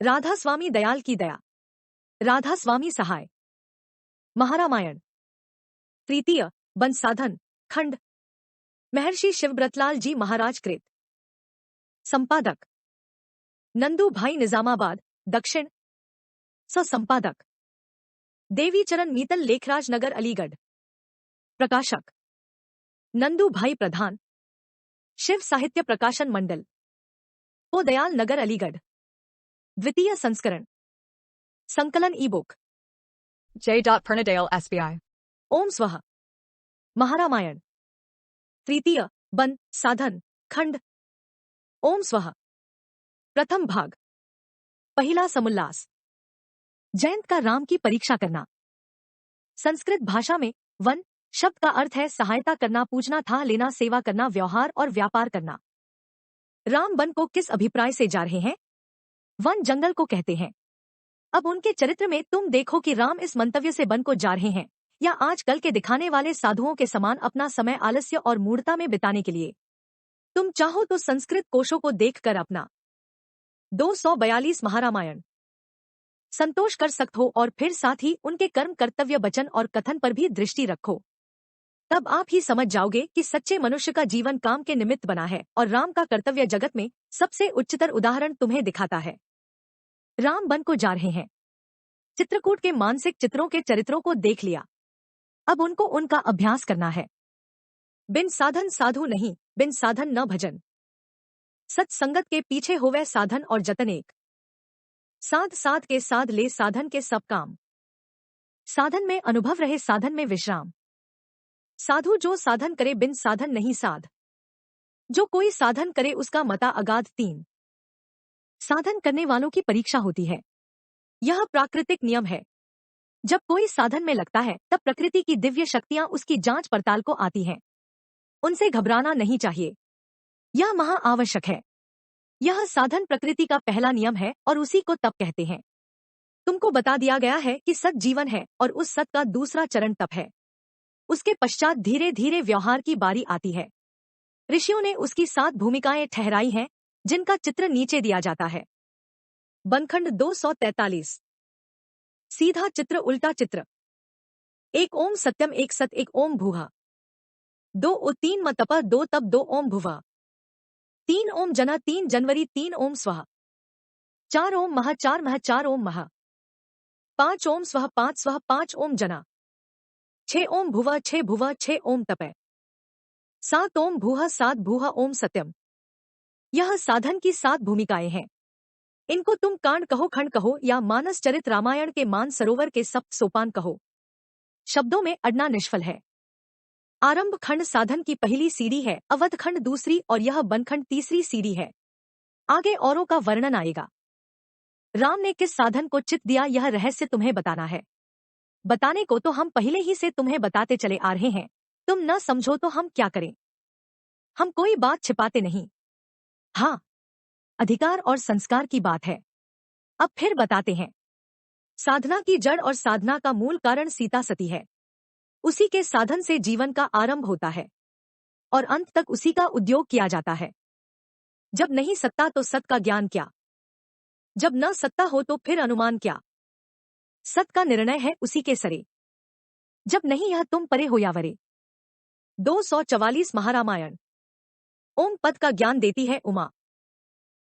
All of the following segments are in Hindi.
राधा स्वामी दयाल की दया। राधा स्वामी सहाय। महारामायण। तृतीय बन साधन खंड। महर्षि शिवव्रतलाल जी महाराज कृत। संपादक नंदू भाई निजामाबाद दक्षिण। संपादक देवीचरण मीतल लेखराज नगर अलीगढ़। प्रकाशक नंदू भाई प्रधान, शिव साहित्य प्रकाशन मंडल, ओ दयाल नगर अलीगढ़। द्वितीय संस्करण। संकलन ई बुक J. Pernadale SBI. ओम स्वः। महारामायण। तृतीय बन साधन खंड। ओम स्वः। प्रथम भाग। पहिला समुल्लास। जयंत का राम की परीक्षा करना। संस्कृत भाषा में वन शब्द का अर्थ है सहायता करना, पूछना था, लेना, सेवा करना, व्यवहार और व्यापार करना। राम वन को किस अभिप्राय से जा रहे हैं? वन जंगल को कहते हैं। अब उनके चरित्र में तुम देखो कि राम इस मंतव्य से वन को जा रहे हैं, या आजकल के दिखाने वाले साधुओं के समान अपना समय आलस्य और मूढ़ता में बिताने के लिए। तुम चाहो तो संस्कृत कोशों को देखकर अपना 242 महारामायण संतोष कर सकते हो, और फिर साथ ही उनके कर्म, कर्तव्य, वचन और कथन पर भी दृष्टि रखो। तब आप ही समझ जाओगे कि सच्चे मनुष्य का जीवन काम के निमित्त बना है, और राम का कर्तव्य जगत में सबसे उच्चतर उदाहरण तुम्हें दिखाता है। राम वन को जा रहे हैं। चित्रकूट के मानसिक चित्रों के चरित्रों को देख लिया, अब उनको उनका अभ्यास करना है। बिन साधन साधु नहीं, बिन साधन न भजन। सत्संगत के पीछे होवे साधन और जतन एक। साध साध के साध ले साधन के सब काम। साधन में अनुभव रहे, साधन में विश्राम। साधु जो साधन करे, बिन साधन नहीं साध। जो कोई साधन करे उसका मता अगाध तीन। साधन करने वालों की परीक्षा होती है, यह प्राकृतिक नियम है। जब कोई साधन में लगता है तब प्रकृति की दिव्य शक्तियां उसकी जांच पड़ताल को आती हैं। उनसे घबराना नहीं चाहिए, यह महा आवश्यक है। यह साधन प्रकृति का पहला नियम है और उसी को तप कहते हैं। तुमको बता दिया गया है कि सत जीवन है, और उस सत का दूसरा चरण तप है। उसके पश्चात धीरे धीरे व्यवहार की बारी आती है। ऋषियों ने उसकी 7 भूमिकाएं ठहराई हैं, जिनका चित्र नीचे दिया जाता है। बनखंड 243। सीधा चित्र, उल्टा चित्र। 1 ओम सत्यम, 1 सत, 1 ओम भूहा। 2 ओ 3 मतप, 2 तप, 2 ओम भुवा। 3 ओम जना, 3 जनवरी, 3 ओम स्वः। 4 ओम मह, 4 मह, 4 ओम मह। 5 ओम स्वः, 5 स्वः, 5 ओम जना। 6 ओम भुवा, 6 भुवा, 6 ओम तपे। 7 ओम भूहा, 7 भूहा, ओम सत्यम। यह साधन की 7 भूमिकाएं हैं। इनको तुम कांड कहो, खंड कहो, या मानस चरित रामायण के मान सरोवर के सप्त सोपान कहो। शब्दों में अड़ना निष्फल है। आरंभ खंड साधन की पहली सीढ़ी है, अवध खंड दूसरी, और यह बनखंड तीसरी सीढ़ी है। आगे औरों का वर्णन आएगा। राम ने किस साधन को चित दिया, यह रहस्य तुम्हें बताना है। बताने को तो हम पहले ही से तुम्हें बताते चले आ रहे हैं, तुम न समझो तो हम क्या करें। हम कोई बात छिपाते नहीं। हाँ, अधिकार और संस्कार की बात है। अब फिर बताते हैं। साधना की जड़ और साधना का मूल कारण सीता सती है। उसी के साधन से जीवन का आरंभ होता है, और अंत तक उसी का उद्योग किया जाता है। जब नहीं सत्ता तो सत का ज्ञान क्या, जब न सत्ता हो तो फिर अनुमान क्या। सत का निर्णय है उसी के सरे, जब नहीं यह तुम परे हो या वरे। 244 महारामायण। ओम पद का ज्ञान देती है उमा,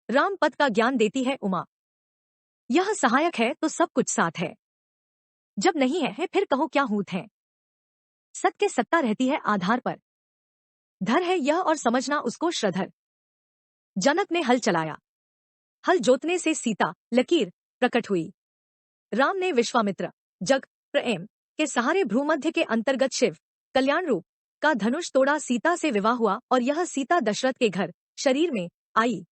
राम पद का ज्ञान देती है उमा। यह सहायक है तो सब कुछ साथ है, जब नहीं है फिर कहो क्या हूत है। सत के सत्ता रहती है आधार पर, धर है यह और समझना उसको श्रद्धर। जनक ने हल चलाया, हल जोतने से सीता लकीर प्रकट हुई। राम ने विश्वामित्र जग प्रेम के सहारे भ्रूमध्य के अंतर्गत शिव कल्याण रूप का धनुष तोड़ा, सीता से विवाह हुआ, और यह सीता दशरथ के घर शरीर में आई।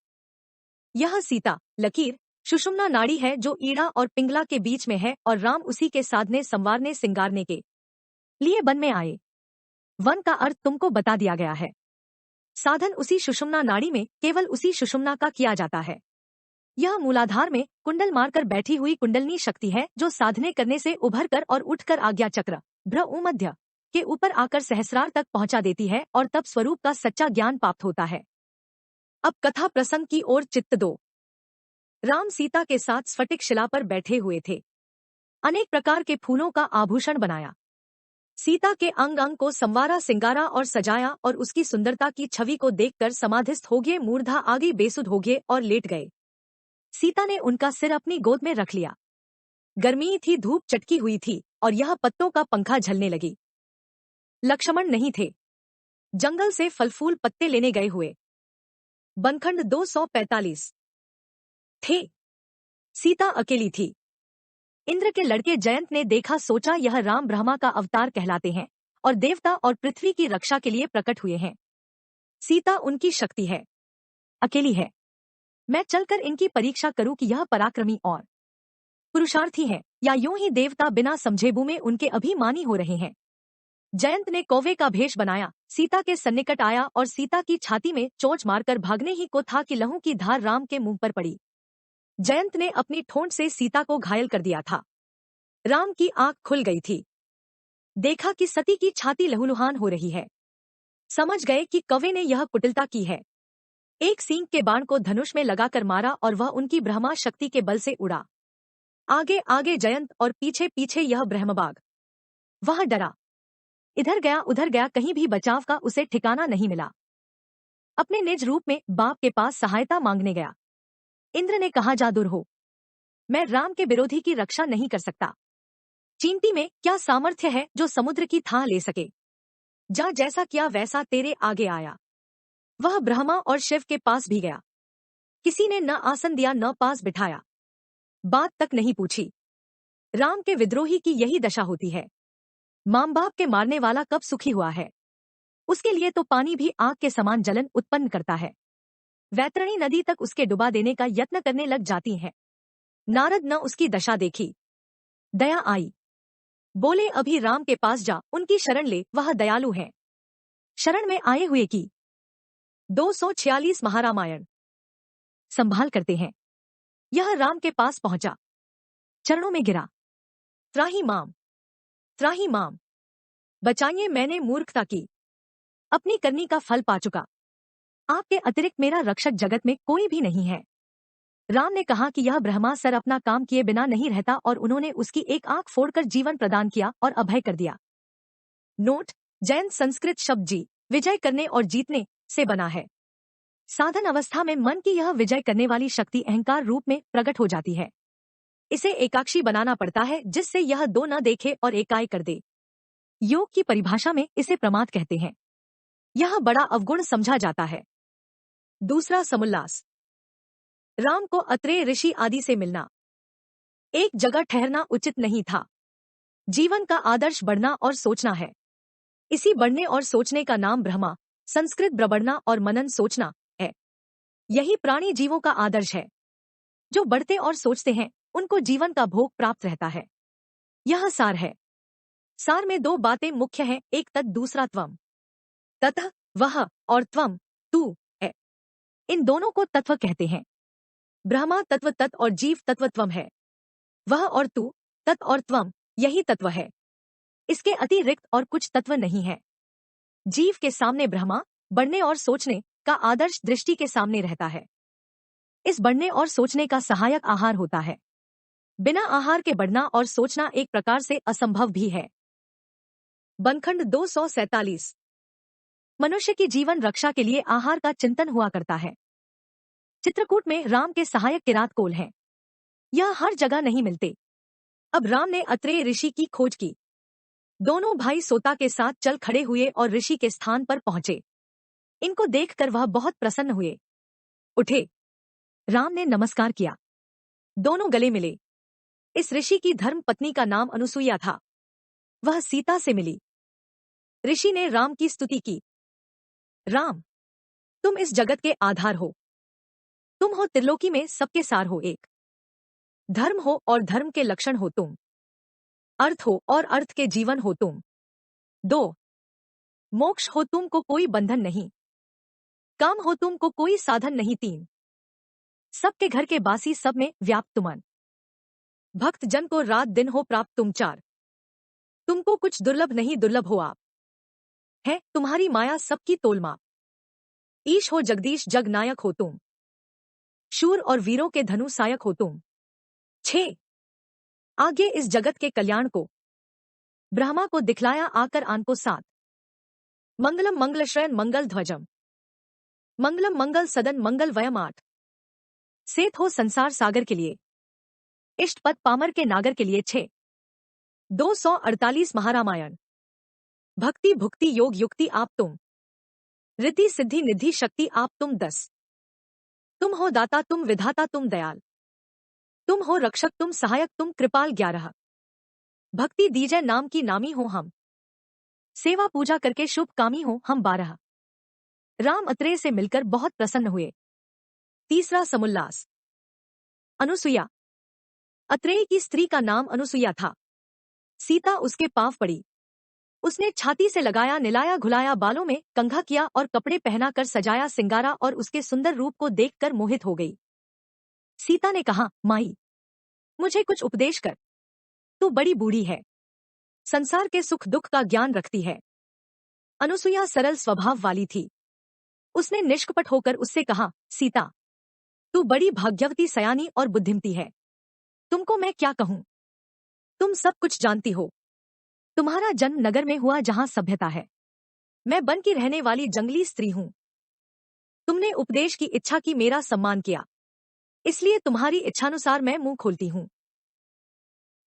यह सीता लकीर सुषुम्ना नाड़ी है जो ईड़ा और पिंगला के बीच में है, और राम उसी के साधने, संवारने, सिंगारने के लिए वन में आए। वन का अर्थ तुमको बता दिया गया है। साधन उसी सुषुम्ना नाड़ी में, केवल उसी सुषुम्ना का किया जाता है। यह मूलाधार में कुंडल मारकर बैठी हुई कुंडलनी शक्ति है, जो साधने करने से उभर कर और उठकर आज्ञा चक्र भ्रूमध्य के ऊपर आकर सहस्रार तक पहुंचा देती है, और तब स्वरूप का सच्चा ज्ञान प्राप्त होता है। अब कथा प्रसंग की ओर चित्त दो। राम सीता के साथ स्फटिक शिला पर बैठे हुए थे। अनेक प्रकार के फूलों का आभूषण बनाया। सीता के अंग अंग को संवारा, सिंगारा और सजाया और उसकी सुंदरता की छवि को देखकर समाधिस्थ हो गए, मूर्धा आगे बेसुध हो गए और लेट गए। सीता ने उनका सिर अपनी गोद में रख लिया। गर्मी थी, धूप चटकी हुई थी और यह पत्तों का पंखा झलने लगी। लक्ष्मण नहीं थे, जंगल से फल फूल पत्ते लेने गए हुए। बनखंड 245 थे। सीता अकेली थी। इंद्र के लड़के जयंत ने देखा, सोचा यह राम ब्रह्मा का अवतार कहलाते हैं और देवता और पृथ्वी की रक्षा के लिए प्रकट हुए हैं। सीता उनकी शक्ति है, अकेली है। मैं चलकर इनकी परीक्षा करूं कि यह पराक्रमी और पुरुषार्थी है या यूं ही देवता बिना समझेबू में उनके अभिमानी हो रहे हैं। जयंत ने कौवे का भेष बनाया, सीता के सन्निकट आया और सीता की छाती में चोंच मारकर भागने ही को था कि लहू की धार राम के मुंह पर पड़ी। जयंत ने अपनी ठोंठ से सीता को घायल कर दिया था। राम की आंख खुल गई थी। देखा कि सती की छाती लहूलुहान हो रही है। समझ गए कि कौवे ने यह कुटिलता की है। एक सींग के बाण को धनुष में लगाकर मारा और वह उनकी ब्रह्मा शक्ति के बल से उड़ा। आगे आगे जयंत और पीछे पीछे यह ब्रह्मबाग। वह डरा, इधर गया उधर गया, कहीं भी बचाव का उसे ठिकाना नहीं मिला। अपने निज रूप में बाप के पास सहायता मांगने गया। इंद्र ने कहा, जा दूर हो, मैं राम के विरोधी की रक्षा नहीं कर सकता। चींटी में क्या सामर्थ्य है जो समुद्र की थाह ले सके। जा, जैसा किया वैसा तेरे आगे आया। वह ब्रह्मा और शिव के पास भी गया। किसी ने न आसन दिया न पास बिठाया, बात तक नहीं पूछी। राम के विद्रोही की यही दशा होती है। मां बाप के मारने वाला कब सुखी हुआ है। उसके लिए तो पानी भी आग के समान जलन उत्पन्न करता है। वैतरणी नदी तक उसके डुबा देने का यत्न करने लग जाती है। नारद न उसकी दशा देखी, दया आई। बोले, अभी राम के पास जा, उनकी शरण ले, वह दयालु हैं। शरण में आए हुए की 246 महारामायण संभाल करते हैं। यह राम के पास पहुंचा, चरणों में गिरा। त्राही माम, बचाइए, मैंने मूर्खता की, अपनी करनी का फल पा चुका। आपके अतिरिक्त मेरा रक्षक जगत में कोई भी नहीं है। राम ने कहा कि यह ब्रह्मा सर अपना काम किए बिना नहीं रहता और उन्होंने उसकी एक आंख फोड़कर जीवन प्रदान किया और अभय कर दिया। नोट: जैन संस्कृत शब्द जी विजय करने और जीतने से बना है। साधन अवस्था में मन की यह विजय करने वाली शक्ति अहंकार रूप में प्रकट हो जाती है। इसे एकाक्षी बनाना पड़ता है, जिससे यह दो न देखे और एकाय कर दे। योग की परिभाषा में इसे प्रमाद कहते हैं। यह बड़ा अवगुण समझा जाता है। दूसरा समुल्लास: राम को अत्रेय ऋषि आदि से मिलना। एक जगह ठहरना उचित नहीं था। जीवन का आदर्श बढ़ना और सोचना है। इसी बढ़ने और सोचने का नाम ब्रह्मा, संस्कृत ब्रबड़ना और मनन सोचना है। यही प्राणी जीवों का आदर्श है। जो बढ़ते और सोचते हैं उनको जीवन का भोग प्राप्त रहता है। यह सार है। सार में दो बातें मुख्य हैं, एक तत्, दूसरा त्वम। ततः वह और त्वम तू है। इन दोनों को तत्व कहते हैं। ब्रह्मा तत्व तत् और जीव तत्व त्वम है। वह और तू, तत् और त्वम, यही तत्व है। इसके अतिरिक्त और कुछ तत्व नहीं है। जीव के सामने ब्रह्मा बढ़ने और सोचने का आदर्श दृष्टि के सामने रहता है। इस बढ़ने और सोचने का सहायक आहार होता है। बिना आहार के बढ़ना और सोचना एक प्रकार से असंभव भी है। बनखंड 247 मनुष्य की जीवन रक्षा के लिए आहार का चिंतन हुआ करता है। चित्रकूट में राम के सहायक किरात कोल हैं। यह हर जगह नहीं मिलते। अब राम ने अत्रेय ऋषि की खोज की। दोनों भाई सोता के साथ चल खड़े हुए और ऋषि के स्थान पर पहुंचे। इनको देखकर वह बहुत प्रसन्न हुए। उठे, राम ने नमस्कार किया। दोनों गले मिले। इस ऋषि की धर्म पत्नी का नाम अनुसुईया था। वह सीता से मिली। ऋषि ने राम की स्तुति की। राम, तुम इस जगत के आधार हो। तुम हो त्रिलोकी में सबके सार हो। एक धर्म हो और धर्म के लक्षण हो तुम। अर्थ हो और अर्थ के जीवन हो तुम। दो मोक्ष हो तुमको कोई बंधन नहीं। काम हो तुमको कोई साधन नहीं। तीन सबके घर के बासी सब में व्याप्त तुमन। भक्त जन को रात दिन हो प्राप्त तुम। चार तुमको कुछ दुर्लभ नहीं, दुर्लभ हो आप। है तुम्हारी माया सबकी तोलमाप। ईश हो जगदीश, जग नायक हो तुम। शूर और वीरों के धनु सायक हो तुम। 6 आगे इस जगत के कल्याण को ब्रह्मा को दिखलाया आकर आन को 7 मंगलम मंगलश्रयन मंगल ध्वजम मंगलम मंगल सदन मंगल वयम 8 सेत हो संसार सागर के लिए इष्ट पद पामर के नागर के लिए 6 248 महारामायण भक्ति भुक्ति योग युक्ति आप तुम रिद्धि सिद्धि निधि शक्ति आप तुम 10 तुम हो दाता तुम विधाता तुम दयाल तुम हो रक्षक तुम सहायक तुम कृपाल 11 भक्ति दीजय नाम की नामी हो हम सेवा पूजा करके शुभ कामी हो हम 12 राम अत्रेय से मिलकर बहुत प्रसन्न हुए। तीसरा समुल्लास। अनुसुईया। अत्रेय की स्त्री का नाम अनुसुईया था। सीता उसके पांव पड़ी। उसने छाती से लगाया निलाया घुलाया बालों में कंघा किया और कपड़े पहना कर सजाया सिंगारा और उसके सुंदर रूप को देखकर मोहित हो गई। सीता ने कहा, माई मुझे कुछ उपदेश कर, तू बड़ी बूढ़ी है, संसार के सुख दुख का ज्ञान रखती है। अनुसुईया सरल स्वभाव वाली थी। उसने निष्कपट होकर उससे कहा, सीता तू बड़ी भाग्यवती सयानी और बुद्धिमती है, तुमको मैं क्या कहूं, तुम सब कुछ जानती हो। तुम्हारा जन्म नगर में हुआ जहां सभ्यता है, मैं बन की रहने वाली जंगली स्त्री हूं। तुमने उपदेश की इच्छा की, मेरा सम्मान किया, इसलिए तुम्हारी इच्छानुसार मैं मुंह खोलती हूं।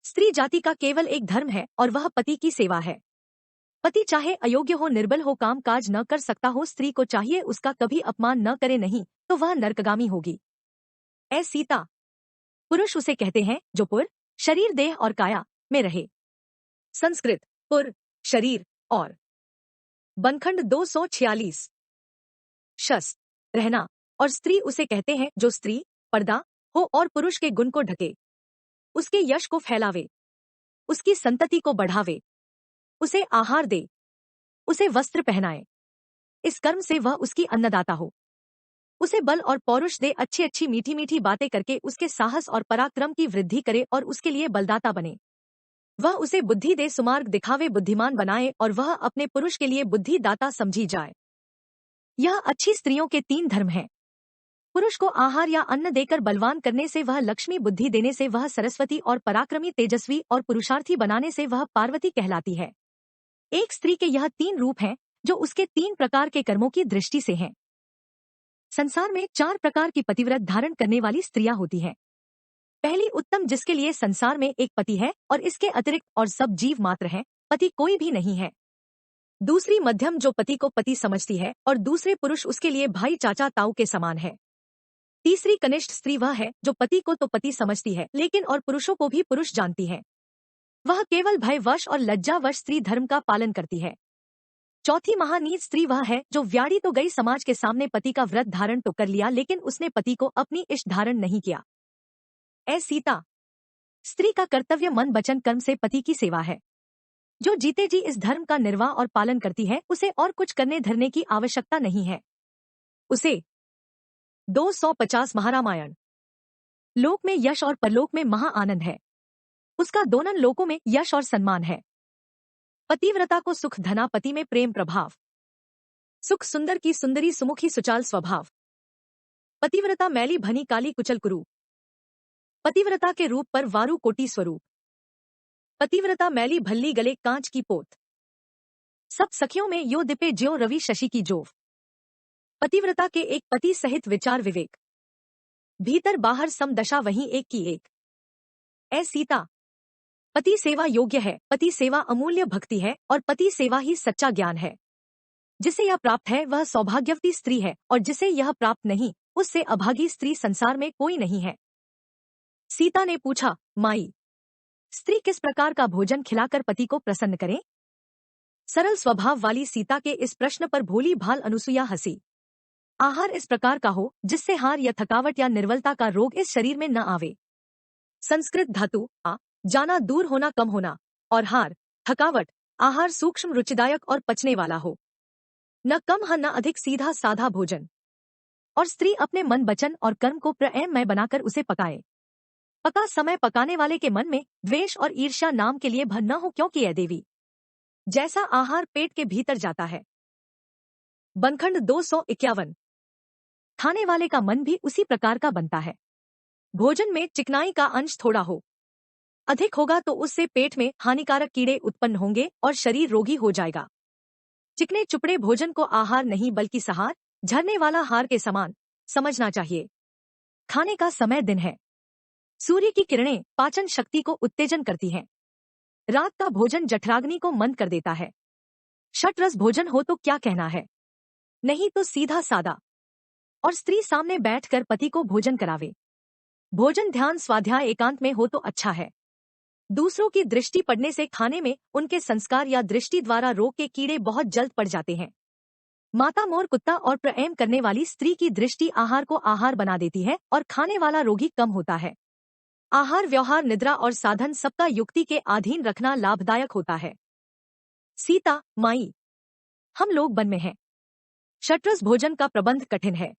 स्त्री जाति का केवल एक धर्म है और वह पति की सेवा है। पति चाहे अयोग्य हो, निर्बल हो, काम काज न कर सकता हो, स्त्री को चाहिए उसका कभी अपमान न करे, नहीं तो वह नरकगामी होगी। ऐ सीता, पुरुष उसे कहते हैं जो पुर शरीर देह और काया में रहे। संस्कृत पुर शरीर और बनखंड 246 शस रहना, और स्त्री उसे कहते हैं जो स्त्री पर्दा हो और पुरुष के गुण को ढके, उसके यश को फैलावे, उसकी संतति को बढ़ावे, उसे आहार दे, उसे वस्त्र पहनाए, इस कर्म से वह उसकी अन्नदाता हो, उसे बल और पौरुष दे, अच्छी अच्छी मीठी मीठी बातें करके उसके साहस और पराक्रम की वृद्धि करे और उसके लिए बलदाता बने। वह उसे बुद्धि दे, सुमार्ग दिखावे, बुद्धिमान बनाए और वह अपने पुरुष के लिए बुद्धि दाता समझी जाए। यह अच्छी स्त्रियों के 3 धर्म हैं। पुरुष को आहार या अन्न देकर बलवान करने से वह लक्ष्मी, बुद्धि देने से वह सरस्वती और पराक्रमी तेजस्वी और पुरुषार्थी बनाने से वह पार्वती कहलाती है। एक स्त्री के यह 3 रूप हैं जो उसके 3 प्रकार के कर्मों की दृष्टि से हैं। संसार में 4 प्रकार की पतिव्रत धारण करने वाली स्त्रियां होती हैं। पहली उत्तम, जिसके लिए संसार में एक पति है और इसके अतिरिक्त और सब जीव मात्र हैं, पति कोई भी नहीं है। दूसरी मध्यम, जो पति को पति समझती है और दूसरे पुरुष उसके लिए भाई, चाचा, ताऊ के समान है। तीसरी कनिष्ठ स्त्री वह है जो पति को तो पति समझती है लेकिन और पुरुषों को भी पुरुष जानती है। वह केवल भयवश और लज्जावश स्त्री धर्म का पालन करती है। चौथी महानीच स्त्री वह है जो व्याड़ी तो गई, समाज के सामने पति का व्रत धारण तो कर लिया लेकिन उसने पति को अपनी इष्ट धारण नहीं किया। ऐ सीता, स्त्री का कर्तव्य मन वचन कर्म से पति की सेवा है। जो जीते जी इस धर्म का निर्वाह और पालन करती है, उसे और कुछ करने धरने की आवश्यकता नहीं है। उसे 250 महारामायण। लोक में यश और परलोक में महा आनंद है, उसका दोनों लोकों में यश और सम्मान है। पतिव्रता को सुख धना, पति में प्रेम प्रभाव, सुख सुंदर की सुंदरी, सुमुखी सुचाल स्वभाव। पतिव्रता मैली भनी काली कुचल कुरूप, पतिव्रता के रूप पर वारु कोटि स्वरूप। पतिव्रता मैली भल्ली गले कांच की पोत, सब सखियों में यो दिपे ज्यो रवि शशि की जोव। पतिव्रता के एक पति सहित विचार विवेक, भीतर बाहर सम दशा वहीं एक की एक। ऐ सीता, पति सेवा योग्य है, पति सेवा अमूल्य भक्ति है और पति सेवा ही सच्चा ज्ञान है। जिसे यह प्राप्त है वह सौभाग्यवती स्त्री है और जिसे यह प्राप्त नहीं, उससे अभागी स्त्री संसार में कोई नहीं है। सीता ने पूछा, माई स्त्री किस प्रकार का भोजन खिलाकर पति को प्रसन्न करे? सरल स्वभाव वाली सीता के इस प्रश्न पर भोली भाल अनुसुईया हंसी। आहार इस प्रकार का हो जिससे हार या थकावट या निर्बलता का रोग इस शरीर में न आवे। संस्कृत धातु आ जाना, दूर होना, कम होना, और हार थकावट, आहार सूक्ष्म, रुचिदायक और पचने वाला हो, न कम ह न अधिक, सीधा साधा भोजन। और स्त्री अपने मन वचन और कर्म को प्रेममय बनाकर उसे पकाए। पका समय पकाने वाले के मन में द्वेष और ईर्ष्या नाम के लिए भय न हो, क्योंकि यह देवी जैसा आहार पेट के भीतर जाता है। बनखंड 251 खाने वाले का मन भी उसी प्रकार का बनता है। भोजन में चिकनाई का अंश थोड़ा हो, अधिक होगा तो उससे पेट में हानिकारक कीड़े उत्पन्न होंगे और शरीर रोगी हो जाएगा। चिकने चुपड़े भोजन को आहार नहीं बल्कि सहार, झरने वाला हार के समान समझना चाहिए। खाने का समय दिन है। सूर्य की किरणें पाचन शक्ति को उत्तेजन करती हैं। रात का भोजन जठराग्नि को मंद कर देता है। षटरस भोजन हो तो क्या कहना है, नहीं तो सीधा सादा। और स्त्री सामने बैठकर पति को भोजन करावे। भोजन ध्यान स्वाध्याय एकांत में हो तो अच्छा है। दूसरों की दृष्टि पड़ने से खाने में उनके संस्कार या दृष्टि द्वारा रोग के कीड़े बहुत जल्द पड़ जाते हैं। माता मोर कुत्ता और प्रेम करने वाली स्त्री की दृष्टि आहार को आहार बना देती है और खाने वाला रोगी कम होता है। आहार व्यवहार निद्रा और साधन सबका युक्ति के अधीन रखना लाभदायक होता है। सीता माई, हम लोग वन में हैं। षटरस भोजन का प्रबंध कठिन है।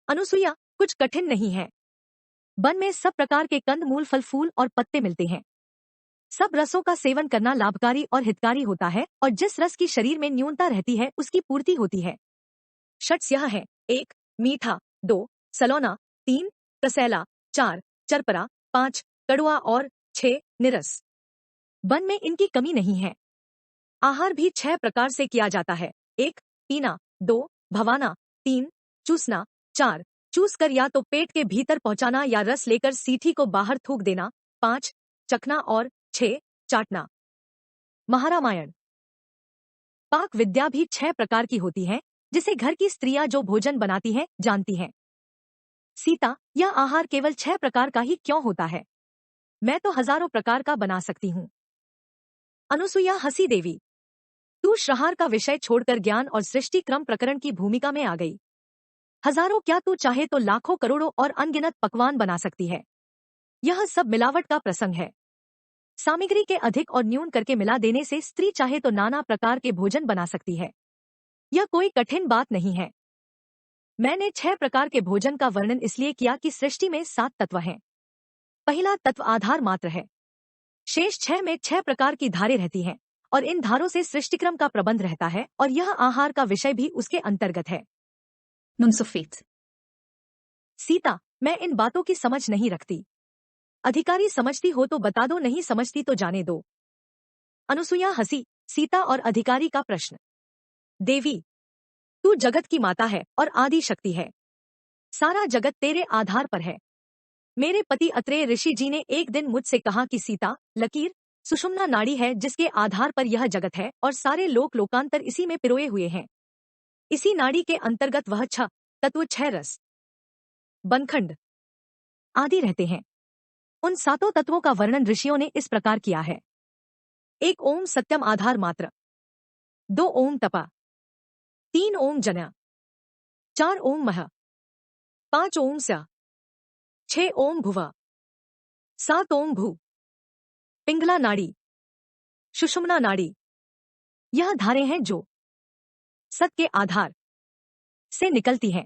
अनुसुईया, कुछ कठिन नहीं है। वन में सब प्रकार के कंद मूल फल फूल और पत्ते मिलते हैं। सब रसों का सेवन करना लाभकारी और हितकारी होता है और जिस रस की शरीर में न्यूनता रहती है उसकी पूर्ति होती है। षट्स यह है: 1 मीठा, 2 सलौना, 3 कसैला, 4 चरपरा, 5 कड़वा और 6 निरस। वन में इनकी कमी नहीं है। आहार भी 6 प्रकार से किया जाता है: 1 पीना, 2 भवाना, 3 चूसना, 4 चूस कर या तो पेट के भीतर पहुंचाना या रस लेकर सीठी को बाहर थूक देना, 5 चखना और 6 चाटना। महारामायण। पाक विद्या भी 6 प्रकार की होती है जिसे घर की स्त्रियां जो भोजन बनाती हैं जानती हैं। सीता, यह आहार केवल 6 प्रकार का ही क्यों होता है? मैं तो हजारों प्रकार का बना सकती हूँ। अनुसुईया हंसी देवी, तू श्रहार का विषय छोड़कर ज्ञान और सृष्टि क्रम प्रकरण की भूमिका में आ गई। हजारों क्या तू चाहे तो लाखों करोड़ों और अनगिनत पकवान बना सकती है। यह सब मिलावट का प्रसंग है। सामग्री के अधिक और न्यून करके मिला देने से स्त्री चाहे तो नाना प्रकार के भोजन बना सकती है। यह कोई कठिन बात नहीं है। मैंने 6 प्रकार के भोजन का वर्णन इसलिए किया कि सृष्टि में 7 तत्व हैं। पहला तत्व आधार मात्र है। शेष 6 में 6 प्रकार की धारें रहती हैं और इन धारों से सृष्टिक्रम का प्रबंध रहता है और यह आहार का विषय भी उसके अंतर्गत है। Nunsofit. सीता, मैं इन बातों की समझ नहीं रखती। अधिकारी समझती हो तो बता दो, नहीं समझती तो जाने दो। अनुसुईया हंसी। सीता और अधिकारी का प्रश्न। देवी, तू जगत की माता है और आदि शक्ति है। सारा जगत तेरे आधार पर है। मेरे पति अत्रेय ऋषि जी ने एक दिन मुझसे कहा कि सीता, लकीर सुषुम्ना नाड़ी है जिसके आधार पर यह जगत है और सारे लोक लोकांतर इसी में पिरोए हुए हैं। इसी नाड़ी के अंतर्गत वह 6 तत्व, 6 रस, बनखंड आदि रहते हैं। उन 7 तत्वों का वर्णन ऋषियों ने इस प्रकार किया है: 1 ओम सत्यम आधार मात्र, 2 ओम तपा, 3 ओम जना, 4 ओम मह, 5 ओम स, 6 ओम भुवा, 7 ओम भू। पिंगला नाड़ी, सुषुम्ना नाड़ी, यह धारें हैं जो सत के आधार से निकलती हैं।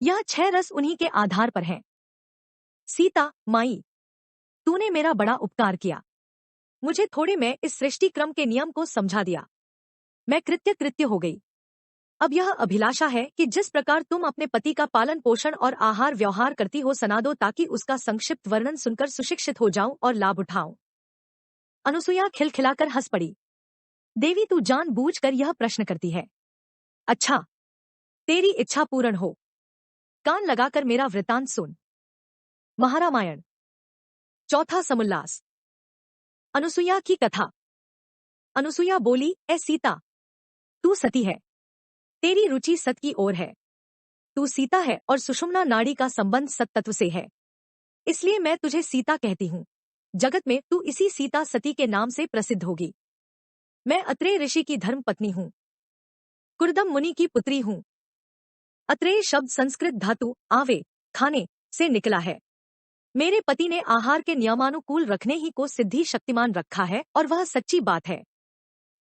यह 6 रस उन्हीं के आधार पर हैं। सीता माई, तूने मेरा बड़ा उपकार किया। मुझे थोड़े में इस सृष्टि क्रम के नियम को समझा दिया। मैं कृत्य हो गई। अब यह अभिलाषा है कि जिस प्रकार तुम अपने पति का पालन पोषण और आहार व्यवहार करती हो सुना दो, ताकि उसका संक्षिप्त वर्णन सुनकर सुशिक्षित हो जाऊं और लाभ उठाऊं। अनुसुईया खिलखिलाकर हंस पड़ी। देवी, तू जानबूझकर यह प्रश्न करती है। अच्छा, तेरी इच्छा पूर्ण हो। कान लगाकर मेरा वृतांत सुन। महारामायण। चौथा समुल्लास। अनुसुईया की कथा। अनुसुईया बोली, ए सीता, तू सती है। तेरी रुचि सत की ओर है। तू सीता है और सुषुम्ना नाड़ी का संबंध सत तत्व से है, इसलिए मैं तुझे सीता कहती हूँ। जगत में तू इसी सीता सती के नाम से प्रसिद्ध होगी। मैं अत्रेय ऋषि की धर्म पत्नी हूँ, कुर्दम मुनि की पुत्री हूँ। अत्रेय शब्द संस्कृत धातु आवे, खाने से निकला है। मेरे पति ने आहार के नियमानुकूल रखने ही को सिद्धि शक्तिमान रखा है और वह सच्ची बात है।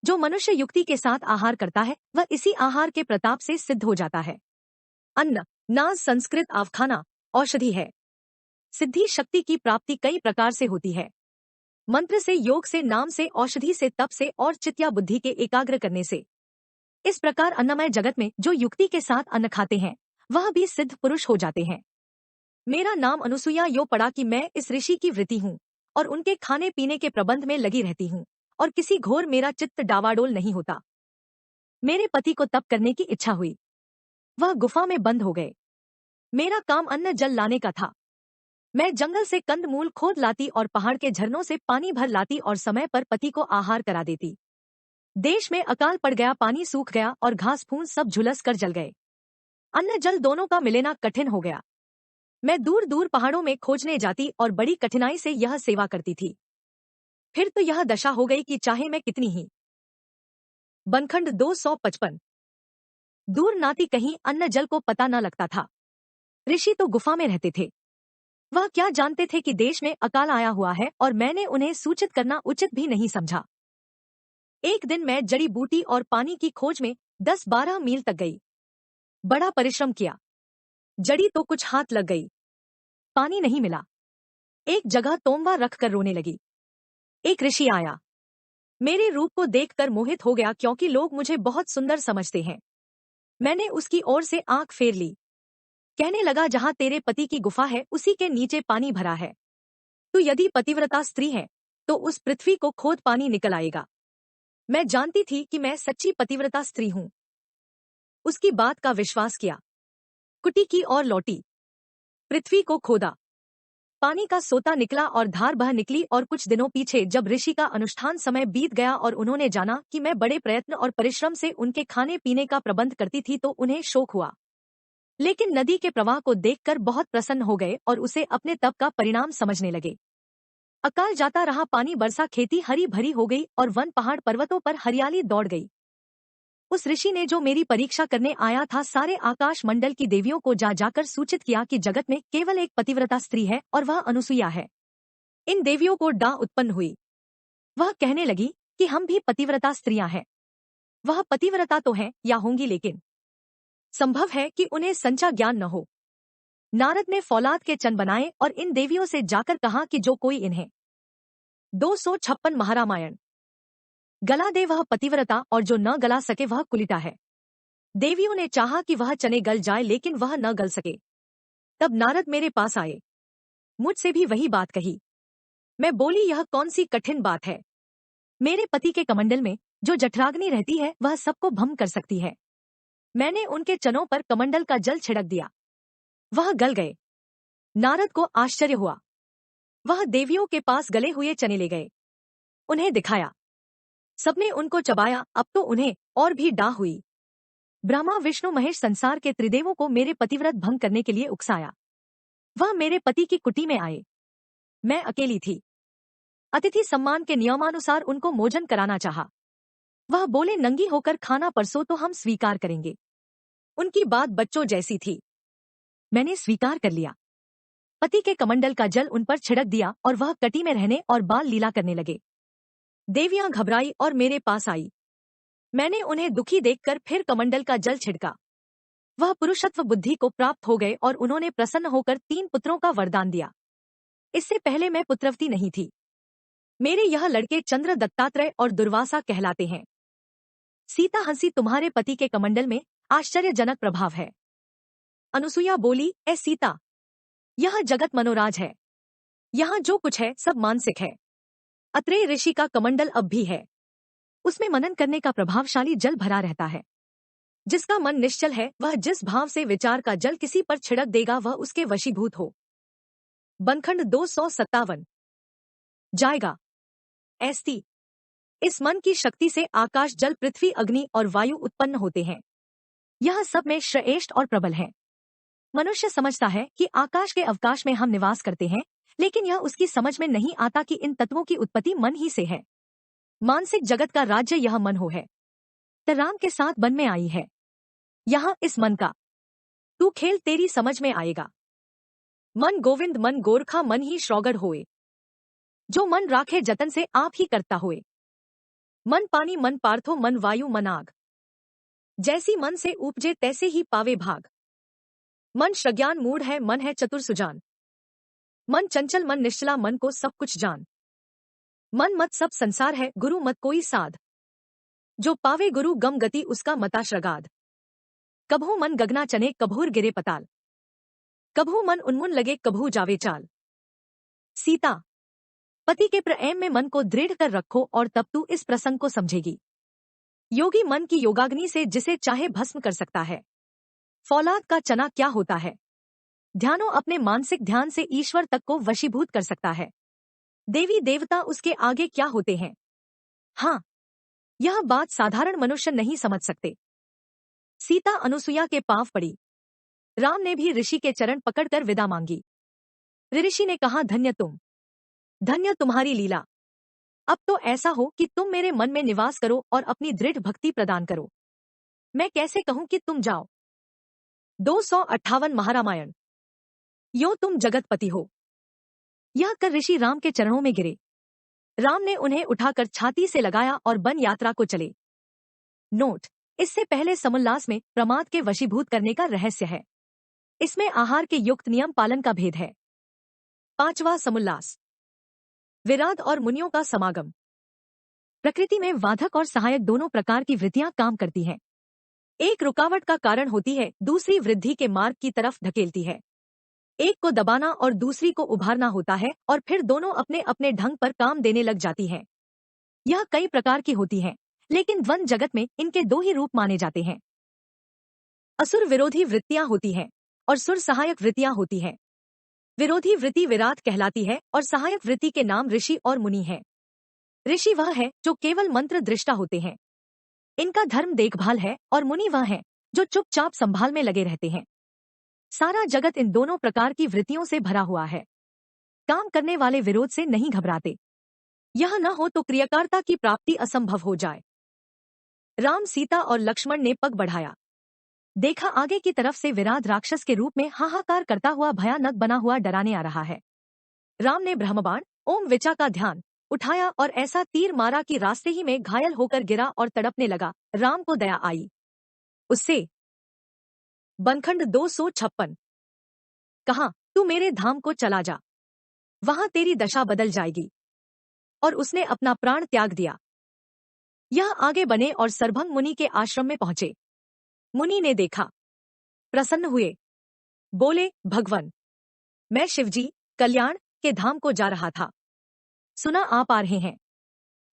जो मनुष्य युक्ति के साथ आहार करता है वह इसी आहार के प्रताप से सिद्ध हो जाता है। अन्न नाज संस्कृत अवखाना औषधि है। सिद्धि शक्ति की प्राप्ति कई प्रकार से होती है। मंत्र से, योग से, नाम से, औषधि से, तप से और चित्त या बुद्धि के एकाग्र करने से। इस प्रकार अन्नमय जगत में जो युक्ति के साथ अन्न खाते हैं वह भी सिद्ध पुरुष हो जाते हैं। मेरा नाम अनुसुईया यो पड़ा कि मैं इस ऋषि की वृत्ति हूँ और उनके खाने पीने के प्रबंध में लगी रहती हूँ और किसी घोर मेरा चित्त डावाडोल नहीं होता। मेरे पति को तप करने की इच्छा हुई। वह गुफा में बंद हो गए। मेरा काम अन्न जल लाने का था। मैं जंगल से कंदमूल खोद लाती और पहाड़ के झरनों से पानी भर लाती और समय पर पति को आहार करा देती। देश में अकाल पड़ गया, पानी सूख गया और घास फूस सब झुलस कर जल गए। अन्न जल दोनों का मिलना कठिन हो गया। मैं दूर दूर पहाड़ों में खोजने जाती और बड़ी कठिनाई से यह सेवा करती थी। फिर तो यह दशा हो गई कि चाहे मैं कितनी ही बनखंड 255 दूर नाती कहीं अन्न जल को पता न लगता था। ऋषि तो गुफा में रहते थे। वह क्या जानते थे कि देश में अकाल आया हुआ है और मैंने उन्हें सूचित करना उचित भी नहीं समझा। एक दिन मैं जड़ी बूटी और पानी की खोज में 10-12 मील तक गई। बड़ा परिश्रम किया। जड़ी तो कुछ हाथ लग गई, पानी नहीं मिला। एक जगह तोमवा रखकर रोने लगी। एक ऋषि आया, मेरे रूप को देखकर मोहित हो गया क्योंकि लोग मुझे बहुत सुंदर समझते हैं। मैंने उसकी ओर से आंख फेर ली। कहने लगा, जहां तेरे पति की गुफा है उसी के नीचे पानी भरा है। तू यदि पतिव्रता स्त्री है तो उस पृथ्वी को खोद पानी निकल आएगा। मैं जानती थी कि मैं सच्ची पतिव्रता स्त्री हूं। उसकी बात का विश्वास किया। कुटी की ओर लौटी, पृथ्वी को खोदा, पानी का सोता निकला और धार बह निकली। और कुछ दिनों पीछे जब ऋषि का अनुष्ठान समय बीत गया और उन्होंने जाना कि मैं बड़े प्रयत्न और परिश्रम से उनके खाने पीने का प्रबंध करती थी तो उन्हें शोक हुआ। लेकिन नदी के प्रवाह को देखकर बहुत प्रसन्न हो गए और उसे अपने तप का परिणाम समझने लगे। अकाल जाता रहा, पानी बरसा, खेती हरी भरी हो गई और वन पहाड़ पर्वतों पर हरियाली दौड़ गई। उस ऋषि ने जो मेरी परीक्षा करने आया था सारे आकाश मंडल की देवियों को जा जाकर सूचित किया कि जगत में केवल एक पतिव्रता स्त्री है और वह अनुसुईया है। इन देवियों को डाह उत्पन्न हुई। वह कहने लगी कि हम भी पतिव्रता स्त्रियां हैं। वह पतिव्रता तो हैं या होंगी, लेकिन संभव है कि उन्हें संचा ज्ञान न हो। नारद ने फौलाद के चन बनाए और इन देवियों से जाकर कहा कि जो कोई इन्हें 256 महारामायण गला दे वह पतिव्रता और जो न गला सके वह कुलिटा है। देवियों ने चाहा कि वह चने गल जाए लेकिन वह न गल सके। तब नारद मेरे पास आए। मुझसे भी वही बात कही। मैं बोली, यह कौन सी कठिन बात है। मेरे पति के कमंडल में जो जठराग्नि रहती है वह सबको भस्म कर सकती है। मैंने उनके चनों पर कमंडल का जल छिड़क दिया, वह गल गए। नारद को आश्चर्य हुआ। वह देवियों के पास गले हुए चने ले गए, उन्हें दिखाया। सबने उनको चबाया। अब तो उन्हें और भी डाह हुई। ब्रह्मा विष्णु महेश संसार के त्रिदेवों को मेरे पतिव्रत भंग करने के लिए उकसाया। वह मेरे पति की कुटी में आए। मैं अकेली थी। अतिथि सम्मान के नियमानुसार उनको भोजन कराना चाहा। वह बोले, नंगी होकर खाना परसो तो हम स्वीकार करेंगे। उनकी बात बच्चों जैसी थी। मैंने स्वीकार कर लिया। पति के कमंडल का जल उन पर छिड़क दिया और वह कटी में रहने और बाल लीला करने लगे। देवियां घबराई और मेरे पास आई। मैंने उन्हें दुखी देखकर फिर कमंडल का जल छिड़का। वह पुरुषत्व बुद्धि को प्राप्त हो गए और उन्होंने प्रसन्न होकर 3 पुत्रों का वरदान दिया। इससे पहले मैं पुत्रवती नहीं थी। मेरे यह लड़के चंद्र, दत्तात्रेय और दुर्वासा कहलाते हैं। सीता हंसी, तुम्हारे पति के कमंडल में आश्चर्यजनक प्रभाव है। अनुसुईया बोली, ए सीता, यह जगत मनोराज है। यहाँ जो कुछ है सब मानसिक है। अत्रेय ऋषि का कमंडल अब भी है। उसमें मनन करने का प्रभावशाली जल भरा रहता है। जिसका मन निश्चल है वह जिस भाव से विचार का जल किसी पर छिड़क देगा वह उसके वशीभूत हो। बनखंड 257 जाएगा। ऐस्ती, इस मन की शक्ति से आकाश, जल, पृथ्वी, अग्नि और वायु उत्पन्न होते हैं। यह सब में श्रेष्ठ और प्रबल है। मनुष्य समझता है कि आकाश के अवकाश में हम निवास करते हैं, लेकिन यह उसकी समझ में नहीं आता कि इन तत्वों की उत्पत्ति मन ही से है। मानसिक जगत का राज्य यह मन हो है। राम के साथ वन में आई है। यहाँ इस मन का तू खेल तेरी समझ में आएगा। मन गोविंद, मन गोरखा, मन ही श्रौगढ़ होए। जो मन राखे जतन से आप ही करता होए। मन पानी, मन पार्थो, मन वायु, मन आग। जैसी मन से उपजे तैसे ही पावे भाग। मन श्रज्ञान मूढ़ है, मन है चतुर सुजान। मन चंचल, मन निश्चला, मन को सब कुछ जान। मन मत सब संसार है, गुरु मत कोई साध। जो पावे गुरु गम गति उसका मता श्रगाध। कभू मन गगना चने कभूर गिरे पताल, कभू मन उन्मुन लगे कभू जावे चाल। सीता, पति के प्रेम में मन को दृढ़ कर रखो और तब तू इस प्रसंग को समझेगी। योगी मन की योगाग्नि से जिसे चाहे भस्म कर सकता है। फौलाद का चना क्या होता है? ध्यानो अपने मानसिक ध्यान से ईश्वर तक को वशीभूत कर सकता है। देवी देवता उसके आगे क्या होते हैं? हाँ, यह बात साधारण मनुष्य नहीं समझ सकते। सीता अनुसुईया के पांव पड़ी। राम ने भी ऋषि के चरण पकड़कर विदा मांगी। ऋषि ने कहा, धन्य तुम, धन्य तुम्हारी लीला। अब तो ऐसा हो कि तुम मेरे मन में निवास करो और अपनी दृढ़ भक्ति प्रदान करो। मैं कैसे कहूं कि तुम जाओ। 258 महारामायण। यो तुम जगतपति हो। यह कर ऋषि राम के चरणों में गिरे। राम ने उन्हें उठाकर छाती से लगाया और वन यात्रा को चले। नोट, इससे पहले समुल्लास में प्रमाद के वशीभूत करने का रहस्य है। इसमें आहार के युक्त नियम पालन का भेद है। 5वां समुल्लास, विराट और मुनियों का समागम। प्रकृति में वाधक और सहायक दोनों प्रकार की वृत्तियां काम करती हैं। एक रुकावट का कारण होती है, दूसरी वृद्धि के मार्ग की तरफ धकेलती है। एक को दबाना और दूसरी को उभारना होता है और फिर दोनों अपने अपने ढंग पर काम देने लग जाती हैं। यह कई प्रकार की होती हैं, लेकिन द्वंद जगत में इनके दो ही रूप माने जाते हैं। असुर विरोधी वृत्तियां होती हैं और सुर सहायक वृत्तियां होती हैं। विरोधी वृत्ति विराट कहलाती है और सहायक वृत्ति के नाम ऋषि और मुनि हैं। ऋषि वह है जो केवल मंत्र दृष्टा होते हैं, इनका धर्म देखभाल है, और मुनि वह है जो चुपचाप संभाल में लगे रहते हैं। सारा जगत इन दोनों प्रकार की वृत्तियों से भरा हुआ है। काम करने वाले विरोध से नहीं घबराते। यह न हो तो क्रियाकारिता की प्राप्ति असंभव हो जाए। राम, सीता और लक्ष्मण ने पग बढ़ाया। देखा आगे की तरफ से विराट राक्षस के रूप में हाहाकार करता हुआ भयानक बना हुआ डराने आ रहा है। राम ने ब्रह्मबाण ओम विचा का ध्यान उठाया और ऐसा तीर मारा कि रास्ते ही में घायल होकर गिरा और तड़पने लगा। राम को दया आई उससे। बनखंड 256। कहा, तू मेरे धाम को चला जा, वहां तेरी दशा बदल जाएगी। और उसने अपना प्राण त्याग दिया। यह आगे बने और सरभंग मुनि के आश्रम में पहुंचे। मुनि ने देखा, प्रसन्न हुए, बोले, भगवन, मैं शिवजी कल्याण के धाम को जा रहा था। सुना आप आ रहे हैं।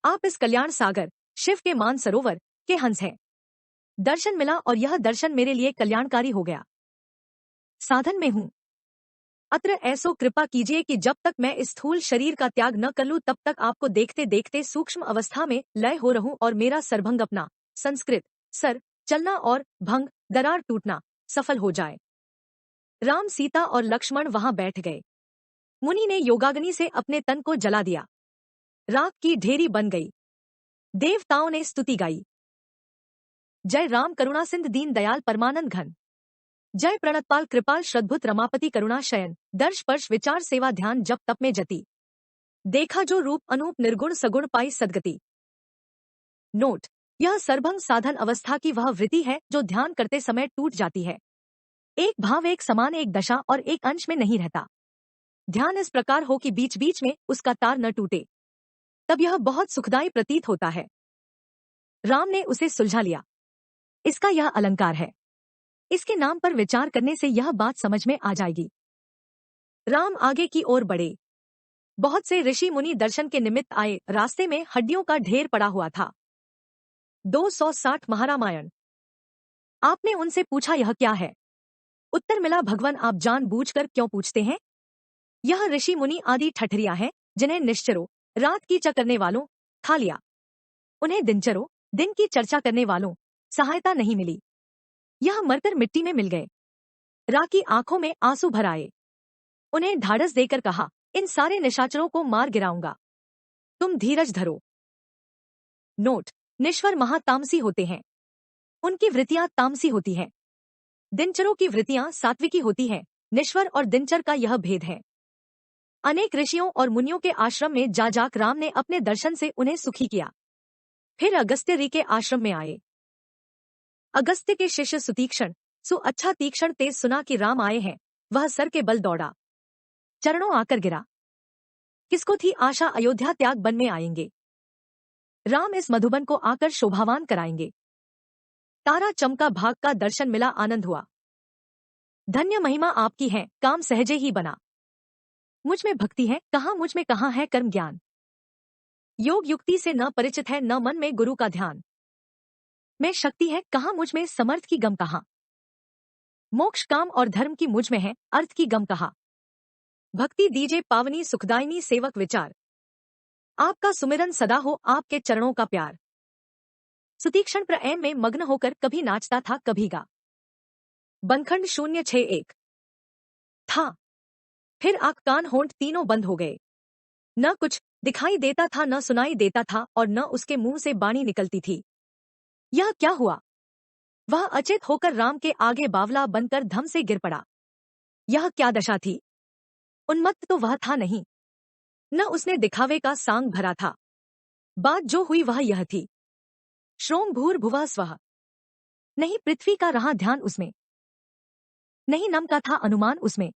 आप इस कल्याण सागर शिव के मान सरोवर के हंस हैं। दर्शन मिला और यह दर्शन मेरे लिए कल्याणकारी हो गया। साधन में हूं, अत्र ऐसो कृपा कीजिए कि जब तक मैं इस स्थूल शरीर का त्याग न कर लूं तब तक आपको देखते देखते सूक्ष्म अवस्था में लय हो रहूं और मेरा सरभंग अपना संस्कृत सर चलना और भंग दरार टूटना सफल हो जाए। राम, सीता और लक्ष्मण वहां बैठ गए। मुनि ने योगाग्नि से अपने तन को जला दिया। राख की ढेरी बन गई। देवताओं ने स्तुति गाई। जय राम करुणा सिंध दीन दयाल परमानंद घन। जय प्रणतपाल कृपाल श्रद्भुत रमापति करुणा शयन। दर्श स्पर्श विचार सेवा ध्यान जप तप में जति। देखा जो रूप अनूप निर्गुण सगुण पाई सदगति। नोट, यह सरभंग साधन अवस्था की वह वृत्ति है जो ध्यान करते समय टूट जाती है। एक भाव एक समान एक दशा और एक अंश में नहीं रहता। ध्यान इस प्रकार हो कि बीच बीच में उसका तार न टूटे, तब यह बहुत सुखदायी प्रतीत होता है। राम ने उसे सुलझा लिया। इसका यह अलंकार है। इसके नाम पर विचार करने से यह बात समझ में आ जाएगी। राम आगे की ओर बढ़े। बहुत से ऋषि मुनि दर्शन के निमित्त आए। रास्ते में हड्डियों का ढेर पड़ा हुआ था। 260 महारामायण। आपने उनसे पूछा, यह क्या है? उत्तर मिला, भगवान आप जानबूझकर क्यों पूछते हैं? यह ऋषि मुनि आदि ठठरिया हैं जिन्हें निश्चरों रात की चर्चा करने वालों खा लिया। उन्हें दिनचरों दिन की चर्चा करने वालों सहायता नहीं मिली। यह मरकर मिट्टी में मिल गए। राकी आंखों में आंसू भर आए। उन्हें ढाढ़स देकर कहा, इन सारे निशाचरों को मार गिराऊंगा, तुम धीरज धरो। नोट, निश्वर महातामसी होते हैं। उनकी वृत्तियां तामसी होती हैं। दिनचरों की वृत्तियां सात्विकी होती हैं। निश्वर और दिनचर का यह भेद है। अनेक ऋषियों और मुनियों के आश्रम में जा जाकर राम ने अपने दर्शन से उन्हें सुखी किया। फिर अगस्त्य ऋषि के आश्रम में आए। अगस्त्य के शिष्य सुतीक्षण अच्छा तीक्षण तेज सुना कि राम आए हैं, वह सर के बल दौड़ा, चरणों आकर गिरा। किसको थी आशा अयोध्या त्याग वन में आएंगे, राम इस मधुबन को आकर शोभावान कराएंगे। तारा चमका, भाग का दर्शन मिला, आनंद हुआ। धन्य महिमा आपकी है, काम सहजे ही बना। मुझ में भक्ति है कहाँ, मुझ में कहाँ है कर्म ज्ञान। योग युक्ति से न परिचित है, न मन में गुरु का ध्यान। मैं शक्ति है कहाँ, मुझ में समर्थ की गम कहाँ। मोक्ष काम और धर्म की मुझ में है, अर्थ की गम कहाँ। भक्ति दीजे पावनी सुखदायिनी, सेवक विचार। आपका सुमिरन सदा हो, आपके चरणों का प्यार। सुतीक्षण प्रेम में मग्न होकर कभी नाचता था कभी गा। बनखंड 061 था। फिर आँख कान होंठ तीनों बंद हो गए। न कुछ दिखाई देता था, न सुनाई देता था, और न उसके मुंह से बाणी निकलती थी। यह क्या हुआ? वह अचेत होकर राम के आगे बावला बनकर धम से गिर पड़ा। यह क्या दशा थी? उन्मत्त तो वह था नहीं, न उसने दिखावे का सांग भरा था। बात जो हुई वह यह थी, श्रोम भूर्भुवः स्वः। नहीं पृथ्वी का रहा ध्यान उसमें, नहीं नम का था अनुमान उसमें।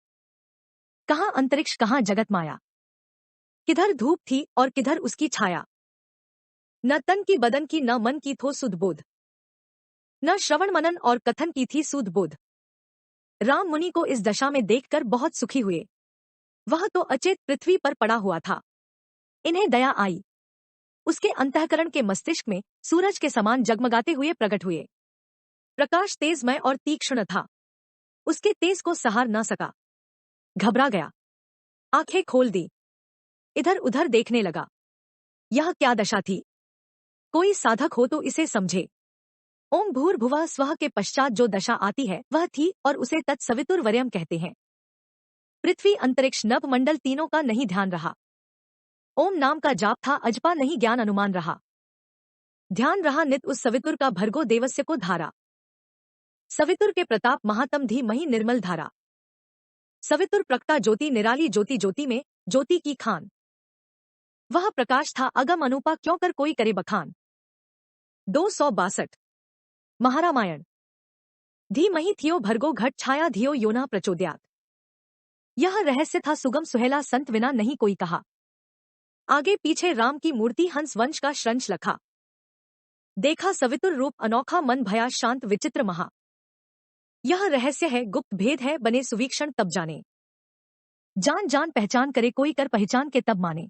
कहाँ अंतरिक्ष, कहाँ जगत माया, किधर धूप थी और किधर उसकी छाया। न तन की बदन की, न मन की थो सुध बोध, न श्रवण मनन और कथन की थी सूद बोध। राम मुनि को इस दशा में देखकर बहुत सुखी हुए। वह तो अचेत पृथ्वी पर पड़ा हुआ था। इन्हें दया आई। उसके अंतःकरण के मस्तिष्क में सूरज के समान जगमगाते हुए प्रकट हुए। प्रकाश तेजमय और तीक्ष्ण था, उसके तेज को सहार न सका। घबरा गया, आंखें खोल दी, इधर उधर देखने लगा। यह क्या दशा थी? कोई साधक हो तो इसे समझे। ओम भूर्भुवः स्वः के पश्चात जो दशा आती है वह थी, और उसे तत्सवितुर्वरेण्यम कहते हैं। पृथ्वी अंतरिक्ष नभ मंडल तीनों का नहीं ध्यान रहा। ओम नाम का जाप था, अजपा नहीं ज्ञान अनुमान रहा। ध्यान रहा नित उस सवितुर का, भर्गो देवस्य को धारा। सवितुर के प्रताप महातम धी मही निर्मल धारा। सवितुर प्रकटा ज्योति निराली, ज्योति ज्योति में ज्योति की खान। वह प्रकाश था अगम अनुपा, क्यों कर कोई करे बखान। 262 महारामायण। धीमहि थियो भर्गो घट छाया, धियो योना प्रचोदयात्। यह रहस्य था सुगम सुहेला, संत विना नहीं कोई कहा। आगे पीछे राम की मूर्ति, हंस वंश का श्रंश लखा। देखा सवितुर रूप अनोखा, मन भया शांत विचित्र महा। यह रहस्य है, गुप्त भेद है, बने सुवीक्षण तब जाने। जान जान पहचान करे कोई, कर पहचान के तब माने।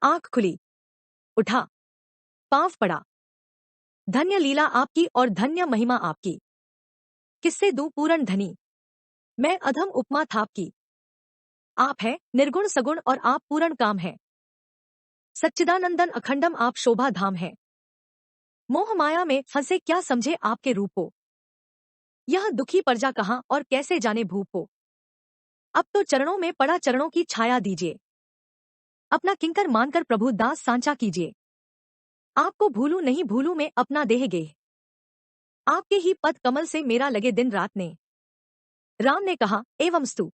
आंख खुली, उठा, पांव पड़ा। धन्य लीला आपकी और धन्य महिमा आपकी। किससे दूं पूर्ण धनी, मैं अधम उपमा थाप की। आप है निर्गुण सगुण और आप पूर्ण काम है। सच्चिदानंदन अखंडम आप शोभा धाम है। मोह माया में फंसे क्या समझे आपके रूप को। यह दुखी प्रजा कहाँ और कैसे जाने भूप को। अब तो चरणों में पड़ा, चरणों की छाया दीजिए। अपना किंकर मानकर प्रभु दास सांचा कीजिए। आपको भूलू नहीं भूलू मैं अपना देह गेह। आपके ही पद कमल से मेरा लगे दिन रात ने। राम ने कहा एवंस्तु।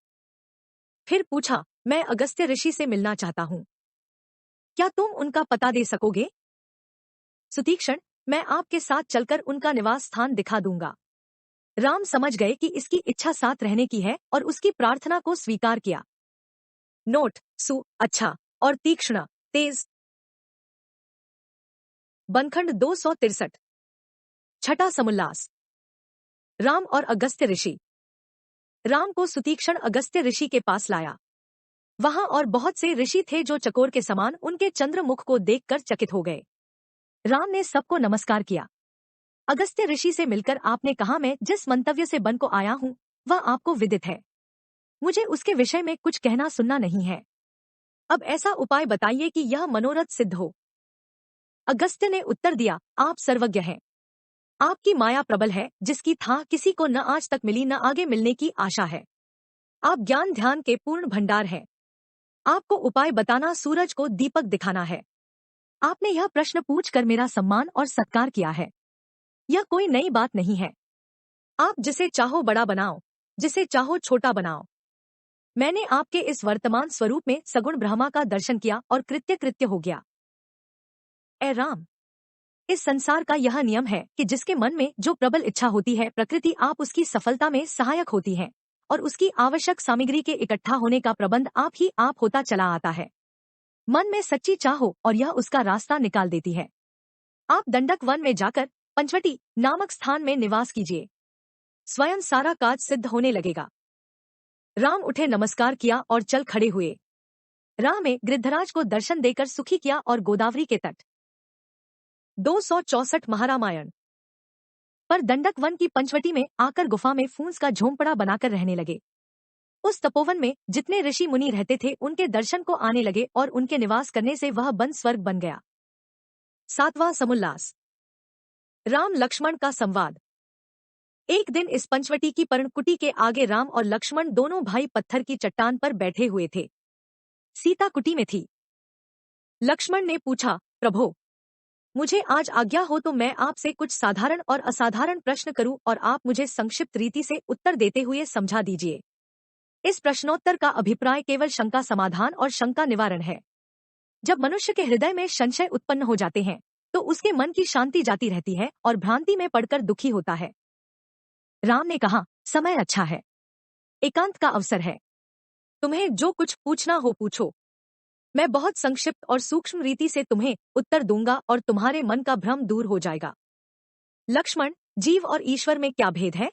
फिर पूछा, मैं अगस्त्य ऋषि से मिलना चाहता हूँ, क्या तुम उनका पता दे सकोगे? सुतीक्षण, मैं आपके साथ चलकर उनका निवास स्थान दिखा दूंगा। राम समझ गए कि इसकी इच्छा साथ रहने की है और उसकी प्रार्थना को स्वीकार किया। नोट: सु अच्छा और तीक्ष्ण तेज। बनखंड 263 छठा समुल्लास। राम और अगस्त्य ऋषि। राम को सुतीक्षण अगस्त्य ऋषि के पास लाया। वहां और बहुत से ऋषि थे जो चकोर के समान उनके चंद्रमुख को देखकर चकित हो गए। राम ने सबको नमस्कार किया। अगस्त्य ऋषि से मिलकर आपने कहा, मैं जिस मंतव्य से वन को आया हूं वह आपको विदित है। मुझे उसके विषय में कुछ कहना सुनना नहीं है। अब ऐसा उपाय बताइए कि यह मनोरथ सिद्ध हो। अगस्त्य ने उत्तर दिया, आप सर्वज्ञ हैं। आपकी माया प्रबल है, जिसकी था किसी को न आज तक मिली न आगे मिलने की आशा है। आप ज्ञान ध्यान के पूर्ण भंडार हैं। आपको उपाय बताना, सूरज को दीपक दिखाना है। आपने यह प्रश्न पूछकर मेरा सम्मान और सत्कार किया है। यह कोई नई बात नहीं है। आप जिसे चाहो बड़ा बनाओ, जिसे चाहो छोटा बनाओ। मैंने आपके इस वर्तमान स्वरूप में सगुण ब्रह्मा का दर्शन किया और कृत्य कृत्य हो गया। ए राम, इस संसार का यह नियम है कि जिसके मन में जो प्रबल इच्छा होती है, प्रकृति आप उसकी सफलता में सहायक होती है और उसकी आवश्यक सामग्री के इकट्ठा होने का प्रबंध आप ही आप होता चला आता है। मन में सच्ची चाह हो और यह उसका रास्ता निकाल देती है। आप दंडक वन में जाकर पंचवटी नामक स्थान में निवास कीजिए। स्वयं सारा काज सिद्ध होने लगेगा। राम उठे, नमस्कार किया और चल खड़े हुए। राह में गिरधराज को दर्शन देकर सुखी किया और गोदावरी के तट। 264 महारामायण। पर दंडक वन की पंचवटी में आकर गुफा में फूंस का झोंपड़ा बनाकर रहने लगे। उस तपोवन में जितने ऋषि मुनि रहते थे उनके दर्शन को आने लगे और उनके निवास करने से वह वन स्वर्ग बन गया। 7वां समुल्लास। राम लक्ष्मण का संवाद। एक दिन इस पंचवटी की पर्णकुटी के आगे राम और लक्ष्मण दोनों भाई पत्थर की चट्टान पर बैठे हुए थे। सीता कुटी में थी। लक्ष्मण ने पूछा, प्रभो, मुझे आज आज्ञा हो तो मैं आपसे कुछ साधारण और असाधारण प्रश्न करूं और आप मुझे संक्षिप्त रीति से उत्तर देते हुए समझा दीजिए। इस प्रश्नोत्तर का अभिप्राय केवल शंका समाधान और शंका निवारण है। जब मनुष्य के हृदय में संशय उत्पन्न हो जाते हैं तो उसके मन की शांति जाती रहती है और भ्रांति में पड़कर दुखी होता है। राम ने कहा, समय अच्छा है, एकांत का अवसर है, तुम्हें जो कुछ पूछना हो पूछो। मैं बहुत संक्षिप्त और सूक्ष्म रीति से तुम्हें उत्तर दूंगा और तुम्हारे मन का भ्रम दूर हो जाएगा। लक्ष्मण, जीव और ईश्वर में क्या भेद है?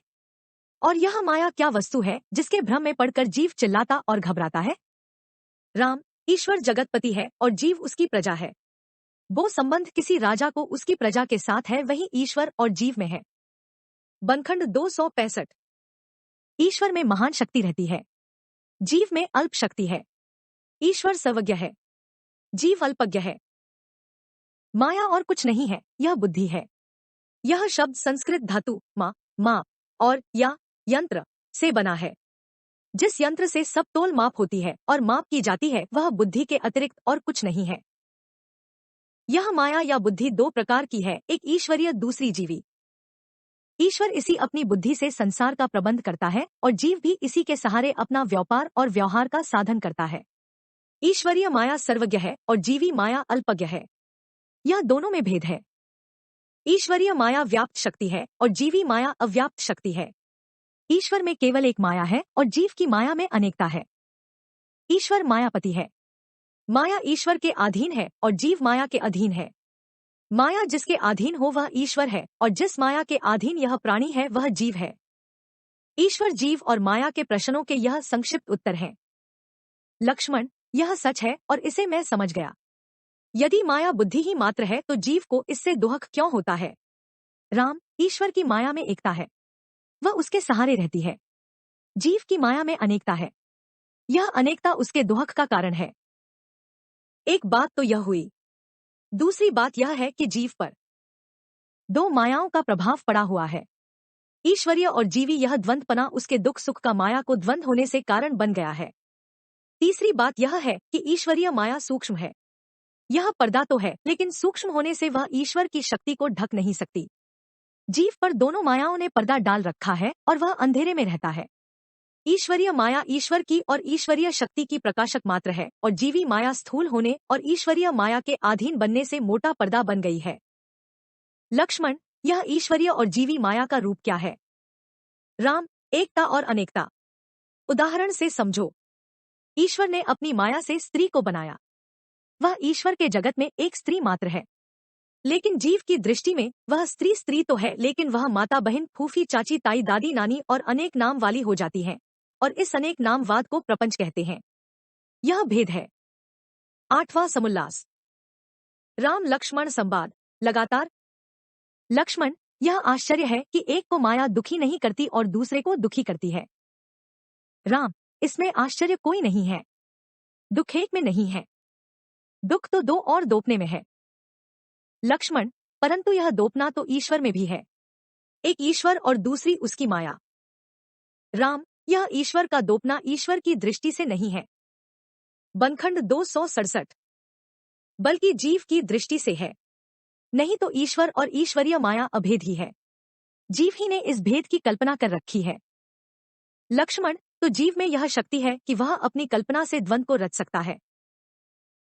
और यह माया क्या वस्तु है जिसके भ्रम में पड़कर जीव चिल्लाता और घबराता है? राम, ईश्वर जगतपति है और जीव उसकी प्रजा है। वो संबंध किसी राजा को उसकी प्रजा के साथ है, वही ईश्वर और जीव में है। बनखंड 265। ईश्वर में महान शक्ति रहती है, जीव में अल्प शक्ति है। ईश्वर सर्वज्ञ है, जीव अल्पज्ञ है। माया और कुछ नहीं है, यह बुद्धि है। यह शब्द संस्कृत धातु मा और या यंत्र से बना है। जिस यंत्र से सब तोल माप होती है और माप की जाती है वह बुद्धि के अतिरिक्त और कुछ नहीं है। यह माया या बुद्धि दो प्रकार की है, एक ईश्वरीय, दूसरी जीवी। ईश्वर इसी अपनी बुद्धि से संसार का प्रबंध करता है और जीव भी इसी के सहारे अपना व्यापार और व्यवहार का साधन करता है। ईश्वरीय माया सर्वज्ञ है और जीवी माया अल्पज्ञ है। यह दोनों में भेद है। ईश्वरीय माया व्याप्त शक्ति है और जीवी माया अव्याप्त शक्ति है। ईश्वर में केवल एक माया है और जीव की माया में अनेकता है। ईश्वर मायापति है। माया ईश्वर के अधीन है और जीव माया के अधीन है। माया जिसके अधीन हो वह ईश्वर है और जिस माया के अधीन यह प्राणी है वह जीव है। ईश्वर, जीव और माया के प्रश्नों के यह संक्षिप्त उत्तर हैं। लक्ष्मण, यह सच है और इसे मैं समझ गया। यदि माया बुद्धि ही मात्र है तो जीव को इससे दुख क्यों होता है? राम, ईश्वर की माया में एकता है, वह उसके सहारे रहती है। जीव की माया में अनेकता है, यह अनेकता उसके दुख का कारण है। एक बात तो यह हुई। दूसरी बात यह है कि जीव पर दो मायाओं का प्रभाव पड़ा हुआ है, ईश्वरीय और जीवी। यह द्वंद्वपना उसके दुख सुख का माया को द्वंद्व होने से कारण बन गया है। तीसरी बात यह है कि ईश्वरीय माया सूक्ष्म है। यह पर्दा तो है लेकिन सूक्ष्म होने से वह ईश्वर की शक्ति को ढक नहीं सकती। जीव पर दोनों मायाओं ने पर्दा डाल रखा है और वह अंधेरे में रहता है। ईश्वरीय माया ईश्वर की और ईश्वरीय शक्ति की प्रकाशक मात्र है और जीवी माया स्थूल होने और ईश्वरीय माया के अधीन बनने से मोटा पर्दा बन गई है। लक्ष्मण, यह ईश्वरीय और जीवी माया का रूप क्या है? राम, एकता और अनेकता। उदाहरण से समझो। ईश्वर ने अपनी माया से स्त्री को बनाया। वह ईश्वर के जगत में एक स्त्री मात्र है, लेकिन जीव की दृष्टि में वह स्त्री स्त्री तो है लेकिन वह माता, बहन, फूफी, चाची, ताई, दादी, नानी और अनेक नाम वाली हो जाती है और इस अनेक नामवाद को प्रपंच कहते हैं। यह भेद है। 8वां समुल्लास। राम लक्ष्मण संवाद लगातार। लक्ष्मण, यह आश्चर्य है कि एक को माया दुखी नहीं करती और दूसरे को दुखी करती है। राम, इसमें आश्चर्य कोई नहीं है। दुख एक में नहीं है, दुख तो दो और दोपने में है। लक्ष्मण, परंतु यह दोपना तो ईश्वर में भी है, एक ईश्वर और दूसरी उसकी माया। राम, यह ईश्वर का दोपना ईश्वर की दृष्टि से नहीं है। बनखंड 267। बल्कि जीव की दृष्टि से है। नहीं तो ईश्वर और ईश्वरीय माया अभेद ही है। जीव ही ने इस भेद की कल्पना कर रखी है। लक्ष्मण, तो जीव में यह शक्ति है कि वह अपनी कल्पना से द्वंद्व को रच सकता है।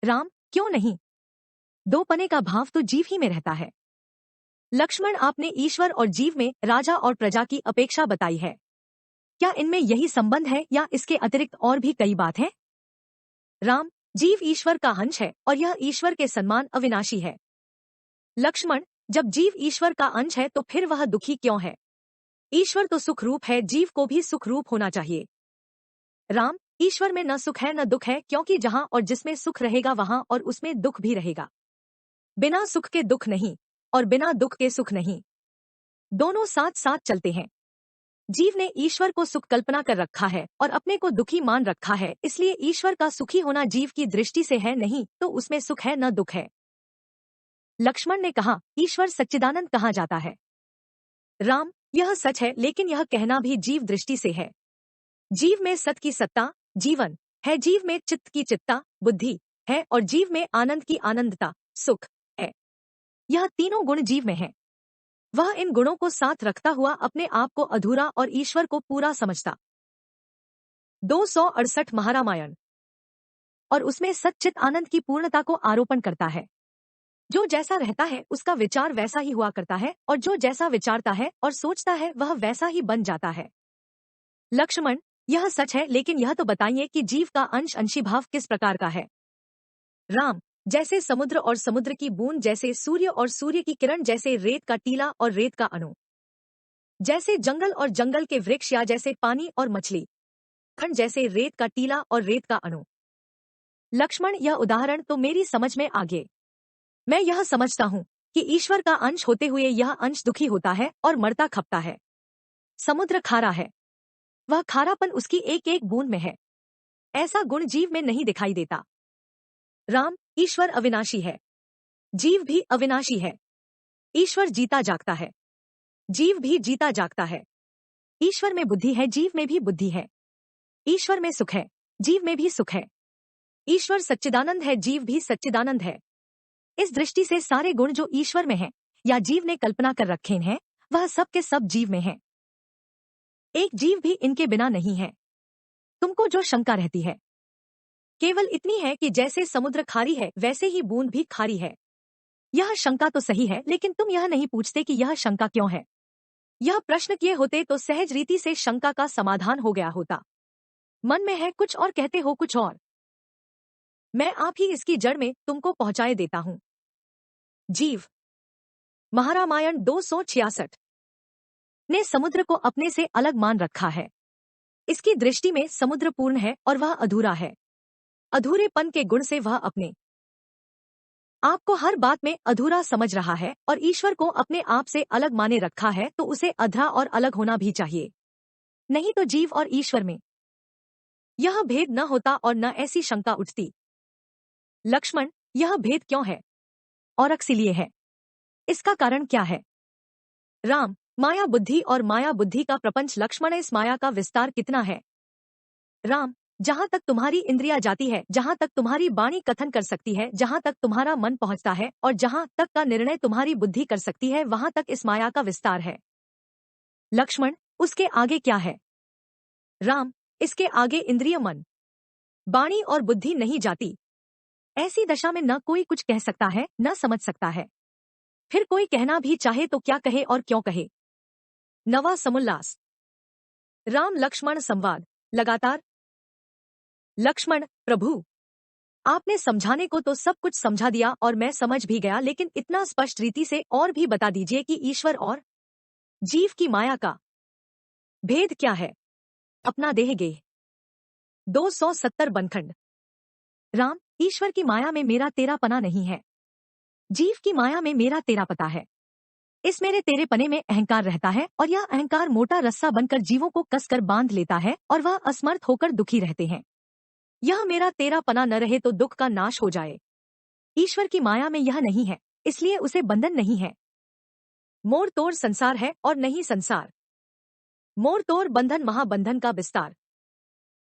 राम, क्यों नहीं? दोपने का भाव तो जीव ही में रहता है। लक्ष्मण, आपने ईश्वर और जीव में राजा और प्रजा की अपेक्षा बताई है। क्या इनमें यही संबंध है या इसके अतिरिक्त और भी कई बात है? राम, जीव ईश्वर का अंश है और यह ईश्वर के समान अविनाशी है। लक्ष्मण, जब जीव ईश्वर का अंश है तो फिर वह दुखी क्यों है? ईश्वर तो सुख रूप है, जीव को भी सुख रूप होना चाहिए। राम, ईश्वर में न सुख है न दुख है, क्योंकि जहाँ और जिसमें सुख रहेगा वहाँ और उसमें दुख भी रहेगा। बिना सुख के दुख नहीं और बिना दुख के सुख नहीं, दोनों साथ साथ चलते हैं। जीव ने ईश्वर को सुख कल्पना कर रखा है और अपने को दुखी मान रखा है, इसलिए ईश्वर का सुखी होना जीव की दृष्टि से है, नहीं तो उसमें सुख है न दुख है। लक्ष्मण ने कहा, ईश्वर सच्चिदानंद कहा जाता है। राम, यह सच है, लेकिन यह कहना भी जीव दृष्टि से है। जीव में सत की सत्ता जीवन है, जीव में चित्त की चित्ता बुद्धि है और जीव में आनंद की आनंदता सुख है। यह तीनों गुण जीव में हैं। वह इन गुणों को साथ रखता हुआ अपने आप को अधूरा और ईश्वर को पूरा समझता। 268 महारामायण। और उसमें सच्चित आनंद की पूर्णता को आरोपण करता है। जो जैसा रहता है उसका विचार वैसा ही हुआ करता है और जो जैसा विचारता है और सोचता है वह वैसा ही बन जाता है। लक्ष्मण, यह सच है, लेकिन यह तो बताइए कि जीव का अंश अंशी भाव किस प्रकार का है? राम, जैसे समुद्र और समुद्र की बूंद, जैसे सूर्य और सूर्य की किरण, जैसे रेत का टीला और रेत का अणु, जैसे जंगल और जंगल के वृक्ष, या जैसे पानी और मछली, खंड जैसे रेत का टीला और रेत का अणु। लक्ष्मण, यह उदाहरण तो मेरी समझ में आ गए। मैं यह समझता हूँ कि ईश्वर का अंश होते हुए यह अंश दुखी होता है और मरता खपता है। समुद्र खारा है, वह खारापन उसकी एक एक बूंद में है। ऐसा गुण जीव में नहीं दिखाई देता। राम, ईश्वर अविनाशी है, जीव भी अविनाशी है। ईश्वर जीता जागता है, जीव भी जीता जागता है। ईश्वर में बुद्धि है, जीव में भी बुद्धि है। ईश्वर में सुख है, जीव में भी सुख है। ईश्वर सच्चिदानंद है, जीव भी सच्चिदानंद है। इस दृष्टि से सारे गुण जो ईश्वर में हैं या जीव ने कल्पना कर रखे हैं, वह सब के सब जीव में हैं। एक जीव भी इनके बिना नहीं है। तुमको जो शंका रहती है केवल इतनी है कि जैसे समुद्र खारी है वैसे ही बूंद भी खारी है। यह शंका तो सही है, लेकिन तुम यह नहीं पूछते कि यह शंका क्यों है। यह प्रश्न किए होते तो सहज रीति से शंका का समाधान हो गया होता। मन में है कुछ और कहते हो कुछ और। मैं आप ही इसकी जड़ में तुमको पहुंचाए देता हूं। जीव। महारामायण 266 ने समुद्र को अपने से अलग मान रखा है। इसकी दृष्टि में समुद्र पूर्ण है और वह अधूरा है। अधूरेपन के गुण से वह अपने आपको हर बात में अधूरा समझ रहा है और ईश्वर को अपने आप से अलग माने रखा है, तो उसे अधरा और अलग होना भी चाहिए। नहीं तो जीव और ईश्वर में यह भेद न होता और न ऐसी शंका उठती। लक्ष्मण, यह भेद क्यों है और इसीलिए है, इसका कारण क्या है? राम, माया बुद्धि और माया बुद्धि का प्रपंच। लक्ष्मण, इस माया का विस्तार कितना है? राम, जहां तक तुम्हारी इंद्रिया जाती है, जहां तक तुम्हारी वाणी कथन कर सकती है, जहां तक तुम्हारा मन पहुंचता है और जहां तक का निर्णय तुम्हारी बुद्धि कर सकती है, वहां तक इस माया का विस्तार है। लक्ष्मण, उसके आगे क्या है? राम, इसके आगे इंद्रिय मन वाणी और बुद्धि नहीं जाती। ऐसी दशा में न कोई कुछ कह सकता है न समझ सकता है। फिर कोई कहना भी चाहे तो क्या कहे और क्यों कहे? नवा समुल्लास। राम लक्ष्मण संवाद लगातार। लक्ष्मण, प्रभु, आपने समझाने को तो सब कुछ समझा दिया और मैं समझ भी गया, लेकिन इतना स्पष्ट रीति से और भी बता दीजिए कि ईश्वर और जीव की माया का भेद क्या है? अपना देह गेह। 270 बनखंड। राम, ईश्वर की माया में मेरा तेरा पना नहीं है, जीव की माया में मेरा तेरा पता है। इस मेरे तेरे पने में अहंकार रहता है और यह अहंकार मोटा रस्सा बनकर जीवों को कसकर बांध लेता है और वह असमर्थ होकर दुखी रहते हैं। यह मेरा तेरा पना न रहे तो दुख का नाश हो जाए। ईश्वर की माया में यह नहीं है, इसलिए उसे बंधन नहीं है। मोर तोड़ संसार है और नहीं संसार। मोर तोड़ बंधन महाबंधन का विस्तार।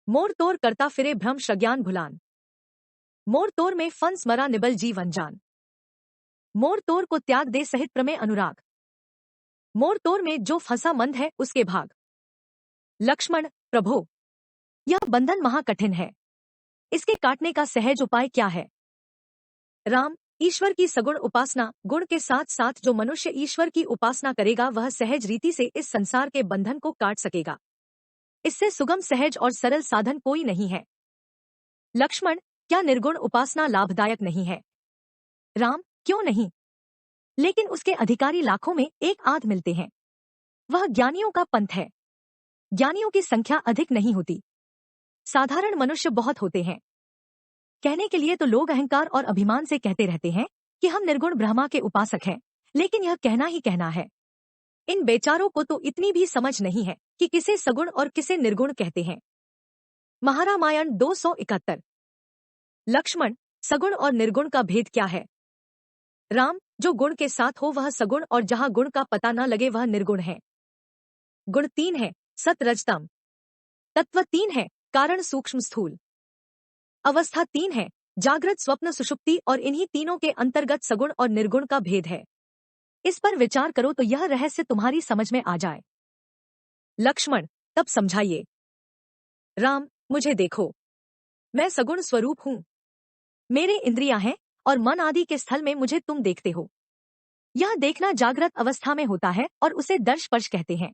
मोर तोड़ करता फिरे भ्रम श्रज्ञान भुलान। मोर तोड़ में फंस मरा निबल जीव अनजान। मोर तोड़ को त्याग दे सहित प्रमेय अनुराग। मोर तोड़ में जो फंसा मंद है उसके भाग। लक्ष्मण, प्रभो, यह बंधन महाकठिन है, इसके काटने का सहज उपाय क्या है? राम, ईश्वर की सगुण उपासना। गुण के साथ साथ जो मनुष्य ईश्वर की उपासना करेगा वह सहज रीति से इस संसार के बंधन को काट सकेगा। इससे सुगम, सहज और सरल साधन कोई नहीं है। लक्ष्मण, क्या निर्गुण उपासना लाभदायक नहीं है? राम, क्यों नहीं? लेकिन उसके अधिकारी लाखों में एक आध मिलते हैं। वह ज्ञानियों का पंथ है। ज्ञानियों की संख्या अधिक नहीं होती। साधारण मनुष्य बहुत होते हैं। कहने के लिए तो लोग अहंकार और अभिमान से कहते रहते हैं कि हम निर्गुण ब्रह्मा के उपासक हैं, लेकिन यह कहना ही कहना है। इन बेचारों को तो इतनी भी समझ नहीं है कि किसे सगुण और किसे निर्गुण कहते हैं। महारामायण 271। लक्ष्मण, सगुण और निर्गुण का भेद क्या है? राम, जो गुण के साथ हो वह सगुण और जहाँ गुण का पता न लगे वह निर्गुण है। गुण 3 है, सत रज तम। तत्व 3 है, कारण सूक्ष्म स्थूल। अवस्था 3 है, जागृत स्वप्न सुषुप्ति, और इन्हीं तीनों के अंतर्गत सगुण और निर्गुण का भेद है। इस पर विचार करो तो यह रहस्य तुम्हारी समझ में आ जाए। लक्ष्मण, तब समझाइए। राम, मुझे देखो, मैं सगुण स्वरूप हूँ। मेरे इंद्रियां हैं और मन आदि के स्थल में मुझे तुम देखते हो। यह देखना जागृत अवस्था में होता है और उसे दर्श स्पर्श कहते हैं।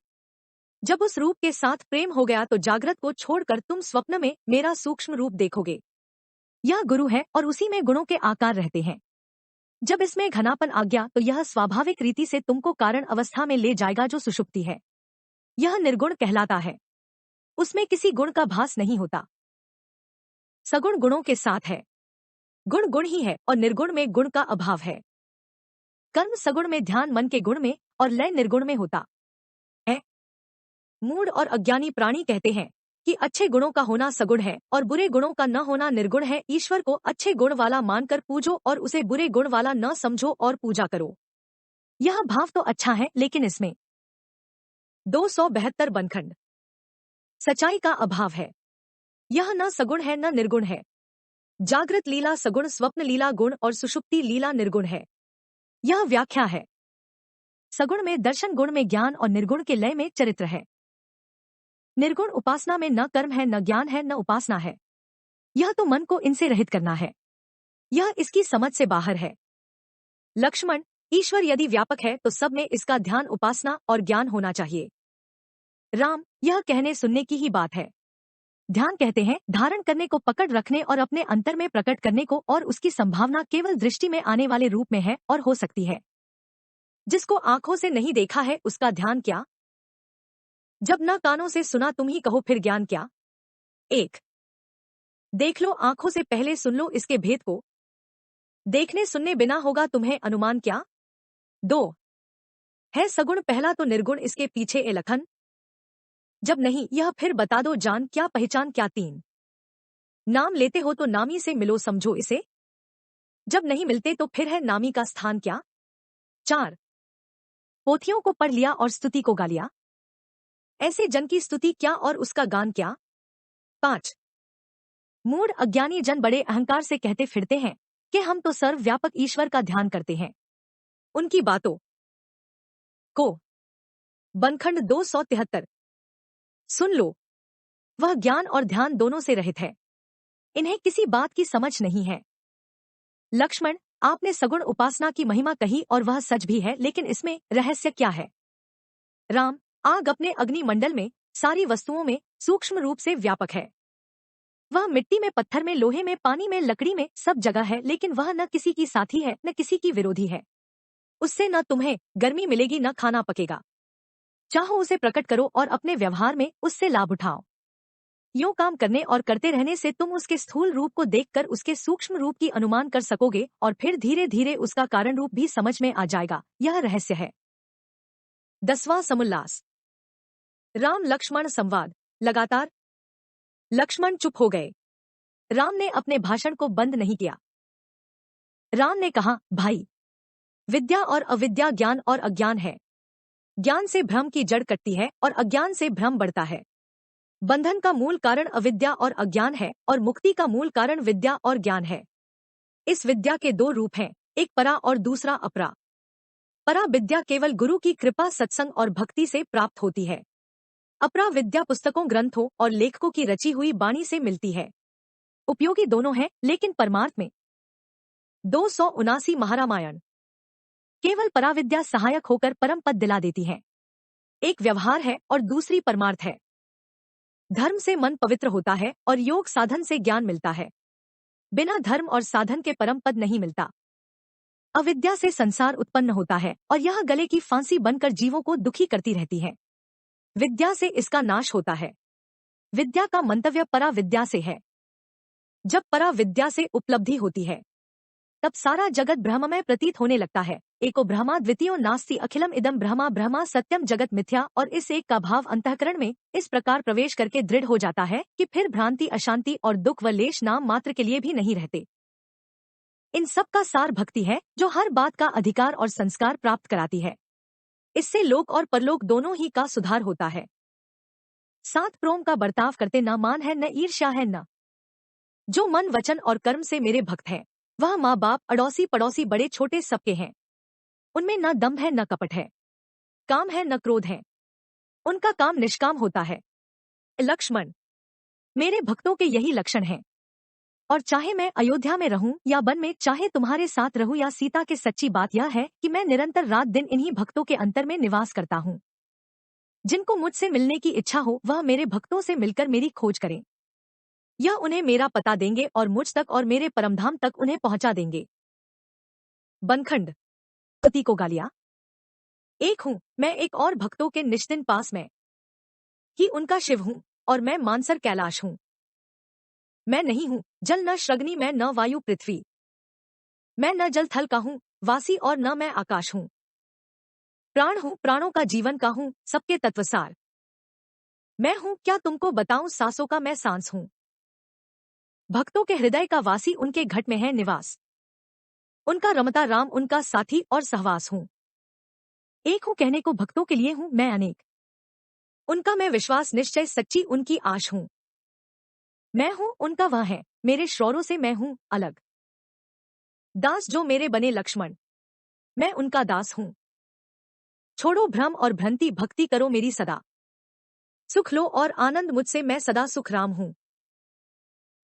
जब उस रूप के साथ प्रेम हो गया तो जागृत को छोड़कर तुम स्वप्न में मेरा सूक्ष्म रूप देखोगे। यह गुरु है और उसी में गुणों के आकार रहते हैं। जब इसमें घनापन आ गया तो यह स्वाभाविक रीति से तुमको कारण अवस्था में ले जाएगा जो सुषुप्ति है। यह निर्गुण कहलाता है। उसमें किसी गुण का भास नहीं होता। सगुण गुणों के साथ है। गुण गुण ही है और निर्गुण में गुण का अभाव है। कर्म सगुण में, ध्यान मन के गुण में, और लय निर्गुण में होता है। मूढ़ और अज्ञानी प्राणी कहते हैं कि अच्छे गुणों का होना सगुण है और बुरे गुणों का न होना निर्गुण है। ईश्वर को अच्छे गुण वाला मानकर पूजो और उसे बुरे गुण वाला न समझो और पूजा करो। यह भाव तो अच्छा है, लेकिन इसमें 272 बनखंड सच्चाई का अभाव है। यह न सगुण है न निर्गुण है। जागृत लीला सगुण, स्वप्न लीला गुण और सुषुप्ति लीला निर्गुण है। यह व्याख्या है। सगुण में दर्शन, गुण में ज्ञान और निर्गुण के लय में चरित्र है। निर्गुण उपासना में न कर्म है, न ज्ञान है, न उपासना है। यह तो मन को इनसे रहित करना है। यह इसकी समझ से बाहर है। लक्ष्मण, ईश्वर यदि व्यापक है तो सब में इसका ध्यान, उपासना और ज्ञान होना चाहिए। राम, यह कहने सुनने की ही बात है। ध्यान कहते हैं धारण करने को, पकड़ रखने और अपने अंतर में प्रकट करने को, और उसकी संभावना केवल दृष्टि में आने वाले रूप में है और हो सकती है। जिसको आंखों से नहीं देखा है उसका ध्यान क्या? जब न कानों से सुना तुम ही कहो फिर ज्ञान क्या? 1 देख लो आंखों से, पहले सुन लो इसके भेद को। देखने सुनने बिना होगा तुम्हें अनुमान क्या? 2 है सगुण पहला तो निर्गुण इसके पीछे ए लखन। जब नहीं यह फिर बता दो जान क्या पहचान क्या? 3 नाम लेते हो तो नामी से मिलो समझो इसे। जब नहीं मिलते तो फिर है नामी का स्थान क्या? 4 पोथियों को पढ़ लिया और स्तुति को गा लिया। ऐसे जन की स्तुति क्या और उसका गान क्या? 5 मूढ़ अज्ञानी जन बड़े अहंकार से कहते फिरते हैं कि हम तो सर्वव्यापक ईश्वर का ध्यान करते हैं। उनकी बातों को बनखंड 273 सुन लो। वह ज्ञान और ध्यान दोनों से रहित है। इन्हें किसी बात की समझ नहीं है। लक्ष्मण, आपने सगुण उपासना की महिमा कही और वह सच भी है, लेकिन इसमें रहस्य क्या है? राम, आग अपने अग्नि मंडल में, सारी वस्तुओं में सूक्ष्म रूप से व्यापक है। वह मिट्टी में, पत्थर में, लोहे में, पानी में, लकड़ी में, सब जगह है, लेकिन वह न किसी की साथी है न किसी की विरोधी है। उससे न तुम्हें गर्मी मिलेगी न खाना पकेगा। चाहो उसे प्रकट करो और अपने व्यवहार में उससे लाभ उठाओ। यूं काम करने और करते रहने से तुम उसके स्थूल रूप को देखकर उसके सूक्ष्म रूप की अनुमान कर सकोगे और फिर धीरे धीरे उसका कारण रूप भी समझ में आ जाएगा। यह रहस्य है। 10वां समुल्लास। राम लक्ष्मण संवाद लगातार। लक्ष्मण चुप हो गए। राम ने अपने भाषण को बंद नहीं किया। राम ने कहा, भाई, विद्या और अविद्या, ज्ञान और अज्ञान है। ज्ञान से भ्रम की जड़ कटती है और अज्ञान से भ्रम बढ़ता है। बंधन का मूल कारण अविद्या और अज्ञान है और मुक्ति का मूल कारण विद्या और ज्ञान है। इस विद्या के 2 रूप हैं, एक परा और दूसरा अपरा। परा विद्या केवल गुरु की कृपा, सत्संग और भक्ति से प्राप्त होती है। अपरा विद्या पुस्तकों, ग्रंथों और लेखकों की रची हुई वाणी से मिलती है। उपयोगी दोनों हैं, लेकिन परमार्थ में। 279 महारामायण। केवल पराविद्या सहायक होकर परम पद दिला देती है। एक व्यवहार है और दूसरी परमार्थ है। धर्म से मन पवित्र होता है और योग साधन से ज्ञान मिलता है। बिना धर्म और साधन के परम पद नहीं मिलता। अविद्या से संसार उत्पन्न होता है और यह गले की फांसी बनकर जीवों को दुखी करती रहती है। विद्या से इसका नाश होता है। विद्या का मंतव्य पराविद्या से है। जब पराविद्या से उपलब्धि होती है तब सारा जगत ब्रह्ममय प्रतीत होने लगता है। एको ब्रह्मा द्वितीयो नास्ति अखिलम इदम ब्रह्मा ब्रह्मा सत्यम जगत मिथ्या। और इस एक का भाव अंतःकरण में इस प्रकार प्रवेश करके दृढ़ हो जाता है कि फिर भ्रांति, अशांति और दुख व लेश नाम मात्र के लिए भी नहीं रहते। इन सब का सार भक्ति है जो हर बात का अधिकार और संस्कार प्राप्त कराती है। इससे लोक और परलोक दोनों ही का सुधार होता है। सात प्रोम का बर्ताव करते न मान है न ईर्ष्या है न। जो मन वचन और कर्म से मेरे भक्त है वह माँ बाप अड़ोसी पड़ोसी बड़े छोटे सबके हैं। उनमें न दम्भ है न कपट है, काम है न क्रोध है। उनका काम निष्काम होता है। लक्ष्मण, मेरे भक्तों के यही लक्षण हैं। और चाहे मैं अयोध्या में रहूं या वन में, चाहे तुम्हारे साथ रहूं या सीता के, सच्ची बात यह है कि मैं निरंतर रात दिन इन्हीं भक्तों के अंतर में निवास करता हूं। जिनको मुझसे मिलने की इच्छा हो वह मेरे भक्तों से मिलकर मेरी खोज करें। यह उन्हें मेरा पता देंगे और मुझ तक और मेरे परमधाम तक उन्हें पहुंचा देंगे। बनखंड। पति को गालियां। एक हूँ मैं, एक और भक्तों के निश्चिन पास मैं ही उनका शिव हूँ और मैं मानसर कैलाश हूँ। मैं नहीं हूँ जल न श्रग्नि, मैं न वायु पृथ्वी, मैं न जल थल का हूँ वासी और न मैं आकाश हूँ। प्राण हूँ, प्राणों का जीवन का हूँ, सबके तत्वसार मैं हूँ। क्या तुमको बताऊं, सांसों का मैं सांस हूँ। भक्तों के हृदय का वासी, उनके घट में है निवास। उनका रमता राम, उनका साथी और सहवास हूँ। एक हूँ कहने को भक्तों के लिए हूँ मैं अनेक। उनका मैं विश्वास निश्चय सच्ची उनकी आश हूँ। मैं हूँ उनका वह है, मेरे श्रौरों से मैं हूँ अलग। दास जो मेरे बने लक्ष्मण, मैं उनका दास हूँ। छोड़ो भ्रम और भ्रांति, भक्ति करो मेरी सदा। सुख लो और आनंद मुझसे, मैं सदा सुख राम हूँ।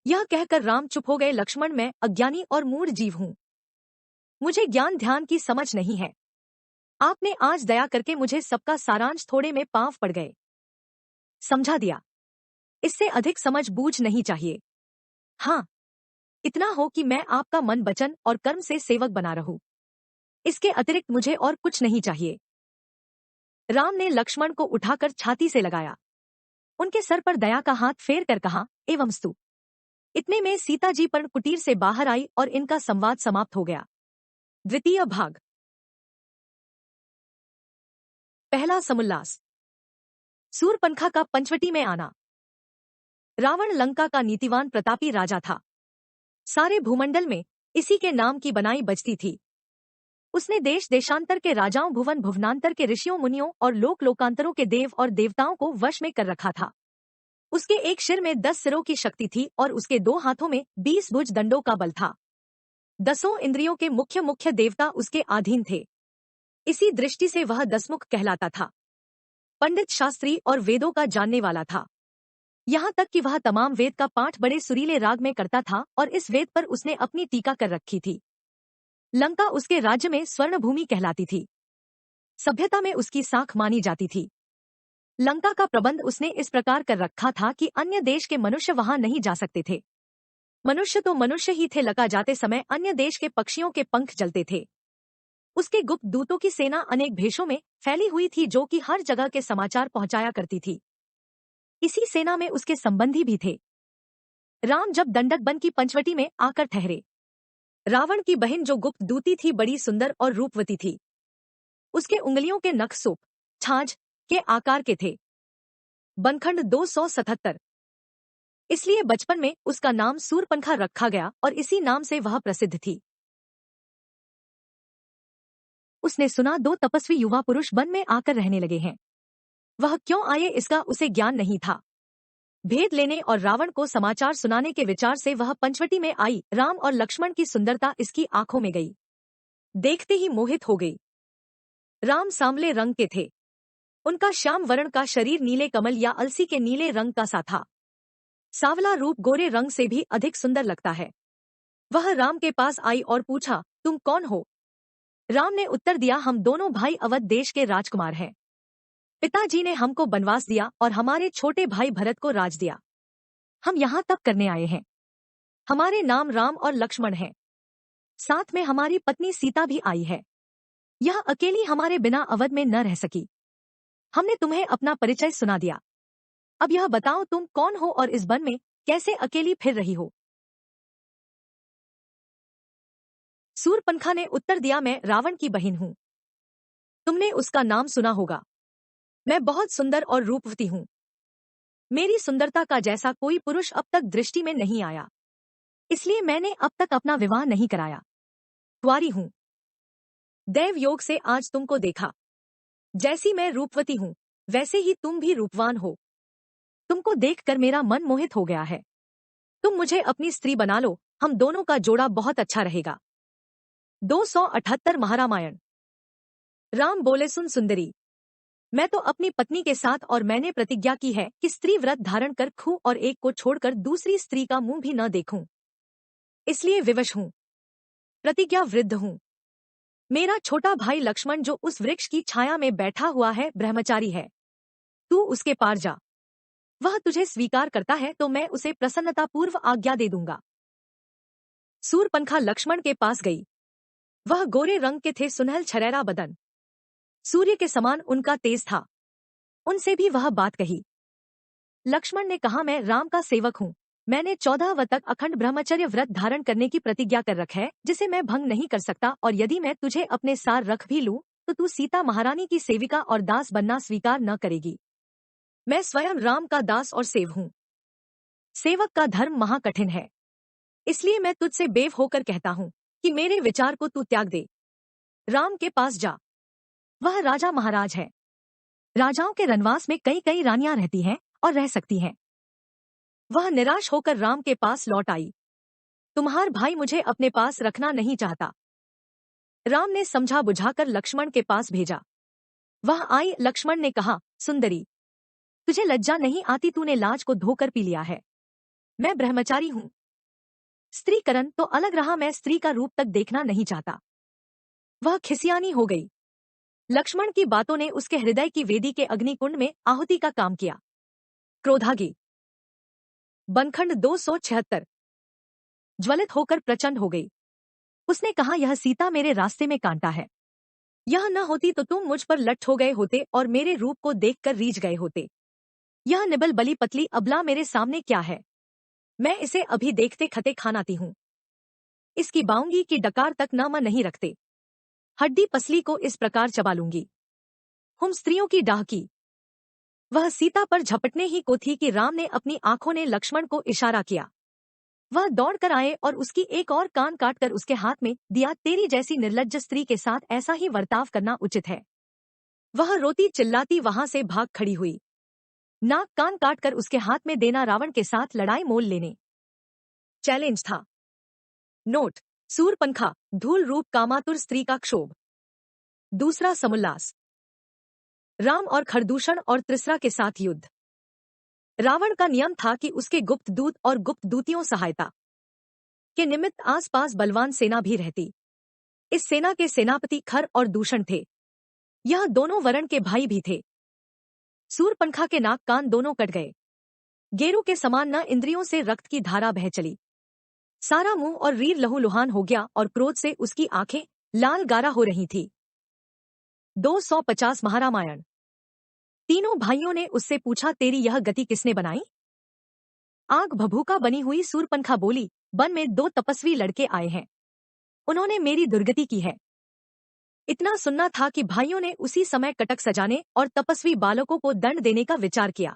यह कहकर राम चुप हो गए। लक्ष्मण, मैं अज्ञानी और मूढ़ जीव हूँ, मुझे ज्ञान ध्यान की समझ नहीं है। आपने आज दया करके मुझे सबका सारांश थोड़े में पांव पड़ गए समझा दिया। इससे अधिक समझ बूझ नहीं चाहिए। हाँ, इतना हो कि मैं आपका मन वचन और कर्म से सेवक बना रहूं। इसके अतिरिक्त मुझे और कुछ नहीं चाहिए। राम ने लक्ष्मण को उठाकर छाती से लगाया, उनके सर पर दया का हाथ फेर कर कहा, एवंस्तु। इतने में सीता जी पर्ण कुटीर से बाहर आई और इनका संवाद समाप्त हो गया। द्वितीय भाग। पहला समुल्लास। सूरपनखा का पंचवटी में आना। रावण लंका का नीतिवान प्रतापी राजा था। सारे भूमंडल में इसी के नाम की बनाई बजती थी। उसने देश देशांतर के राजाओं, भुवन भुवनांतर के ऋषियों मुनियों और लोक लोकांतरों के देव और देवताओं को वश में कर रखा था। उसके एक सिर में 10 सिरों की शक्ति थी और उसके 2 हाथों में 20 भुज दंडों का बल था। 10 इंद्रियों के मुख्य मुख्य देवता उसके अधीन थे। इसी दृष्टि से वह दसमुख कहलाता था। पंडित, शास्त्री और वेदों का जानने वाला था। यहाँ तक कि वह तमाम वेद का पाठ बड़े सुरीले राग में करता था और इस वेद पर उसने अपनी टीका कर रखी थी। लंका उसके राज्य में स्वर्ण भूमि कहलाती थी। सभ्यता में उसकी साख मानी जाती थी। लंका का प्रबंध उसने इस प्रकार कर रखा था कि अन्य देश के मनुष्य वहां नहीं जा सकते थे। मनुष्य तो मनुष्य ही थे, लंका जाते समय अन्य देश के पक्षियों के पंख जलते थे। उसके गुप्त दूतों की सेना अनेक भेषों में फैली हुई थी जो कि हर जगह के समाचार पहुंचाया करती थी। इसी सेना में उसके संबंधी भी थे। राम जब दंडक वन की पंचवटी में आकर ठहरे, रावण की बहन जो गुप्त दूती थी बड़ी सुंदर और रूपवती थी। उसके उंगलियों के नख सूप छाछ के आकार के थे। बनखंड 277। इसलिए बचपन में उसका नाम सूरपनखा रखा गया और इसी नाम से वह प्रसिद्ध थी। उसने सुना 2 तपस्वी युवा पुरुष वन में आकर रहने लगे हैं। वह क्यों आए इसका उसे ज्ञान नहीं था। भेद लेने और रावण को समाचार सुनाने के विचार से वह पंचवटी में आई। राम और लक्ष्मण की सुंदरता इसकी आंखों में गई, देखते ही मोहित हो गई। राम सांवले रंग के थे। उनका श्याम वर्ण का शरीर नीले कमल या अलसी के नीले रंग का सा था। सांवला रूप गोरे रंग से भी अधिक सुंदर लगता है। वह राम के पास आई और पूछा, तुम कौन हो? राम ने उत्तर दिया, हम दोनों भाई अवध देश के राजकुमार हैं। पिताजी ने हमको बनवास दिया और हमारे छोटे भाई भरत को राज दिया। हम यहाँ तप करने आए हैं। हमारे नाम राम और लक्ष्मण हैं। साथ में हमारी पत्नी सीता भी आई है। यह अकेली हमारे बिना अवध में न रह सकी। हमने तुम्हें अपना परिचय सुना दिया। अब यह बताओ तुम कौन हो और इस वन में कैसे अकेली फिर रही हो। सूरपनखा ने उत्तर दिया, मैं रावण की बहन हूँ। तुमने उसका नाम सुना होगा। मैं बहुत सुंदर और रूपवती हूँ। मेरी सुंदरता का जैसा कोई पुरुष अब तक दृष्टि में नहीं आया, इसलिए मैंने अब तक अपना विवाह नहीं कराया। कुंवारी हूँ। दैव योग से आज तुमको देखा। जैसी मैं रूपवती हूँ वैसे ही तुम भी रूपवान हो। तुमको देखकर मेरा मन मोहित हो गया है। तुम मुझे अपनी स्त्री बना लो, हम दोनों का जोड़ा बहुत अच्छा रहेगा। 278 महारामायण। राम बोले, सुन सुंदरी, मैं तो अपनी पत्नी के साथ और मैंने प्रतिज्ञा की है कि स्त्री व्रत धारण कर खूं और एक को छोड़कर दूसरी स्त्री का मुंह भी न देखूं। इसलिए विवश हूं, प्रतिज्ञा वृद्ध हूं। मेरा छोटा भाई लक्ष्मण जो उस वृक्ष की छाया में बैठा हुआ है ब्रह्मचारी है। तू उसके पार जा। वह तुझे स्वीकार करता है तो मैं उसे प्रसन्नतापूर्व आज्ञा दे दूंगा। सूरपनखा लक्ष्मण के पास गई। वह गोरे रंग के थे, सुनहल छरेरा बदन, सूर्य के समान उनका तेज था। उनसे भी वह बात कही। लक्ष्मण ने कहा, मैं राम का सेवक हूँ। मैंने 14 वर्ष तक अखंड ब्रह्मचर्य व्रत धारण करने की प्रतिज्ञा कर रखा है, जिसे मैं भंग नहीं कर सकता। और यदि मैं तुझे अपने सार रख भी लूं तो तू सीता महारानी की सेविका और दास बनना स्वीकार न करेगी। मैं स्वयं राम का दास और सेव हूँ। सेवक का धर्म महाकठिन है, इसलिए मैं तुझसे बेव होकर कहता हूँ कि मेरे विचार को तू त्याग दे। राम के पास जा। वह राजा महाराज है। राजाओं के रनवास में कई कई रानियां रहती हैं और रह सकती हैं। वह निराश होकर राम के पास लौट आई। तुम्हार भाई मुझे अपने पास रखना नहीं चाहता। राम ने समझा बुझाकर लक्ष्मण के पास भेजा। वह आई। लक्ष्मण ने कहा, सुंदरी, तुझे लज्जा नहीं आती? तूने लाज को धोकर पी लिया है। मैं ब्रह्मचारी हूँ। स्त्रीकरण तो अलग रहा, मैं स्त्री का रूप तक देखना नहीं चाहता। वह खिसियानी हो गई। लक्ष्मण की बातों ने उसके हृदय की वेदी के अग्निकुंड में आहुति का काम किया। क्रोधागी। बनखंड 276। ज्वलित होकर प्रचंड हो गई। उसने कहा, यह सीता मेरे रास्ते में कांटा है। यह न होती तो तुम मुझ पर लठ हो गए होते और मेरे रूप को देखकर रीझ गए होते। यह निबल बली पतली अबला मेरे सामने क्या है? मैं इसे अभी देखते खते खानाती हूँ। इसकी बाऊंगी की डकार तक नामा नहीं रखते। हड्डी पसली को इस प्रकार चबा लूंगी। हम स्त्रियों की डाह की। वह सीता पर झपटने ही को थी कि राम ने अपनी आंखों ने लक्ष्मण को इशारा किया। वह दौड़कर आए और उसकी एक और कान काटकर उसके हाथ में दिया। तेरी जैसी निर्लज्ज स्त्री के साथ ऐसा ही बर्ताव करना उचित है। वह रोती चिल्लाती वहां से भाग खड़ी हुई। नाक कान काटकर उसके हाथ में देना रावण के साथ लड़ाई मोल लेने चैलेंज था। नोट: सूरपनखा, धूल रूप कामातुर स्त्री का क्षोभ। दूसरा समुल्लास, राम और खरदूषण और त्रिसरा के साथ युद्ध। रावण का नियम था कि उसके गुप्त दूत और गुप्त दूतियों सहायता के निमित्त आसपास बलवान सेना भी रहती। इस सेना के सेनापति खर और दूषण थे। यह दोनों वरण के भाई भी थे। सूरपनखा के नाक कान दोनों कट गए। गेरू के समान न इंद्रियों से रक्त की धारा बह चली। सारा मुंह और रीर लहूलुहान हो गया और क्रोध से उसकी आंखें लाल गारा हो रही थी। 250 महारामायण। तीनों भाइयों ने उससे पूछा, तेरी यह गति किसने बनाई? आग भभूका बनी हुई सूरपनखा बोली, वन में 2 तपस्वी लड़के आए हैं। उन्होंने मेरी दुर्गति की है। इतना सुनना था कि भाइयों ने उसी समय कटक सजाने और तपस्वी बालकों को दंड देने का विचार किया।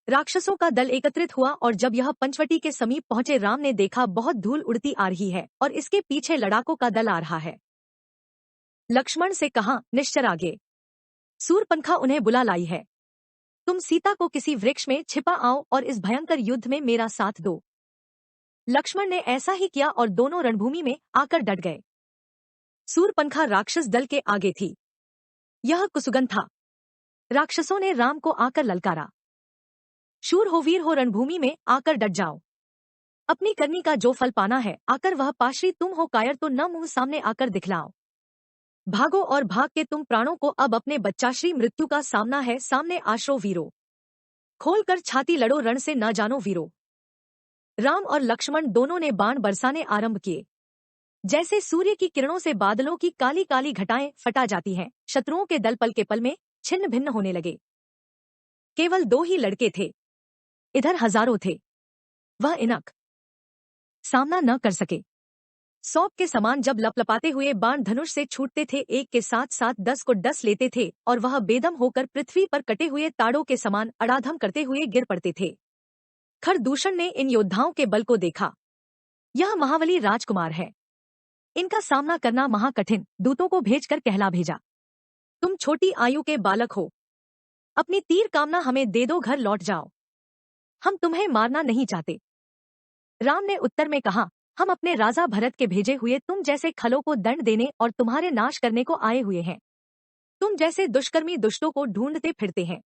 राक्षसों का दल एकत्रित हुआ और जब यह पंचवटी के समीप पहुंचे, राम ने देखा बहुत धूल उड़ती आ रही है और इसके पीछे लड़ाकों का दल आ रहा है। लक्ष्मण से कहा, निश्चर आगे। सूरपनखा उन्हें बुला लाई है। तुम सीता को किसी वृक्ष में छिपा आओ और इस भयंकर युद्ध में मेरा साथ दो। लक्ष्मण ने ऐसा ही किया और दोनों रणभूमि में आकर डट गए। सूरपनखा राक्षस दल के आगे थी। यह कुसुगन था। राक्षसों ने राम को आकर ललकारा, शूर हो वीर हो, रणभूमि में आकर डट जाओ। अपनी करनी का जो फल पाना है आकर वह पाश्री, तुम हो कायर तो न मुंह सामने आकर दिखलाओ। भागो और भाग के तुम प्राणों को अब अपने बच्चाश्री मृत्यु का सामना है। सामने आश्रो वीरो, खोलकर छाती लड़ो, रण से न जानो वीरो। राम और लक्ष्मण दोनों ने बाण बरसाने आरंभ किए। जैसे सूर्य की किरणों से बादलों की काली काली घटाएं फटा जाती हैं, शत्रुओं के दल पल के पल में छिन्न भिन्न होने लगे। केवल 2 ही लड़के थे, इधर हजारों थे। वह इनक सामना न कर सके। सौंप के समान जब लपलपाते हुए बाण धनुष से छूटते थे, एक के साथ साथ 10 को डस लेते थे और वह बेदम होकर पृथ्वी पर कटे हुए ताड़ों के समान अड़ाधम करते हुए गिर पड़ते थे। खरदूषण ने इन योद्धाओं के बल को देखा। यह महाबली राजकुमार है, इनका सामना करना महाकठिन। दूतों को भेजकर कहला भेजा, तुम छोटी आयु के बालक हो, अपनी तीर कामना हमें दे दो, घर लौट जाओ, हम तुम्हें मारना नहीं चाहते। राम ने उत्तर में कहा, हम अपने राजा भरत के भेजे हुए तुम जैसे खलों को दंड देने और तुम्हारे नाश करने को आए हुए हैं। तुम जैसे दुष्कर्मी दुष्टों को ढूंढते फिरते हैं।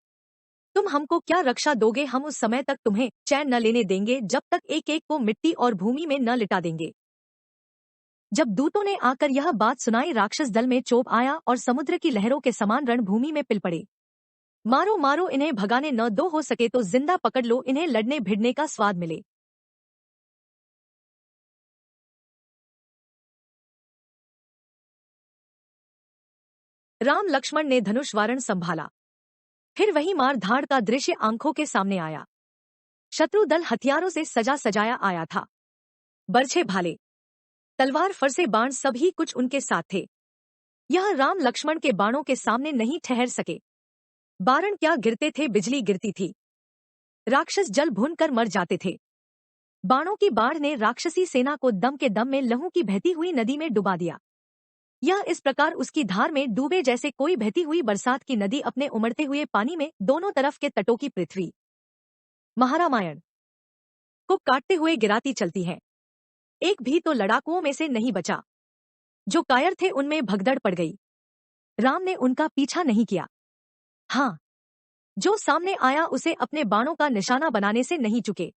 तुम हमको क्या रक्षा दोगे? हम उस समय तक तुम्हें चैन न लेने देंगे जब तक एक एक को मिट्टी और भूमि में न लिटा देंगे। जब दूतों ने आकर यह बात सुनाई, राक्षस दल में चोप आया और समुद्र की लहरों के समान रणभूमि में पिल पड़े। मारो मारो, इन्हें भगाने न दो, हो सके तो जिंदा पकड़ लो, इन्हें लड़ने भिड़ने का स्वाद मिले। राम लक्ष्मण ने धनुष वारण संभाला। फिर वही मार धाड़ का दृश्य आंखों के सामने आया। शत्रु दल हथियारों से सजा सजाया आया था। बरछे भाले, तलवार, फरसे, बाण सभी कुछ उनके साथ थे। यह राम लक्ष्मण के बाणों के सामने नहीं ठहर सके। बारण क्या गिरते थे, बिजली गिरती थी। राक्षस जल भून कर मर जाते थे। बाणों की बाढ़ ने राक्षसी सेना को दम के दम में लहू की बहती हुई नदी में डुबा दिया। यह इस प्रकार उसकी धार में डूबे जैसे कोई बहती हुई बरसात की नदी अपने उमड़ते हुए पानी में दोनों तरफ के तटों की पृथ्वी महारामायण को काटते हुए गिराती चलती है। एक भी तो लड़ाकुओं में से नहीं बचा। जो कायर थे उनमें भगदड़ पड़ गई। राम ने उनका पीछा नहीं किया। हाँ, जो सामने आया उसे अपने बाणों का निशाना बनाने से नहीं चुके।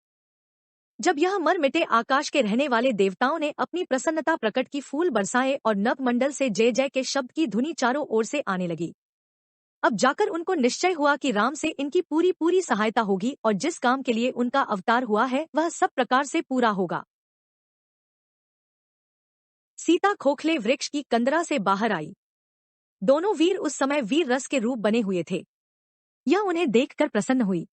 जब यह मर मिटे, आकाश के रहने वाले देवताओं ने अपनी प्रसन्नता प्रकट की, फूल बरसाए और नभमंडल से जय जय के शब्द की धुनी चारों ओर से आने लगी। अब जाकर उनको निश्चय हुआ कि राम से इनकी पूरी पूरी सहायता होगी और जिस काम के लिए उनका अवतार हुआ है वह सब प्रकार से पूरा होगा। सीता खोखले वृक्ष की कंदरा से बाहर आई। दोनों वीर उस समय वीर रस के रूप बने हुए थे। यह उन्हें देखकर प्रसन्न हुई।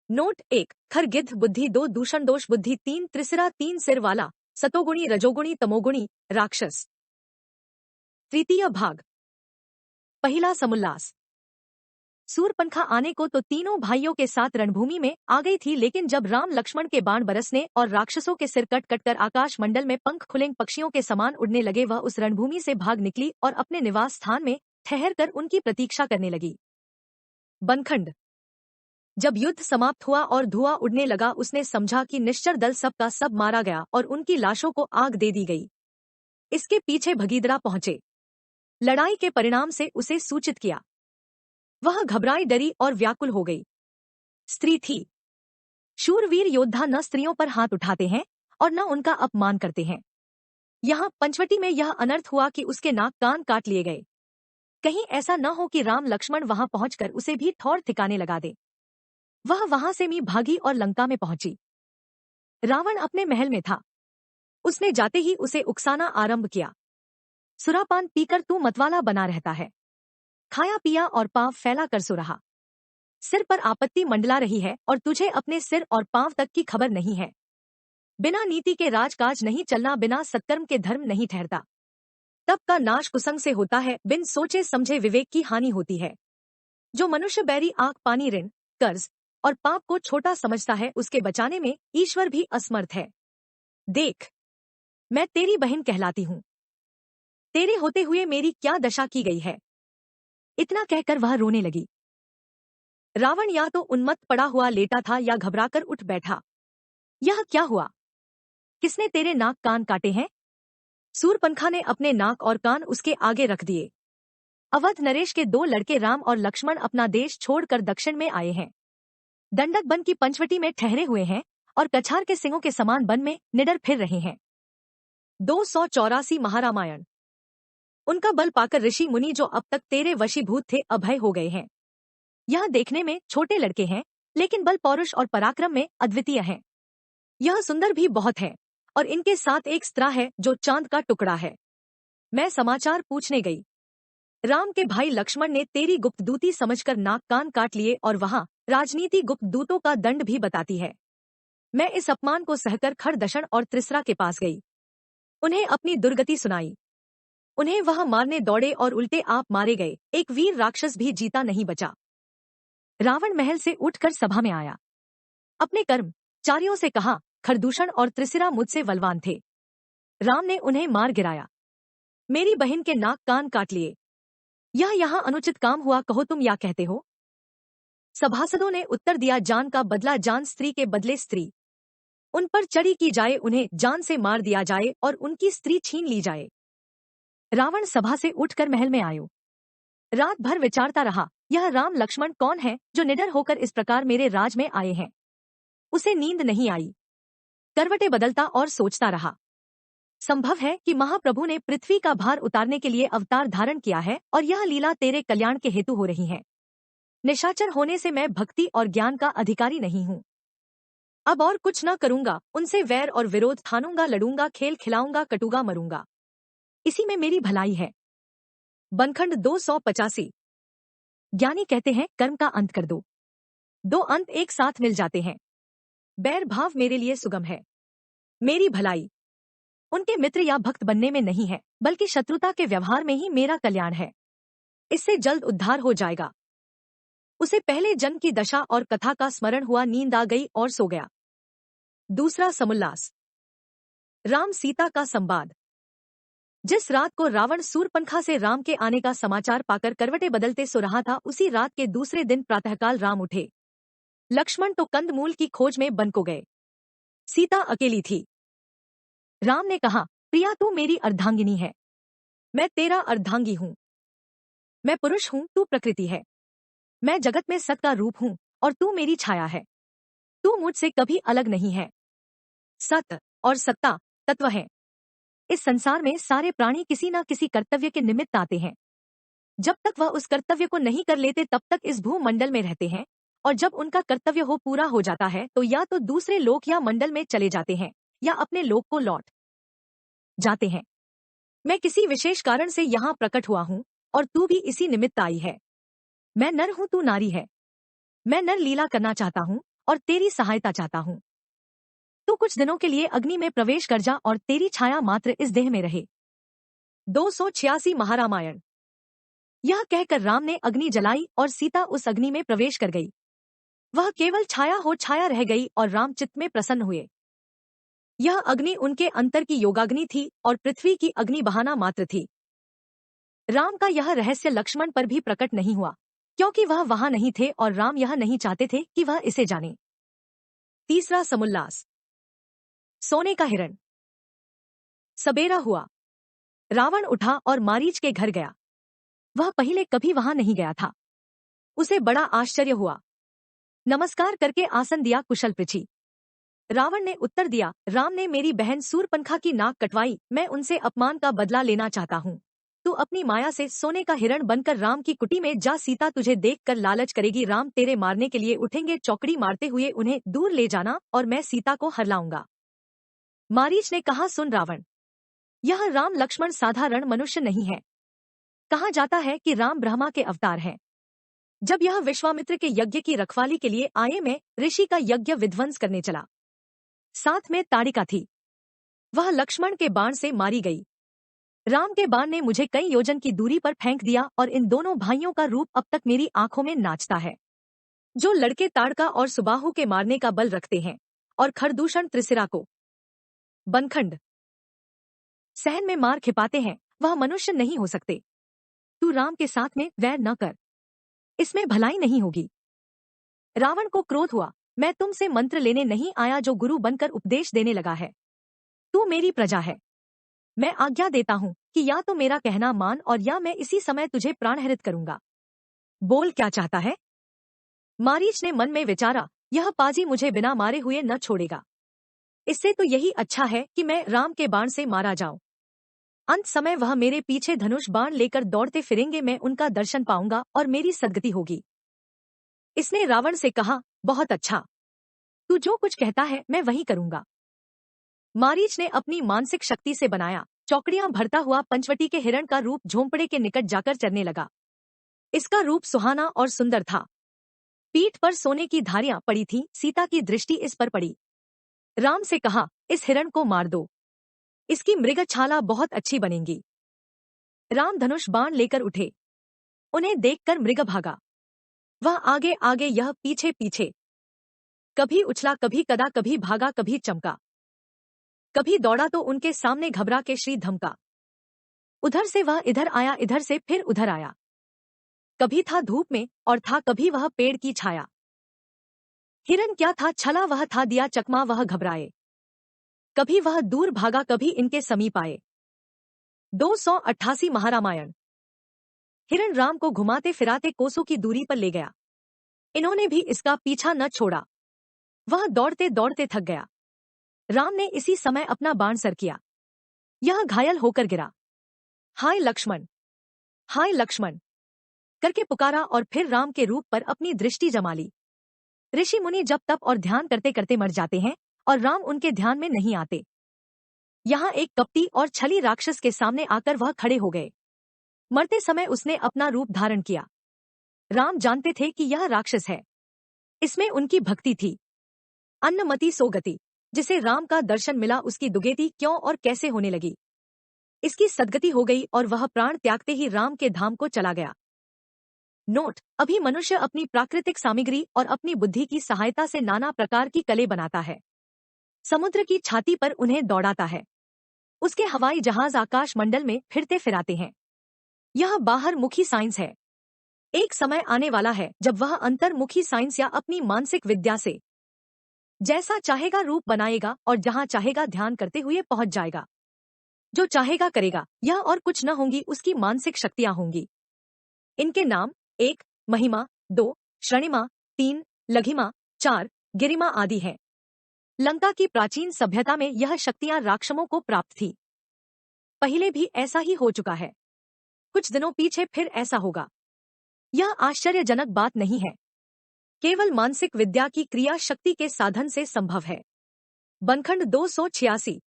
नोट 1, खर गिद्ध बुद्धि 2, दूषण दोष बुद्धि 3, त्रिसिरा 3 सिर वाला, सतोगुणी रजोगुणी तमोगुणी राक्षस। तृतीय भाग। पहला समुल्लास। सूरपनखा आने को तो तीनों भाइयों के साथ रणभूमि में आ गई थी, लेकिन जब राम लक्ष्मण के बाण बरसने और राक्षसों के सिर कट कट कर आकाश मंडल में पंख खुले पक्षियों के समान उड़ने लगे, वह उस रणभूमि से भाग निकली और अपने निवास स्थान में ठहर कर उनकी प्रतीक्षा करने लगी। बनखंड। जब युद्ध समाप्त हुआ और धुआं उड़ने लगा, उसने समझा कि निश्चर दल सब का सब मारा गया और उनकी लाशों को आग दे दी गई। इसके पीछे भगीदड़ा पहुंचे। लड़ाई के परिणाम से उसे सूचित किया। वह घबराई, डरी और व्याकुल हो गई। स्त्री थी। शूरवीर योद्धा न स्त्रियों पर हाथ उठाते हैं और न उनका अपमान करते हैं। यहाँ पंचवटी में यह अनर्थ हुआ कि उसके नाक कान काट लिए गए। कहीं ऐसा न हो कि राम लक्ष्मण वहां पहुंचकर उसे भी ठौर ठिकाने लगा दे। वह वहां से मी भागी और लंका में पहुंची। रावण अपने महल में था। उसने जाते ही उसे उकसाना आरंभ किया। सुरापान पीकर तू मतवाला बना रहता है, खाया पिया और पांव फैला कर सो रहा। सिर पर आपत्ति मंडला रही है और तुझे अपने सिर और पांव तक की खबर नहीं है। बिना नीति के राजकाज नहीं चलना, बिना सत्कर्म के धर्म नहीं ठहरता। तप का नाश कुसंग से होता है, बिन सोचे समझे विवेक की हानि होती है। जो मनुष्य बैरी आंख पानी, ऋण, कर्ज और पाप को छोटा समझता है, उसके बचाने में ईश्वर भी असमर्थ है। देख, मैं तेरी बहन कहलाती हूँ। तेरे होते हुए मेरी क्या दशा की गई है। इतना कहकर वह रोने लगी। रावण या तो उन्मत्त पड़ा हुआ लेटा था या घबराकर उठ बैठा। यह क्या हुआ? किसने तेरे नाक कान काटे हैं? सूरपनखा ने अपने नाक और कान उसके आगे रख दिए। अवध नरेश के 2 लड़के राम और लक्ष्मण अपना देश छोड़कर दक्षिण में आए हैं। दंडक वन की पंचवटी में ठहरे हुए हैं और कछार के सिंगों के समान वन में निडर फिर रहे हैं। 284 महारामायण। उनका बल पाकर ऋषि मुनि जो अब तक तेरे वशीभूत थे, अभय हो गए हैं। यह देखने में छोटे लड़के हैं, लेकिन बल, पौरुष और पराक्रम में अद्वितीय हैं। यह सुंदर भी बहुत है और इनके साथ एक स्त्रा है जो चांद का टुकड़ा है। मैं समाचार पूछने गई। राम के भाई लक्ष्मण ने तेरी गुप्तदूती समझकर नाक कान काट लिए और वहाँ राजनीति गुप्तदूतों का दंड भी बताती है। मैं इस अपमान को सहकर खरदशण और त्रिसरा के पास गई। उन्हें अपनी दुर्गति सुनाई। उन्हें वहां मारने दौड़े और उल्टे आप मारे गए। एक वीर राक्षस भी जीता नहीं बचा। रावण महल से उठकर सभा में आया। अपने कर्मचारियों से कहा, खरदूषण और त्रिसिरा मुझसे बलवान थे। राम ने उन्हें मार गिराया। मेरी बहन के नाक कान काट लिए। यह यहाँ अनुचित काम हुआ, कहो तुम या कहते हो? सभासदों ने उत्तर दिया, जान का बदला जान, स्त्री के बदले स्त्री। उन पर चढ़ी की जाए, उन्हें जान से मार दिया जाए और उनकी स्त्री छीन ली जाए। रावण सभा से उठकर महल में आयो। रात भर विचारता रहा, यह राम लक्ष्मण कौन है जो निडर होकर इस प्रकार मेरे राज में आए हैं। उसे नींद नहीं आई। करवटें बदलता और सोचता रहा। संभव है कि महाप्रभु ने पृथ्वी का भार उतारने के लिए अवतार धारण किया है और यह लीला तेरे कल्याण के हेतु हो रही है। निशाचर होने से मैं भक्ति और ज्ञान का अधिकारी नहीं हूँ। अब और कुछ न करूंगा, उनसे वैर और विरोध ठानूंगा, लड़ूंगा, खेल खिलाऊंगा, कटूंगा, मरूंगा। इसी में मेरी भलाई है। बनखंड 285। ज्ञानी कहते हैं, कर्म का अंत कर दो। दो अंत एक साथ मिल जाते हैं। बैर भाव मेरे लिए सुगम है। मेरी भलाई उनके मित्र या भक्त बनने में नहीं है, बल्कि शत्रुता के व्यवहार में ही मेरा कल्याण है। इससे जल्द उद्धार हो जाएगा। उसे पहले जन्म की दशा और कथा का स्मरण हुआ, नींद आ गई और सो गया। दूसरा समुल्लास। राम सीता का संवाद। जिस रात को रावण सूरपनखा से राम के आने का समाचार पाकर करवटें बदलते सो रहा था, उसी रात के दूसरे दिन प्रातःकाल राम उठे। लक्ष्मण तो कंदमूल की खोज में वन को गए। सीता अकेली थी। राम ने कहा, प्रिया तू मेरी अर्धांगिनी है, मैं तेरा अर्धांगी हूँ। मैं पुरुष हूँ, तू प्रकृति है। मैं जगत में सत का रूप हूँ और तू मेरी छाया है। तू मुझसे कभी अलग नहीं है। सत और सत्ता तत्व है। इस संसार में सारे प्राणी किसी न किसी कर्तव्य के निमित्त आते हैं। जब तक वह उस कर्तव्य को नहीं कर लेते तब तक इस भूमंडल में रहते हैं, और जब उनका कर्तव्य हो पूरा हो जाता है तो या तो दूसरे लोक या मंडल में चले जाते हैं या अपने लोक को लौट जाते हैं। मैं किसी विशेष कारण से यहाँ प्रकट हुआ हूँ और तू भी इसी निमित्त आई है। मैं नर हूँ, तू नारी है। मैं नर लीला करना चाहता हूँ और तेरी सहायता चाहता हूँ। तू कुछ दिनों के लिए अग्नि में प्रवेश कर जा और तेरी छाया मात्र इस देह में रहे। 286 महारामायण। यह कहकर राम ने अग्नि जलाई और सीता उस अग्नि में प्रवेश कर गई। वह केवल छाया हो छाया रह गई और राम चित्त में प्रसन्न हुए। यह अग्नि उनके अंतर की योगाग्नि थी और पृथ्वी की अग्नि बहाना मात्र थी। राम का यह रहस्य लक्ष्मण पर भी प्रकट नहीं हुआ, क्योंकि वह वहां नहीं थे और राम यह नहीं चाहते थे कि वह इसे जाने। तीसरा समुल्लास। सोने का हिरण। सबेरा हुआ। रावण उठा और मारीच के घर गया। वह पहले कभी वहां नहीं गया था। उसे बड़ा आश्चर्य हुआ। नमस्कार करके आसन दिया, कुशल पृछी। रावण ने उत्तर दिया, राम ने मेरी बहन सूरपनखा की नाक कटवाई, मैं उनसे अपमान का बदला लेना चाहता हूँ। तू अपनी माया से सोने का हिरण बनकर राम की कुटी में जा, सीता तुझे देखकर लालच करेगी, राम तेरे मारने के लिए उठेंगे, चौकड़ी मारते हुए उन्हें दूर ले जाना और मैं सीता को हर लाऊंगा। मारीच ने कहा, सुन रावण, यह राम लक्ष्मण साधारण मनुष्य नहीं है। कहा जाता है कि राम ब्रह्मा के अवतार हैं। जब यह विश्वामित्र के यज्ञ की रखवाली के लिए आए, मैं ऋषि का यज्ञ विध्वंस करने चला। साथ में ताड़िका थी। वह लक्ष्मण के बाण से मारी गई। राम के बाण ने मुझे कई योजन की दूरी पर फेंक दिया और इन दोनों भाइयों का रूप अब तक मेरी आंखों में नाचता है। जो लड़के ताड़का और सुबाहु के मारने का बल रखते हैं और खरदूषण त्रिसिरा को बनखंड सहन में मार खिपाते हैं, वह मनुष्य नहीं हो सकते। तू राम के साथ में वैर न कर, इसमें भलाई नहीं होगी। रावण को क्रोध हुआ, मैं तुमसे मंत्र लेने नहीं आया जो गुरु बनकर उपदेश देने लगा है। तू मेरी प्रजा है। मैं आज्ञा देता हूँ कि या तो मेरा कहना मान और या मैं इसी समय तुझे प्राणहरित करूंगा। बोल क्या चाहता है? मारीच ने मन में विचारा, यह पाजी मुझे बिना मारे हुए न छोड़ेगा। इससे तो यही अच्छा है कि मैं राम के बाण से मारा जाऊं। अंत समय वह मेरे पीछे धनुष बाण लेकर दौड़ते फिरेंगे, मैं उनका दर्शन पाऊंगा और मेरी सद्गति होगी। इसने रावण से कहा, बहुत अच्छा, तू जो कुछ कहता है मैं वही करूंगा। मारीच ने अपनी मानसिक शक्ति से बनाया चौकड़ियां भरता हुआ पंचवटी के हिरण का रूप झोंपड़े के निकट जाकर चरने लगा। इसका रूप सुहाना और सुंदर था। पीठ पर सोने की धारियां पड़ी थीं। सीता की दृष्टि इस पर पड़ी। राम से कहा, इस हिरण को मार दो, इसकी मृगछाला बहुत अच्छी बनेगी। राम धनुष बाण लेकर उठे। उन्हें देखकर मृग भागा। वह आगे आगे, यह पीछे पीछे, कभी उछला, कभी कदा, कभी भागा, कभी चमका, कभी दौड़ा तो उनके सामने घबरा के श्री धमका। उधर से वह इधर आया, इधर से फिर उधर आया। कभी था धूप में और था कभी वह पेड़ की छाया। हिरन क्या था, छला वह था, दिया चकमा वह घबराए। कभी वह दूर भागा, कभी इनके समीप आए। 288 महारामायण। हिरण राम को घुमाते फिराते कोसों की दूरी पर ले गया। इन्होंने भी इसका पीछा न छोड़ा। वह दौड़ते दौड़ते थक गया। राम ने इसी समय अपना बाण सर किया। यह घायल होकर गिरा। हाय लक्ष्मण, हाय लक्ष्मण करके पुकारा और फिर राम के रूप पर अपनी दृष्टि जमा ली। ऋषि मुनि जब तप और ध्यान करते करते मर जाते हैं और राम उनके ध्यान में नहीं आते। यहाँ एक कपटी और छली राक्षस के सामने आकर वह खड़े हो गए। मरते समय उसने अपना रूप धारण किया। राम जानते थे कि यह राक्षस है। इसमें उनकी भक्ति थी। अन्नमति सो गति, जिसे राम का दर्शन मिला उसकी दुर्गति क्यों और कैसे होने लगी। इसकी सद्गति हो गई और वह प्राण त्यागते ही राम के धाम को चला गया। नोट: अभी मनुष्य अपनी प्राकृतिक सामग्री और अपनी बुद्धि की सहायता से नाना प्रकार की कले बनाता है। समुद्र की छाती पर उन्हें दौड़ाता है। उसके हवाई जहाज आकाश मंडल में फिरते फिराते हैं। यह बाहर मुखी साइंस है। एक समय आने वाला है जब वह अंतर्मुखी साइंस या अपनी मानसिक विद्या से जैसा चाहेगा रूप बनाएगा और जहां चाहेगा ध्यान करते हुए पहुंच जाएगा। जो चाहेगा करेगा। यह और कुछ न होंगी, उसकी मानसिक शक्तियां होंगी। इनके नाम 1 महिमा, 2 श्रणिमा, 3 लघिमा, 4 गिरिमा आदि हैं। लंका की प्राचीन सभ्यता में यह शक्तियां राक्षसों को प्राप्त थी। पहले भी ऐसा ही हो चुका है। कुछ दिनों पीछे फिर ऐसा होगा। यह आश्चर्यजनक बात नहीं है। केवल मानसिक विद्या की क्रिया शक्ति के साधन से संभव है। बनखंड 286।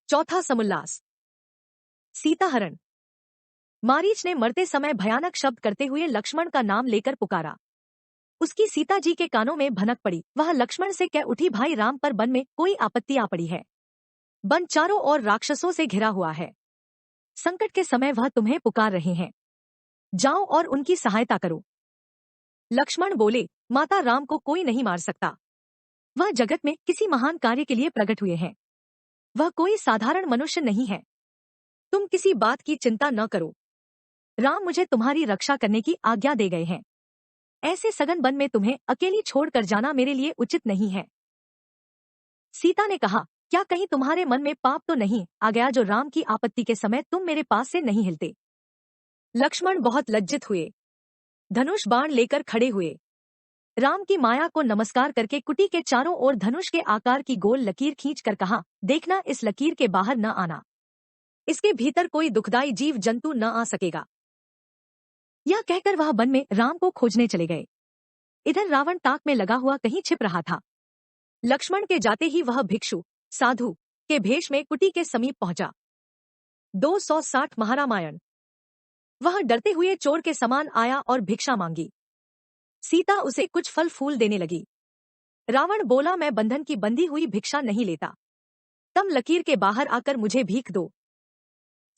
चौथा समुल्लास। सीताहरण। मारीच ने मरते समय भयानक शब्द करते हुए लक्ष्मण का नाम लेकर पुकारा। उसकी सीता जी के कानों में भनक पड़ी। वह लक्ष्मण से कह उठी, भाई राम पर वन में कोई आपत्ति आ पड़ी है। वन चारों ओर राक्षसों से घिरा हुआ है। संकट के समय वह तुम्हें पुकार रहे हैं। जाओ और उनकी सहायता करो। लक्ष्मण बोले, माता राम को कोई नहीं मार सकता। वह जगत में किसी महान कार्य के लिए प्रकट हुए हैं। वह कोई साधारण मनुष्य नहीं है। तुम किसी बात की चिंता न करो। राम मुझे तुम्हारी रक्षा करने की आज्ञा दे गए हैं। ऐसे सघन वन में तुम्हें अकेली छोड़कर जाना मेरे लिए उचित नहीं है। सीता ने कहा, क्या कहीं तुम्हारे मन में पाप तो नहीं आ गया जो राम की आपत्ति के समय तुम मेरे पास से नहीं हिलते। लक्ष्मण बहुत लज्जित हुए। धनुष बाण लेकर खड़े हुए। राम की माया को नमस्कार करके कुटी के चारों ओर धनुष के आकार की गोल लकीर खींचकर कहा, देखना इस लकीर के बाहर न आना। इसके भीतर कोई दुखदाई जीव जंतु न आ सकेगा। यह कहकर वह वन में राम को खोजने चले गए। इधर रावण ताक में लगा हुआ कहीं छिप रहा था। लक्ष्मण के जाते ही वह भिक्षु साधु के भेष में कुटी के समीप पहुंचा। 260 महारामायण। वह डरते हुए चोर के समान आया और भिक्षा मांगी। सीता उसे कुछ फल फूल देने लगी। रावण बोला, मैं बंधन की बंधी हुई भिक्षा नहीं लेता। तुम लकीर के बाहर आकर मुझे भीख दो।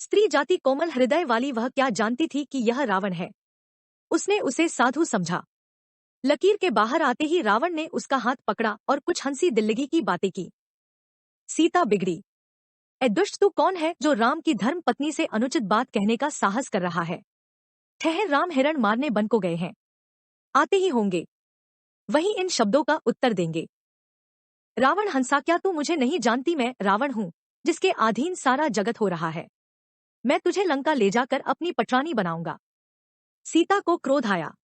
स्त्री जाति कोमल हृदय वाली वह क्या जानती थी कि यह रावण है। उसने उसे साधु समझा। लकीर के बाहर आते ही रावण ने उसका हाथ पकड़ा और कुछ हंसी दिल्लगी की बातें की। सीता बिगड़ी। ए दुष्ट, तू कौन है जो राम की धर्म पत्नी से अनुचित बात कहने का साहस कर रहा है। ठहर, राम हिरण मारने वन को गए हैं। आते ही होंगे। वही इन शब्दों का उत्तर देंगे। रावण हंसा, क्या तू मुझे नहीं जानती? मैं रावण हूँ जिसके अधीन सारा जगत हो रहा है। मैं तुझे लंका ले जाकर अपनी पटरानी बनाऊंगा। सीता को क्रोध आया।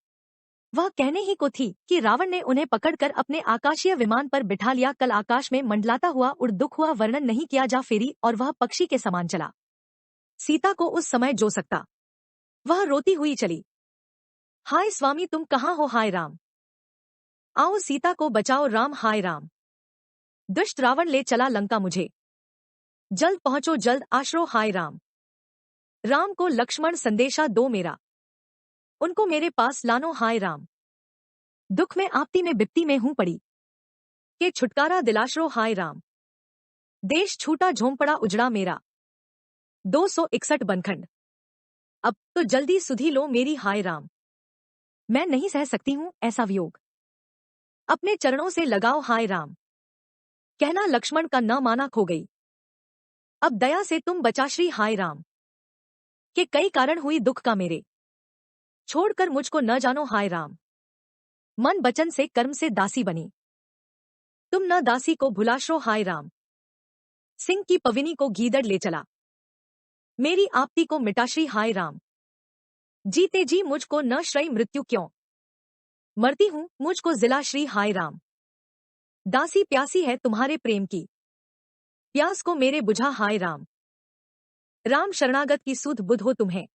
वह कहने ही को थी कि रावण ने उन्हें पकड़कर अपने आकाशीय विमान पर बिठा लिया। कल आकाश में मंडलाता हुआ उड़ दुख हुआ वर्णन नहीं किया जा फेरी और वह पक्षी के समान चला। सीता को उस समय जो सकता। वह रोती हुई चली। हाय स्वामी, तुम कहाँ हो? हाय राम, आओ सीता को बचाओ। राम, हाय राम। दुष्ट रावण ले चला लंका मुझे। जल्द पहुंचो जल्द आश्रो हाय राम। राम को लक्ष्मण संदेशा दो मेरा, उनको मेरे पास लानो हाय राम। दुख में आपती में बिपती में हूं पड़ी, के छुटकारा दिलाश्रो हाय राम। देश छूटा झोंपड़ा उजड़ा मेरा, 261 बनखंड। अब तो जल्दी सुधी लो मेरी हाय राम। मैं नहीं सह सकती हूं ऐसा वियोग, अपने चरणों से लगाओ हाय राम। कहना लक्ष्मण का न माना खो गई, अब दया से तुम बचा श्री हाय राम। के कई कारण हुई दुख का मेरे, छोड़कर मुझको न जानो हाय राम। मन बचन से कर्म से दासी बनी, तुम न दासी को भुलाश्रो हाय राम। सिंह की पविनी को गीदड़ ले चला, मेरी आपती को मिटाश्री हाय राम। जीते जी मुझको न श्रय मृत्यु क्यों, मरती हूं मुझको जिला श्री हाय राम। दासी प्यासी है तुम्हारे प्रेम की, प्यास को मेरे बुझा हाय राम। राम शरणागत की सुध बुध हो तुम्हें,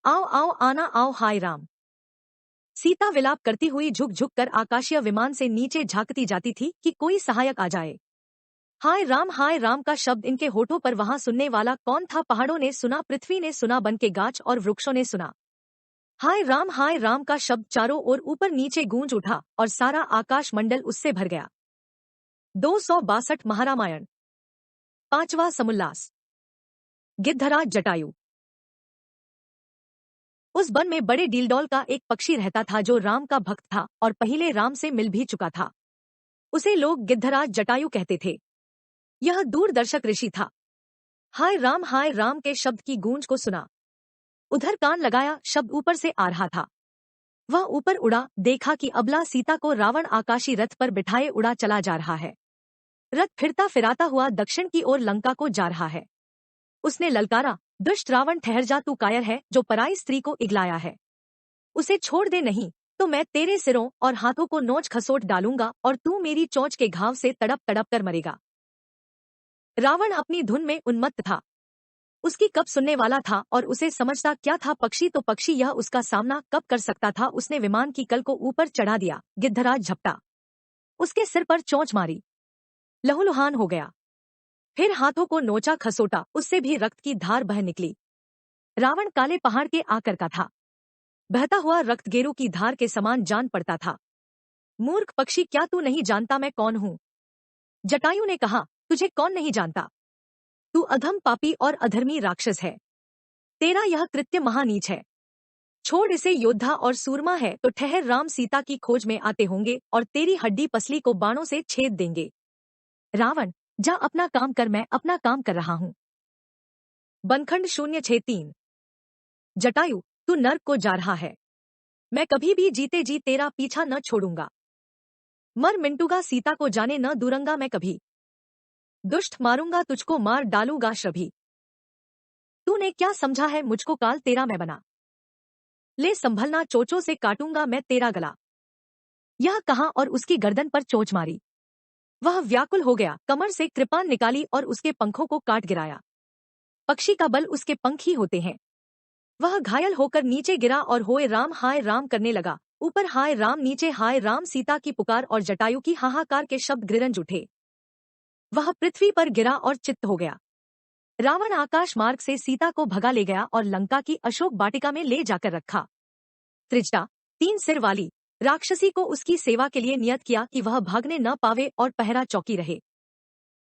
आओ आओ आना आओ हाय राम। सीता विलाप करती हुई झुक झुक कर आकाशीय विमान से नीचे झांकती जाती थी कि कोई सहायक आ जाए। हाय राम का शब्द इनके होठों पर वहां सुनने वाला कौन था? पहाड़ों ने सुना, पृथ्वी ने सुना, वन के गाछ और वृक्षों ने सुना। हाय राम का शब्द चारों ओर ऊपर नीचे गूंज उठा और सारा आकाश मंडल उससे भर गया। 262 महारामायण, पांचवा समुल्लास। गिद्धराज जटायु। उस वन में बड़े डीलडौल का एक पक्षी रहता था जो राम का भक्त था और पहले राम से मिल भी चुका था। उसे लोग गिद्धराज जटायु कहते थे। यह दूरदर्शक ऋषि था। हाय राम के शब्द की गूंज को सुना, उधर कान लगाया, शब्द ऊपर से आ रहा था। वह ऊपर उड़ा, देखा कि अबला सीता को रावण आकाशी रथ पर बिठाए उड़ा चला जा रहा है। रथ फिरता फिराता हुआ दक्षिण की ओर लंका को जा रहा है। उसने ललकारा, दुष्ट रावण ठहर जा, तू कायर है जो पराई स्त्री को इगलाया है। उसे छोड़ दे, नहीं तो मैं तेरे सिरों और हाथों को नोच खसोट डालूंगा और तू मेरी चोंच के घाव से तड़प तड़प कर मरेगा। रावण अपनी धुन में उन्मत्त था। उसकी कब सुनने वाला था और उसे समझता क्या था? पक्षी तो पक्षी, यह उसका सामना कब कर सकता था? उसने विमान की कल को ऊपर चढ़ा दिया। गिद्धराज झपटा, उसके सिर पर चोंच मारी, लहूलुहान हो गया। फिर हाथों को नोचा खसोटा, उससे भी रक्त की धार बह निकली। रावण काले पहाड़ के आकर का था। बहता हुआ रक्त गेरू की धार के समान जान पड़ता था। मूर्ख पक्षी, क्या तू नहीं जानता मैं कौन हूँ? जटायु ने कहा, तुझे कौन नहीं जानता? तू अधम पापी और अधर्मी राक्षस है। तेरा यह कृत्य महानीच है। छोड़ इसे, योद्धा और सूरमा है तो ठहर, राम सीता की खोज में आते होंगे और तेरी हड्डी पसली को बाणों से छेद देंगे। रावण, जा अपना काम कर, मैं अपना काम कर रहा हूँ। बनखंड 063। जटायु, तू नर्क को जा रहा है। मैं कभी भी जीते जी तेरा पीछा न छोड़ूंगा। मर मिंटूगा, सीता को जाने न दूंगा मैं कभी। दुष्ट, मारूंगा तुझको, मार डालूंगा श्रभी। तूने क्या समझा है मुझको? काल तेरा मैं बना, ले संभलना, चोचों से काटूंगा मैं तेरा गला। यह कहा और उसकी गर्दन पर चोंच मारी। वह व्याकुल हो गया, कमर से कृपान निकाली और उसके पंखों को काट गिराया। पक्षी का बल उसके पंख ही होते हैं। वह घायल होकर नीचे गिरा और होए राम हाय राम करने लगा। ऊपर हाय राम, नीचे हाय राम। सीता की पुकार और जटायु की हाहाकार के शब्द गृंज उठे। वह पृथ्वी पर गिरा और चित्त हो गया। रावण आकाश मार्ग से सीता को भगा ले गया और लंका की अशोक वाटिका में ले जाकर रखा। त्रिजटा, 3 सिर वाली राक्षसी को उसकी सेवा के लिए नियत किया कि वह भागने न पावे और पहरा चौकी रहे।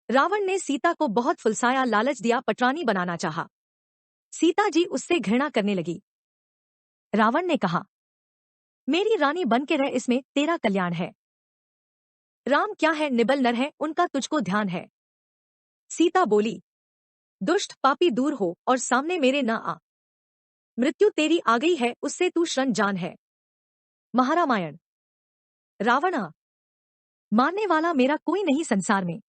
रावण ने सीता को बहुत फुलसाया, लालच दिया, पटरानी बनाना चाहा। सीता जी उससे घृणा करने लगी। रावण ने कहा, मेरी रानी बन के रह, इसमें तेरा कल्याण है। राम क्या है, निबल नर है, उनका तुझको ध्यान है। सीता बोली, दुष्ट पापी दूर हो और सामने मेरे न आ। मृत्यु तेरी आ गई है, उससे तू शरण जान है। महारामायण। रावण, मारने वाला मेरा कोई नहीं संसार में।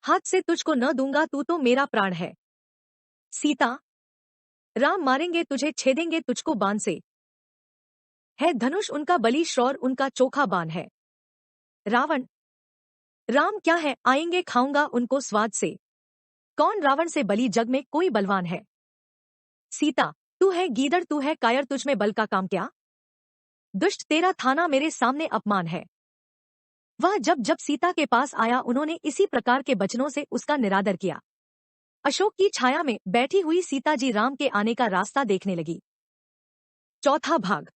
हाथ से तुझको न दूंगा, तू तो मेरा प्राण है। सीता, राम मारेंगे तुझे, छेदेंगे तुझको बाण से। है धनुष उनका बलि, श्रौर उनका चोखा बाण है। रावण, राम क्या है, आएंगे खाऊंगा उनको स्वाद से। कौन रावण से बलि, जग में कोई बलवान है। सीता, तू है गीदड़, तू है कायर, तुझ में बल का काम क्या? दुष्ट, तेरा थाना मेरे सामने अपमान है। वह जब जब सीता के पास आया, उन्होंने इसी प्रकार के वचनों से उसका निरादर किया। अशोक की छाया में बैठी हुई सीता जी राम के आने का रास्ता देखने लगी। चौथा भाग।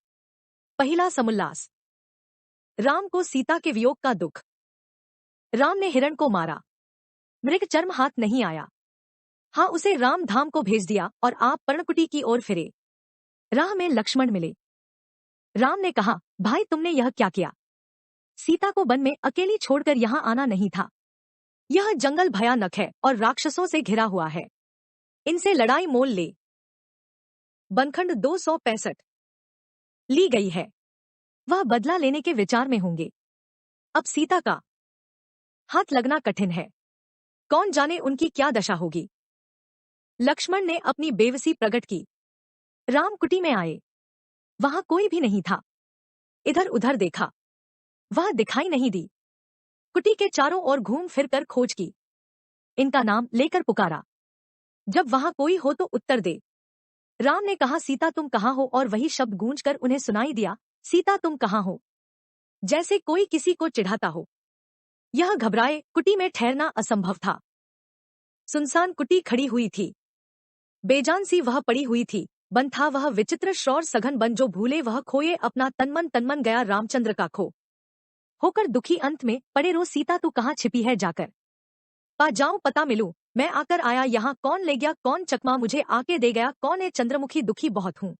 पहला समुल्लास। राम को सीता के वियोग का दुख। राम ने हिरण को मारा, मृग चर्म हाथ नहीं आया। हाँ, उसे राम धाम को भेज दिया और आप पर्णकुटी की ओर फिरे। राह में लक्ष्मण मिले। राम ने कहा, भाई तुमने यह क्या किया? सीता को वन में अकेली छोड़कर यहाँ आना नहीं था। यह जंगल भयानक है और राक्षसों से घिरा हुआ है। इनसे लड़ाई मोल ले। बनखंड 265 ली गई है। वह बदला लेने के विचार में होंगे। अब सीता का हाथ लगना कठिन है। कौन जाने उनकी क्या दशा होगी। लक्ष्मण ने अपनी बेवसी प्रकट की। राम कुटी में आए। वहां कोई भी नहीं था। इधर उधर देखा, वह दिखाई नहीं दी। कुटी के चारों ओर घूम फिर कर खोज की। इनका नाम लेकर पुकारा। जब वहां कोई हो तो उत्तर दे। राम ने कहा, सीता तुम कहाँ हो? और वही शब्द गूंजकर उन्हें सुनाई दिया, सीता तुम कहाँ हो? जैसे कोई किसी को चिढ़ाता हो। यह घबराए कुटी में ठहरना असंभव था। सुनसान कुटी खड़ी हुई थी। बेजान सी वह पड़ी हुई थी। बन था वह विचित्र श्रौर सघन बन, जो भूले वह खोए अपना तनमन गया रामचंद्र का खो। होकर दुखी अंत में पड़े रो, सीता तू कहाँ छिपी है जाकर? पा जाऊं पता मिलूं, मैं आकर आया यहाँ, कौन ले गया कौन चकमा मुझे आके दे गया, कौन है चंद्रमुखी दुखी बहुत हूँ।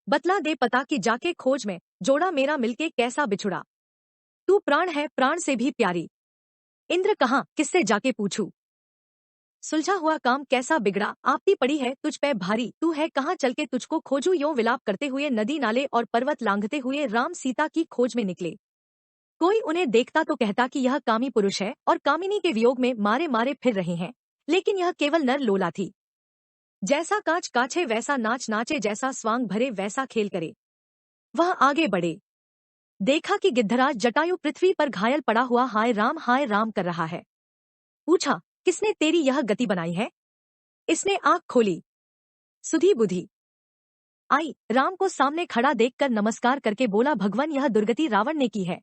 बतला दे पता कि जाके खोज में जोड़ा मेरा मिलके कैसा बिछुड़ा। तू प्राण है प्राण से भी प्यारी, इंद्र कहाँ किससे जाके पूछूं। सुलझा हुआ काम कैसा बिगड़ा, आपती पड़ी है तुझ पे भारी, तू है कहाँ चल के तुझको खोजूं। यो विलाप करते हुए नदी नाले और पर्वत लांघते हुए राम सीता की खोज में निकले। कोई उन्हें देखता तो कहता कि यह कामी पुरुष है और कामिनी के वियोग में मारे मारे फिर रहे हैं, लेकिन यह केवल नर लोला थी। जैसा कांच काछे वैसा नाच नाचे, जैसा स्वांग भरे वैसा खेल करे। वह आगे बढ़े। देखा कि गिद्धराज जटायु पृथ्वी पर घायल पड़ा हुआ हाय राम कर रहा है। पूछा, किसने तेरी यह गति बनाई है? इसने आंख खोली, सुधी बुद्धि आई। राम को सामने खड़ा देखकर नमस्कार करके बोला, भगवान यह दुर्गति रावण ने की है।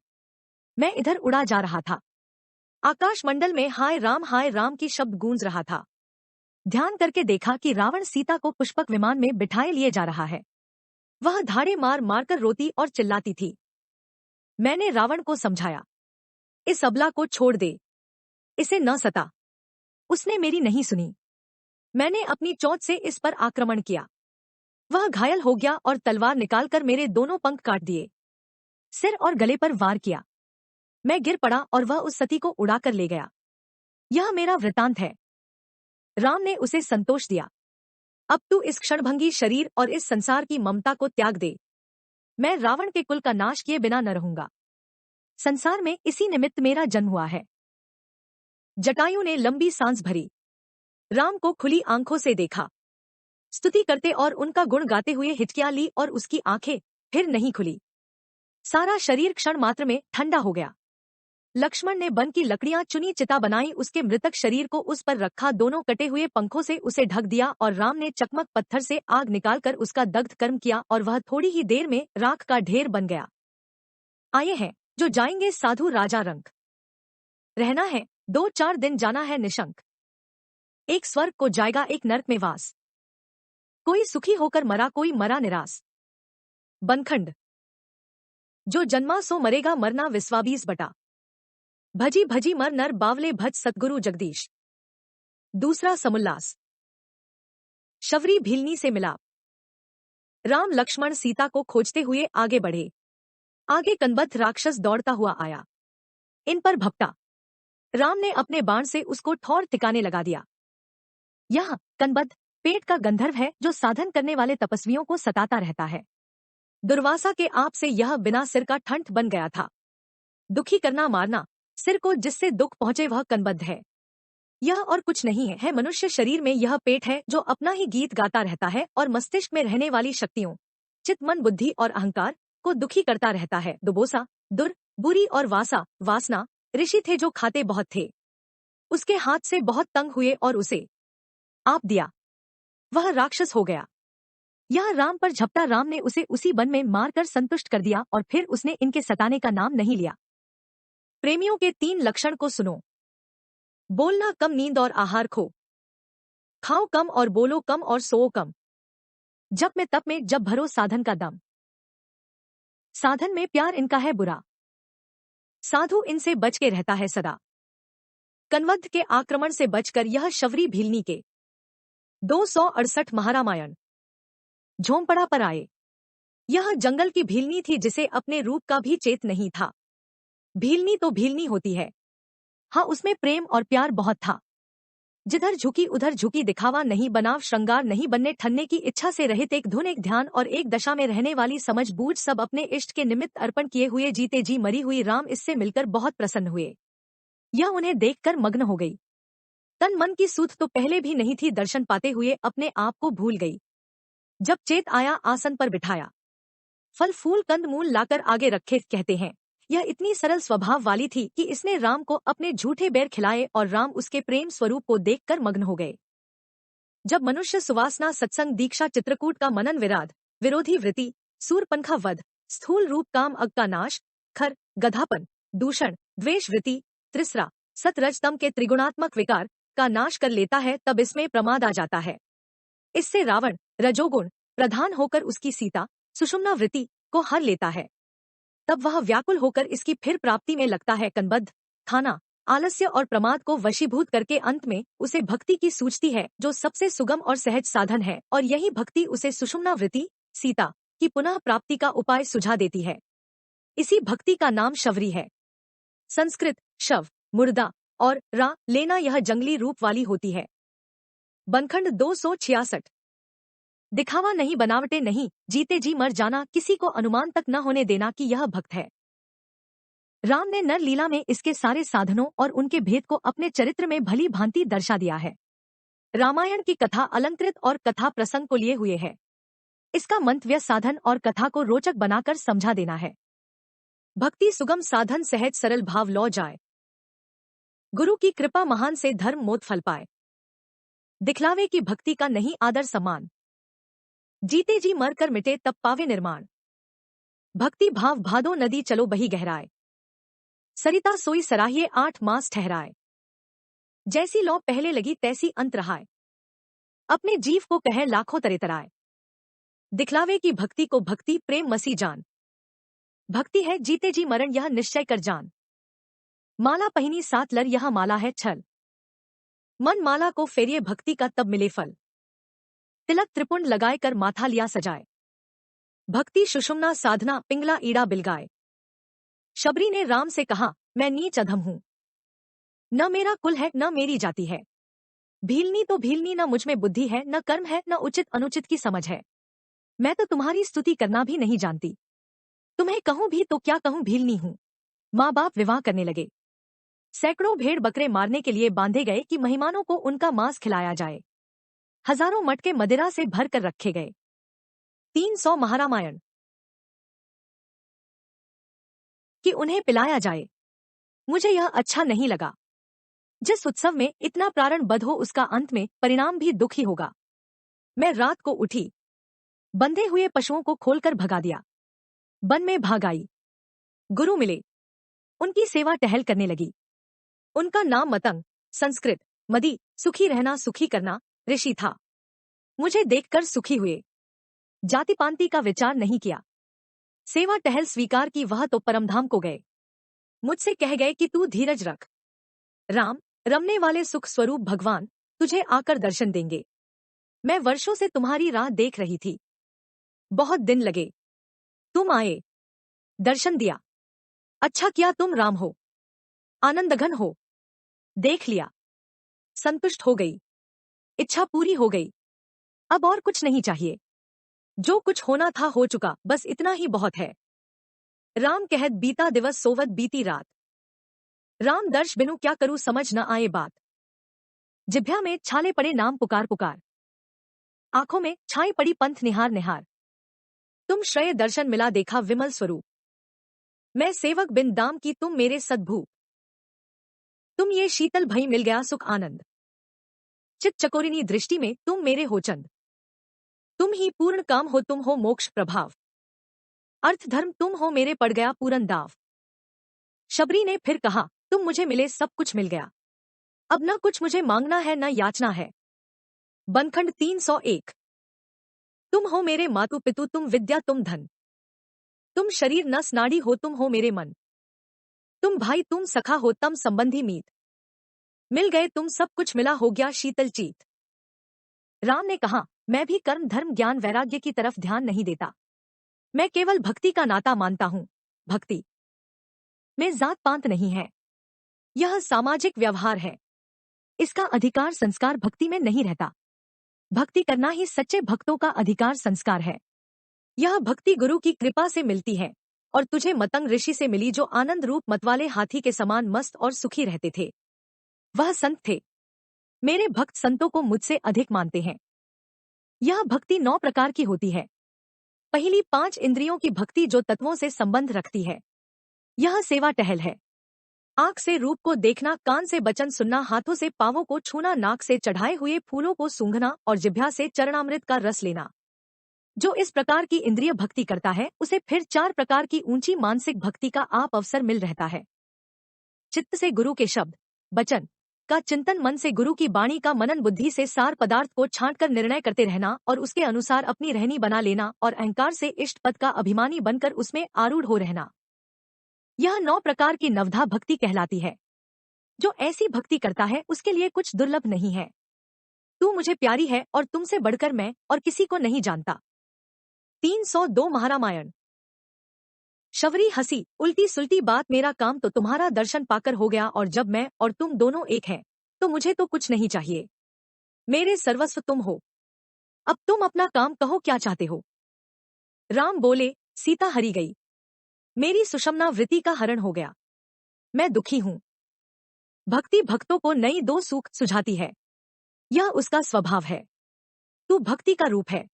मैं इधर उड़ा जा रहा था। आकाश मंडल में हाय राम की शब्द गूंज रहा था। ध्यान करके देखा कि रावण सीता को पुष्पक विमान में बिठाए लिए जा रहा है। वह धाड़े मार मारकर रोती और चिल्लाती थी। मैंने रावण को समझाया, इस अबला को छोड़ दे, इसे न सता। उसने मेरी नहीं सुनी। मैंने अपनी चोंच से इस पर आक्रमण किया। वह घायल हो गया और तलवार निकालकर मेरे दोनों पंख काट दिए। सिर और गले पर वार किया। मैं गिर पड़ा और वह उस सती को उड़ाकर ले गया। यह मेरा वृतांत है। राम ने उसे संतोष दिया। अब तू इस क्षणभंगी शरीर और इस संसार की ममता को त्याग दे। मैं रावण के कुल का नाश किए बिना न रहूंगा। संसार में इसी निमित्त मेरा जन्म हुआ है। जटायु ने लंबी सांस भरी। राम को खुली आंखों से देखा। स्तुति करते और उनका गुण गाते हुए हिचकियां ली और उसकी आंखें फिर नहीं खुली। सारा शरीर क्षण मात्र में ठंडा हो गया। लक्ष्मण ने बन की लकड़ियां चुनी, चिता बनाई, उसके मृतक शरीर को उस पर रखा, दोनों कटे हुए पंखों से उसे ढक दिया और राम ने चकमक पत्थर से आग निकालकर उसका दग्ध कर्म किया और वह थोड़ी ही देर में राख का ढेर बन गया। आए हैं जो जाएंगे साधु राजा रंक। रहना है 2-4 दिन, जाना है निशंक। एक स्वर्ग को जाएगा एक नर्क में वास। कोई सुखी होकर मरा कोई मरा निराश। बनखंड। जो जन्मा सो मरेगा, मरना विश्वाबीस बटा। भजी भजी मर नर बावले, भज सतगुरु जगदीश। दूसरा समुल्लास। शबरी भीलनी से मिलाप। राम लक्ष्मण सीता को खोजते हुए आगे बढ़े। आगे कनबद्ध राक्षस दौड़ता हुआ आया। इन पर भपटा। राम ने अपने बाण से उसको ठौर ठिकाने लगा दिया। यह कनबद्ध पेट का गंधर्व है जो साधन करने वाले तपस्वियों को सताता रहता है। दुर्वासा के आप से यह बिना सिर का ठंठ बन गया था। दुखी करना मारना, सिर को जिससे दुख पहुंचे वह कनबद्ध है। यह और कुछ नहीं है मनुष्य शरीर में यह पेट है जो अपना ही गीत गाता रहता है और मस्तिष्क में रहने वाली शक्तियों, चित्त, मन, बुद्धि और अहंकार को दुखी करता रहता है। दुबोसा, दुर, बुरी और वासा, वासना ऋषि थे जो खाते बहुत थे। उसके हाथ से बहुत तंग हुए और उसे आप दिया। वह राक्षस हो गया। यह राम पर झपटा। राम ने उसे उसी वन में मारकर संतुष्ट कर दिया और फिर उसने इनके सताने का नाम नहीं लिया। प्रेमियों के 3 लक्षण को सुनो। बोलना कम, नींद और आहार खो, खाओ कम और बोलो कम और सोओ कम। जब में तप में जब भरो साधन का दम। साधन में प्यार इनका है बुरा, साधु इनसे बच के रहता है सदा। कन्वद्ध के आक्रमण से बचकर यह शबरी भीलनी के 268 महारामायण झोंपड़ा पर आए। यह जंगल की भीलनी थी जिसे अपने रूप का भी चेत नहीं था। भीलनी तो भीलनी होती है, हाँ उसमें प्रेम और प्यार बहुत था। जिधर झुकी उधर झुकी, दिखावा नहीं, बनाव श्रृंगार नहीं, बनने ठनने की इच्छा से रहित, एक धुन एक ध्यान और एक दशा में रहने वाली समझ बूझ, सब अपने इष्ट के निमित्त अर्पण किए हुए, जीते जी मरी हुई। राम इससे मिलकर बहुत प्रसन्न हुए। यह उन्हें देखकर मग्न हो गई। तन मन की सूध तो पहले भी नहीं थी, दर्शन पाते हुए अपने आप को भूल गई। जब चेत आया आसन पर बिठाया, फल फूल कंद मूल लाकर आगे रखे। कहते हैं यह इतनी सरल स्वभाव वाली थी कि इसने राम को अपने झूठे बैर खिलाए और राम उसके प्रेम स्वरूप को देखकर मग्न हो गए। जब मनुष्य सुवासना सत्संग दीक्षा चित्रकूट का मनन विराध विरोधी वृत्ति सूरपंखा वध स्थूल रूप काम अग का नाश खर गधापन दूषण द्वेष वृत्ति त्रिसरा सतरजतम के त्रिगुणात्मक विकार का नाश कर लेता है, तब इसमें प्रमाद आ जाता है। इससे रावण रजोगुण प्रधान होकर उसकी सीता सुषुम्ना वृत्ति को हर लेता है। तब वह व्याकुल होकर इसकी फिर प्राप्ति में लगता है। कनबद्ध खाना आलस्य और प्रमाद को वशीभूत करके अंत में उसे भक्ति की सूझती है, जो सबसे सुगम और सहज साधन है, और यही भक्ति उसे सुषुम्ना वृत्ति सीता की पुनः प्राप्ति का उपाय सुझा देती है। इसी भक्ति का नाम शबरी है। संस्कृत शव मुर्दा और रा लेना यह जंगली रूप वाली होती है। बनखंड 266। दिखावा नहीं, बनावटे नहीं, जीते जी मर जाना, किसी को अनुमान तक न होने देना कि यह भक्त है। राम ने नर लीला में इसके सारे साधनों और उनके भेद को अपने चरित्र में भली भांति दर्शा दिया है। रामायण की कथा अलंकृत और कथा प्रसंग को लिए हुए है। इसका मंतव्य साधन और कथा को रोचक बनाकर समझा देना है। भक्ति सुगम साधन सहज सरल भाव लौ जाए, गुरु की कृपा महान से धर्म मोद फल पाए। दिखलावे की भक्ति का नहीं आदर सम्मान, जीते जी मर कर मिटे तब पावे निर्माण। भक्ति भाव भादो नदी चलो बही गहराए, सरिता सोई सराहिए 8 मास ठहराए। जैसी लौ पहले लगी तैसी अंत रहाए, अपने जीव को कहे लाखों तरेतराए। दिखलावे की भक्ति को भक्ति प्रेम मसी जान, भक्ति है जीते जी मरण यह निश्चय कर जान। माला पहिनी 7 लर यह माला है छल, मन माला को फेरिए भक्ति का तब मिले फल। तिलक त्रिपुंड लगाए कर माथा लिया सजाए, भक्ति सुषुम्ना साधना पिंगला ईड़ा बिलगाए। शबरी ने राम से कहा, मैं नीच अधम हूं, न मेरा कुल है न मेरी जाति है। भीलनी तो भीलनी, न मुझ में बुद्धि है न कर्म है न उचित अनुचित की समझ है। मैं तो तुम्हारी स्तुति करना भी नहीं जानती, तुम्हें कहूं भी तो क्या कहूं, भीलनी हूं। माँ बाप विवाह करने लगे, सैकड़ों भेड़ बकरे मारने के लिए बांधे गए कि मेहमानों को उनका मांस खिलाया जाए। हजारों मटके मदिरा से भर कर रखे गए। 300 महारामायण कि उन्हें पिलाया जाए। मुझे यह अच्छा नहीं लगा। जिस उत्सव में इतना प्राण बध हो उसका अंत में परिणाम भी दुख ही होगा। मैं रात को उठी, बंधे हुए पशुओं को खोलकर भगा दिया, वन में भाग आई। गुरु मिले, उनकी सेवा टहल करने लगी। उनका नाम मतंग संस्कृत मदी सुखी रहना सुखी करना ऋषि था। मुझे देखकर सुखी हुए, जाति पांति का विचार नहीं किया। सेवा टहल स्वीकार की, वह तो परमधाम को गए। मुझसे कह गए कि तू धीरज रख, राम रमने वाले सुख स्वरूप भगवान तुझे आकर दर्शन देंगे। मैं वर्षों से तुम्हारी राह देख रही थी, बहुत दिन लगे, तुम आए, दर्शन दिया। अच्छा किया तुम राम हो, आनंदघन हो। देख लिया, संतुष्ट हो गई, इच्छा पूरी हो गई। अब और कुछ नहीं चाहिए, जो कुछ होना था हो चुका, बस इतना ही बहुत है। राम कहत बीता दिवस सोवत बीती रात, राम दर्श बिनु क्या करूं समझ न आए बात। जिभ्या में छाले पड़े नाम पुकार पुकार, आंखों में छाई पड़ी पंथ निहार निहार। तुम श्रेय दर्शन मिला देखा विमल स्वरूप, मैं सेवक बिन दाम की तुम मेरे सद्भूप। तुम ये शीतल भई मिल गया सुख आनंद, चित चकोरिनी दृष्टि में तुम मेरे हो चंद। तुम ही पूर्ण काम हो, तुम हो मोक्ष प्रभाव, अर्थ धर्म तुम हो मेरे पड़ गया पूरन दाव। शबरी ने फिर कहा, तुम मुझे मिले सब कुछ मिल गया, अब न कुछ मुझे मांगना है न याचना है। बनखंड 301। तुम हो मेरे मातु पितु, तुम विद्या, तुम धन, तुम शरीर नस नाड़ी हो, तुम हो मेरे मन, तुम भाई, तुम सखा हो, तम संबंधी मीत, मिल गए तुम, सब कुछ मिला, हो गया शीतल चीत। राम ने कहा, मैं भी कर्म धर्म ज्ञान वैराग्य की तरफ ध्यान नहीं देता। मैं केवल भक्ति का नाता मानता हूँ। भक्ति में जात पात नहीं है, यह सामाजिक व्यवहार है। इसका अधिकार संस्कार भक्ति में नहीं रहता। भक्ति करना ही सच्चे भक्तों का अधिकार संस्कार है। यह भक्ति गुरु की कृपा से मिलती है, और तुझे मतंग ऋषि से मिली, जो आनंद रूप मतवाले हाथी के समान मस्त और सुखी रहते थे। वह संत थे। मेरे भक्त संतों को मुझसे अधिक मानते हैं। यह भक्ति 9 प्रकार की होती है। पहली 5 इंद्रियों की भक्ति, जो तत्वों से संबंध रखती है। यह सेवा टहल है। आंख से रूप को देखना, कान से वचन सुनना, हाथों से पांवों को छूना, नाक से चढ़ाए हुए फूलों को सूंघना और जिह्वा से चरणामृत का रस लेना। जो इस प्रकार की इंद्रिय भक्ति करता है, उसे फिर 4 प्रकार की ऊंची मानसिक भक्ति का आप अवसर मिल रहता है। चित्त से गुरु के शब्द वचन का चिंतन, मन से गुरु की वाणी का मनन, बुद्धि से सार पदार्थ को छांटकर निर्णय करते रहना और उसके अनुसार अपनी रहनी बना लेना, और अहंकार से इष्ट पद का अभिमानी बनकर उसमें आरूढ़ हो रहना। यह 9 प्रकार की नवधा भक्ति कहलाती है। जो ऐसी भक्ति करता है, उसके लिए कुछ दुर्लभ नहीं है। तू मुझे प्यारी है, और तुमसे बढ़कर मैं और किसी को नहीं जानता। 302 महारामायण। शबरी हंसी, उल्टी सुल्टी बात, मेरा काम तो तुम्हारा दर्शन पाकर हो गया, और जब मैं और तुम दोनों एक हैं, तो मुझे तो कुछ नहीं चाहिए। मेरे सर्वस्व तुम हो। अब तुम अपना काम कहो, क्या चाहते हो। राम बोले, सीता हरी गई, मेरी सुषमना वृत्ति का हरण हो गया, मैं दुखी हूं। भक्ति भक्तों को नई 2 सुख सुझाती है। यह उसका स्वभाव है। तू भक्ति का रूप है।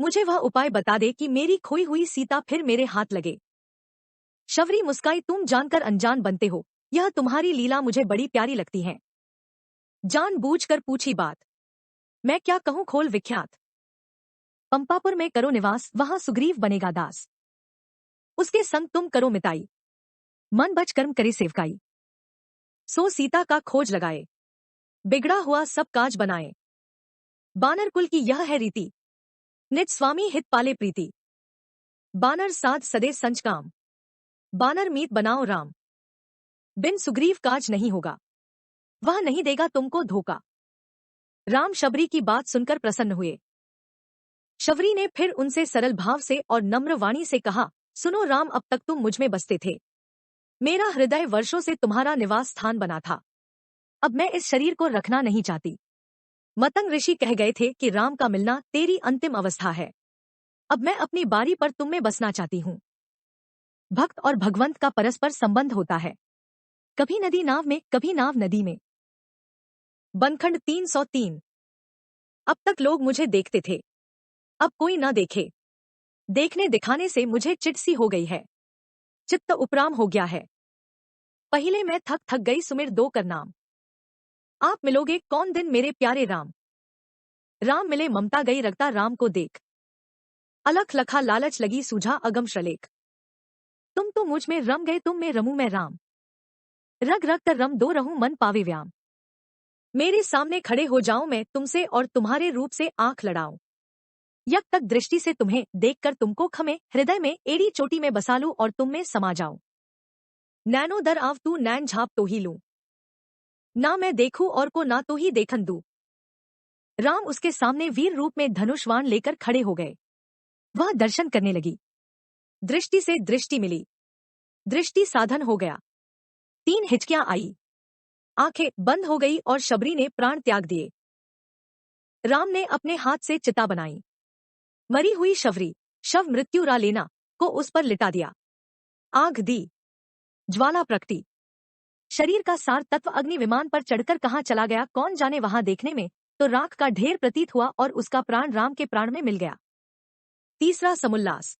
मुझे वह उपाय बता दे कि मेरी खोई हुई सीता फिर मेरे हाथ लगे। शबरी मुस्काई, तुम जानकर अनजान बनते हो, यह तुम्हारी लीला मुझे बड़ी प्यारी लगती है। जानबूझकर पूछी बात, मैं क्या कहूं खोल विख्यात। पंपापुर में करो निवास, वहां सुग्रीव बनेगा दास। उसके संग तुम करो मिताई, मन बच कर्म करे सेवकाई। सो सीता का खोज लगाए, बिगड़ा हुआ सब काज बनाए। बानर कुल की यह है रीति, निज स्वामी हित पाले प्रीति। बानर साध सदे संच काम, बानर मीत बनाओ राम। बिन सुग्रीव काज नहीं होगा, वह नहीं देगा तुमको धोखा। राम शबरी की बात सुनकर प्रसन्न हुए। शबरी ने फिर उनसे सरल भाव से और नम्र वाणी से कहा, सुनो राम, अब तक तुम मुझ में बसते थे। मेरा हृदय वर्षों से तुम्हारा निवास स्थान बना था। अब मैं इस शरीर को रखना नहीं चाहती। मतंग ऋषि कह गए थे कि राम का मिलना तेरी अंतिम अवस्था है। अब मैं अपनी बारी पर तुम में बसना चाहती हूँ। भक्त और भगवंत का परस्पर संबंध होता है, कभी नदी नाव में, कभी नाव नदी में। बनखंड 303। अब तक लोग मुझे देखते थे, अब कोई न देखे। देखने दिखाने से मुझे चिढ़ सी हो गई है, चित्त उपराम हो गया है। पहले मैं थक थक गई, सुमिर दो कर नाम। आप मिलोगे कौन दिन मेरे प्यारे राम। राम मिले ममता गई रगता, राम को देख अलख लखा लालच लगी, सूझा अगम श्रलेख। तुम तो मुझ में रम गए, तुम में रमूं मैं राम। रग रग कर रम दो रहूं, मन पावे व्याम। मेरे सामने खड़े हो जाऊं मैं तुमसे, और तुम्हारे रूप से आंख लड़ाऊं। यक तक दृष्टि से तुम्हें देखकर तुमको खमे, हृदय में एड़ी चोटी में बसा लूं और तुम में समा जाऊं। नैनो दर आव तू नैन झाप तो ही लूं, ना मैं देखूं और को ना तो ही देखन दूं। राम उसके सामने वीर रूप में धनुषवाण लेकर खड़े हो गए। वह दर्शन करने लगी। दृष्टि से दृष्टि मिली, दृष्टि साधन हो गया। 3 हिचकियां आई, आंखें बंद हो गई और शबरी ने प्राण त्याग दिए। राम ने अपने हाथ से चिता बनाई। मरी हुई शबरी शव मृत्यु रा लेना को उस पर लिटा दिया। आग दी, ज्वाला प्रकटी। शरीर का सार तत्व अग्नि विमान पर चढ़कर कहां चला गया कौन जाने। वहां देखने में तो राख का ढेर प्रतीत हुआ और उसका प्राण राम के प्राण में मिल गया। तीसरा समुल्लास,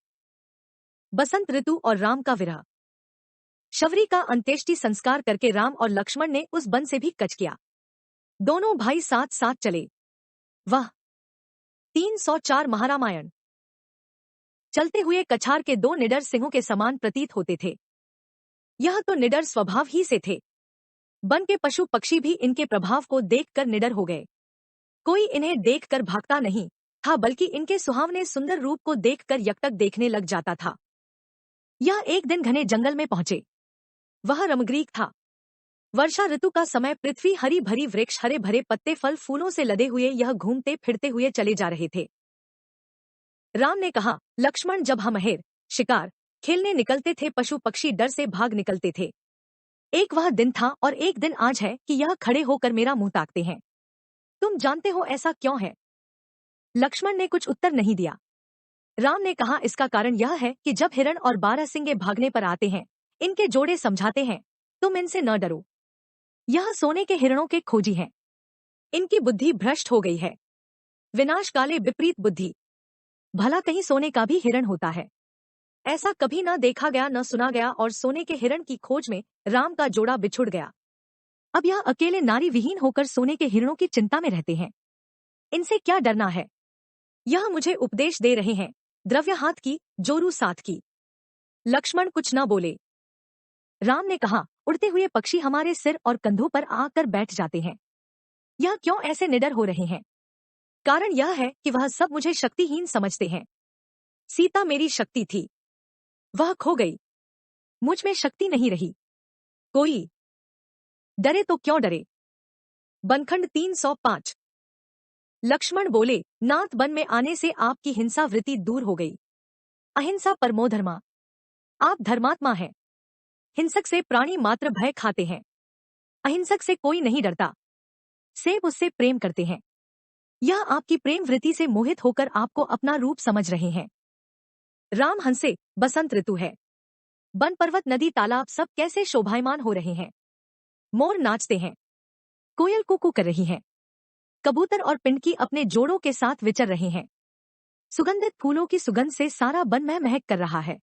बसंत ऋतु और राम का विरह। शबरी का अंत्येष्टि संस्कार करके राम और लक्ष्मण ने उस वन से भी कच किया। दोनों भाई साथ साथ चले। वह 304 महारामायण। चलते हुए कछार के 2 निडर सिंहों के समान प्रतीत होते थे। यह तो निडर स्वभाव ही से थे, वन के पशु पक्षी भी इनके प्रभाव को देखकर निडर हो गए। कोई इन्हें देखकर भागता नहीं था, बल्कि इनके सुहावने सुंदर रूप को देखकर यकटक देखने लग जाता था। यह एक दिन घने जंगल में पहुंचे। वह रमग्रीक था। वर्षा ऋतु का समय, पृथ्वी हरी भरी, वृक्ष हरे भरे, पत्ते फल फूलों से लदे हुए, यह घूमते फिरते हुए चले जा रहे थे। राम ने कहा, लक्ष्मण, जब हम हेर शिकार खेलने निकलते थे, पशु पक्षी डर से भाग निकलते थे। एक वह दिन था और एक दिन आज है कि यह खड़े होकर मेरा मुंह ताकते हैं। तुम जानते हो ऐसा क्यों है? लक्ष्मण ने कुछ उत्तर नहीं दिया। राम ने कहा, इसका कारण यह है कि जब हिरण और बारहसिंगे भागने पर आते हैं, इनके जोड़े समझाते हैं, तुम इनसे न डरो। यह सोने के हिरणों के खोजी हैं। इनकी बुद्धि भ्रष्ट हो गई है। विनाश काले विपरीत बुद्धि। भला कहीं सोने का भी हिरण होता है? ऐसा कभी न देखा गया, न सुना गया। और सोने के हिरण की खोज में राम का जोड़ा बिछुड़ गया। अब यह अकेले नारी विहीन होकर सोने के हिरणों की चिंता में रहते हैं। इनसे क्या डरना है? यह मुझे उपदेश दे रहे हैं, द्रव्य हाथ की, जोरू साथ की। लक्ष्मण कुछ न बोले। राम ने कहा, उड़ते हुए पक्षी हमारे सिर और कंधों पर आकर बैठ जाते हैं। यह क्यों ऐसे निडर हो रहे हैं? कारण यह है कि वह सब मुझे शक्तिहीन समझते हैं। सीता मेरी शक्ति थी, वह खो गई। मुझ में शक्ति नहीं रही। कोई डरे तो क्यों डरे? बनखंड 305। लक्ष्मण बोले, नाथ, वन में आने से आपकी हिंसा वृत्ति दूर हो गई। अहिंसा परमो धर्मा। आप धर्मात्मा हैं। हिंसक से प्राणी मात्र भय खाते हैं। अहिंसक से कोई नहीं डरता। सेब उससे प्रेम करते हैं। यह आपकी प्रेम वृत्ति से मोहित होकर आपको अपना रूप समझ रहे हैं। राम हंसे, बसंत ऋतु है। वन पर्वत नदी तालाब सब कैसे शोभायमान हो रहे हैं। मोर नाचते हैं, कोयल कुकू कर रही है, कबूतर और पिंडकी अपने जोड़ों के साथ विचर रहे हैं। सुगंधित फूलों की सुगंध से सारा वन महक कर रहा है।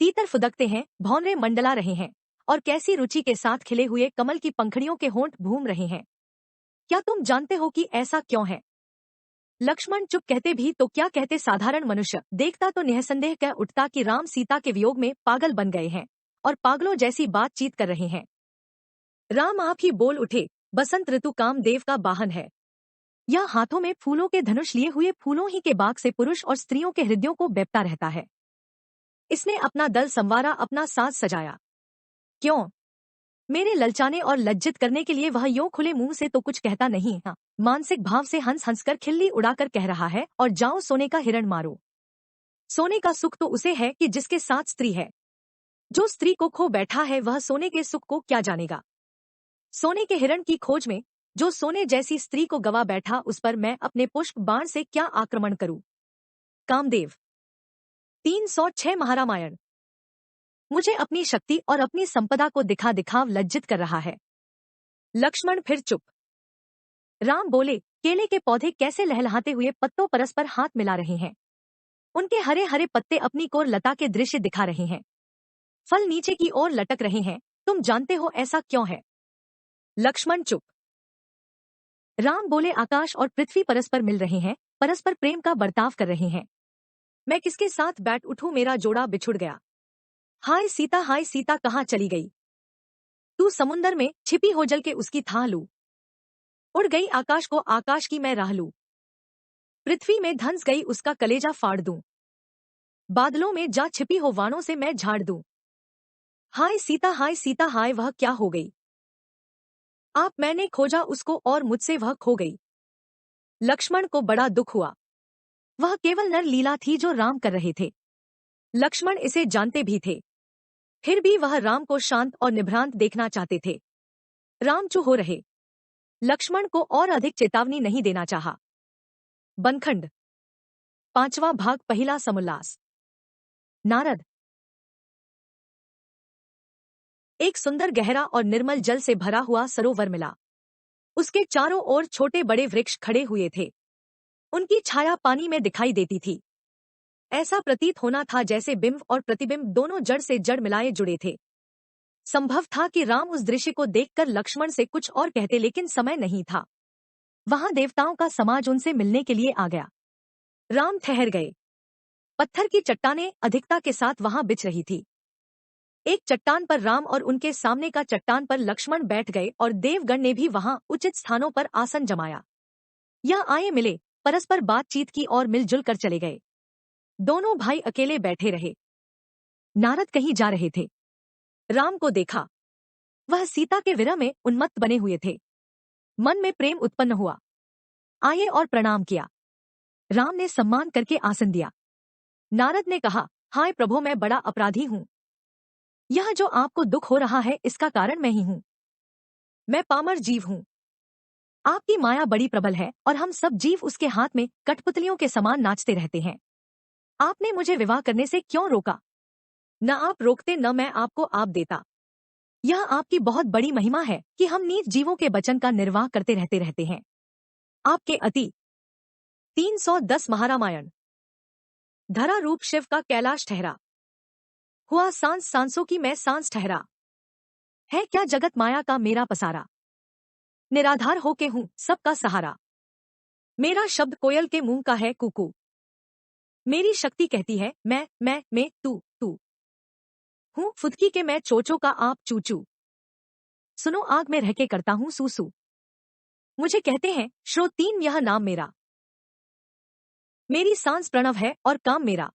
तीतर फुदकते हैं, भौंरे मंडला रहे हैं, और कैसी रुचि के साथ खिले हुए कमल की पंखड़ियों के होंठ घूम रहे हैं। क्या तुम जानते हो कि ऐसा क्यों है? लक्ष्मण चुप कहते भी तो क्या कहते, साधारण मनुष्य देखता तो निःसंदेह कह उठता कि राम सीता के वियोग में पागल बन गए हैं और पागलों जैसी बातचीत कर रहे हैं। राम आप ही बोल उठे, बसंत ऋतु कामदेव का वाहन है। यह हाथों में फूलों के धनुष लिए हुए फूलों ही के बाग से पुरुष और स्त्रियों के हृदयों को बेपता रहता है। इसने अपना दल संवारा, अपना साज सजाया। क्यों? मेरे ललचाने और लज्जित करने के लिए वह यूं खुले मुंह से तो कुछ कहता नहीं है, मानसिक भाव से हंस हंसकर खिल्ली उड़ाकर कह रहा है, और जाओ सोने का हिरण मारो। सोने का सुख तो उसे है कि जिसके साथ स्त्री है। जो स्त्री को खो बैठा है वह सोने के सुख को क्या जानेगा। सोने के हिरण की खोज में जो सोने जैसी स्त्री को गवा बैठा, उस पर मैं अपने पुष्प बाण से क्या आक्रमण करूं। कामदेव। 306 महारामायण। मुझे अपनी शक्ति और अपनी संपदा को दिखा दिखाव लज्जित कर रहा है। लक्ष्मण फिर चुप। राम बोले, केले के पौधे कैसे लहलहाते हुए पत्तों परस्पर हाथ मिला रहे हैं। उनके हरे हरे पत्ते अपनी कोर लता के दृश्य दिखा रहे हैं। फल नीचे की ओर लटक रहे हैं। तुम जानते हो ऐसा क्यों है? लक्ष्मण चुप। राम बोले, आकाश और पृथ्वी परस्पर मिल रहे हैं, परस्पर प्रेम का बर्ताव कर रहे हैं। मैं किसके साथ बैठ उठूं, मेरा जोड़ा बिछुड़ गया। हाय सीता कहाँ चली गई? तू समुंदर में छिपी हो, जल के उसकी थाह लूं। उड़ गई आकाश को आकाश की मैं राह लूं। पृथ्वी में धंस गई उसका कलेजा फाड़ दूं। बादलों में जा छिपी हो, वाणों से मैं झाड़ दूं। हाय सीता हाय, वह क्या हो गई? आप मैंने खोजा उसको और मुझसे वह खो गई। लक्ष्मण को बड़ा दुख हुआ। वह केवल नर लीला थी जो राम कर रहे थे। लक्ष्मण इसे जानते भी थे, फिर भी वह राम को शांत और निभ्रांत देखना चाहते थे। राम चुप हो रहे। लक्ष्मण को और अधिक चेतावनी नहीं देना चाहा। बनखंड 5वां भाग, पहला समुल्लास। नारद। एक सुंदर गहरा और निर्मल जल से भरा हुआ सरोवर मिला। उसके चारों ओर छोटे बड़े वृक्ष खड़े हुए थे। उनकी छाया पानी में दिखाई देती थी। ऐसा प्रतीत होना था जैसे बिंब और प्रतिबिंब दोनों जड़ से जड़ मिलाए जुड़े थे। संभव था कि राम उस दृश्य को देखकर लक्ष्मण से कुछ और कहते, लेकिन समय नहीं था। वहां देवताओं का समाज उनसे मिलने के लिए आ गया। राम ठहर गए। पत्थर की चट्टानें अधिकता के साथ वहां बिछ रही थी। एक चट्टान पर राम और उनके सामने का चट्टान पर लक्ष्मण बैठ गए और देवगण ने भी वहां उचित स्थानों पर आसन जमाया। यह आए मिले, परस्पर बातचीत की और मिलजुल कर चले गए। दोनों भाई अकेले बैठे रहे। नारद कहीं जा रहे थे। राम को देखा। वह सीता के विरह में उन्मत्त बने हुए थे। मन में प्रेम उत्पन्न हुआ। आए और प्रणाम किया। राम ने सम्मान करके आसन दिया। नारद ने कहा, हाय प्रभु, मैं बड़ा अपराधी हूँ। यह जो आपको दुख हो रहा है इसका कारण मैं ही हूँ। मैं पामर जीव हूँ। आपकी माया बड़ी प्रबल है और हम सब जीव उसके हाथ में कठपुतलियों के समान नाचते रहते हैं। आपने मुझे विवाह करने से क्यों रोका? न आप रोकते न मैं आपको आप देता। यह आपकी बहुत बड़ी महिमा है कि हम नीच जीवों के वचन का निर्वाह करते रहते हैं। आपके अति 310 महारामायण। धरा रूप शिव का कैलाश ठहरा। हुआ सांस सांसों की मैं सांस ठहरा। है क्या जगत माया का मेरा पसारा। निराधार होके हूँ सबका सहारा। मेरा शब्द कोयल के मुंह का है कुकू। मेरी शक्ति कहती है मैं तू तू। हूँ फुदकी के मैं चोचो का आप चूचू। सुनो आग में रहके करता हूँ सूसू। मुझे कहते हैं श्रोतीन यह नाम मेरा। मेरी सांस प्रणव है और काम मेरा।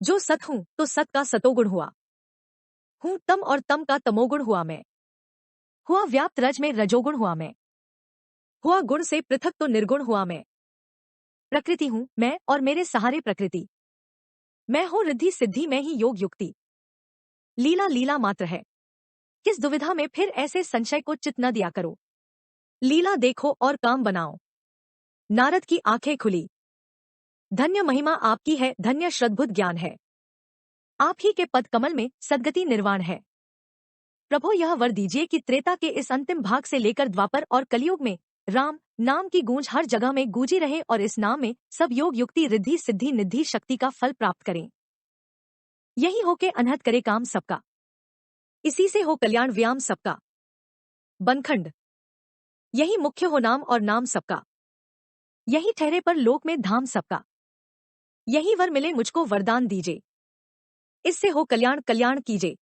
जो सत हूँ तो सत का सतोगुण हुआ। हूँ तम और तम का तमोगुण हुआ मैं। हुआ व्याप्त रज में रजोगुण हुआ मैं। हुआ गुण से पृथक तो निर्गुण हुआ मैं। प्रकृति हूँ मैं और मेरे सहारे प्रकृति। मैं हूँ रिद्धि सिद्धि में ही योग युक्ति। लीला लीला मात्र है। किस दुविधा में फिर ऐसे संशय को चित न दिया करो। लीला देखो और काम बनाओ। नारद की आंखें खुली। धन्य महिमा आपकी है, धन्य श्रद्भुत ज्ञान है। आप ही के पद कमल में सद्गति निर्वाण है। प्रभु यह वर दीजिए कि त्रेता के इस अंतिम भाग से लेकर द्वापर और कलयुग में राम नाम की गूंज हर जगह में गूंजी रहे और इस नाम में सब योग युक्ति रिद्धि सिद्धि निधि शक्ति का फल प्राप्त करें। यही हो के अनहद करे काम सबका। इसी से हो कल्याण व्याम सबका। बनखंड। यही मुख्य हो नाम और नाम सबका। यही ठहरे पर लोक में धाम सबका। यही वर मिले मुझको वरदान दीजिए। इससे हो कल्याण कल्याण कीजिए।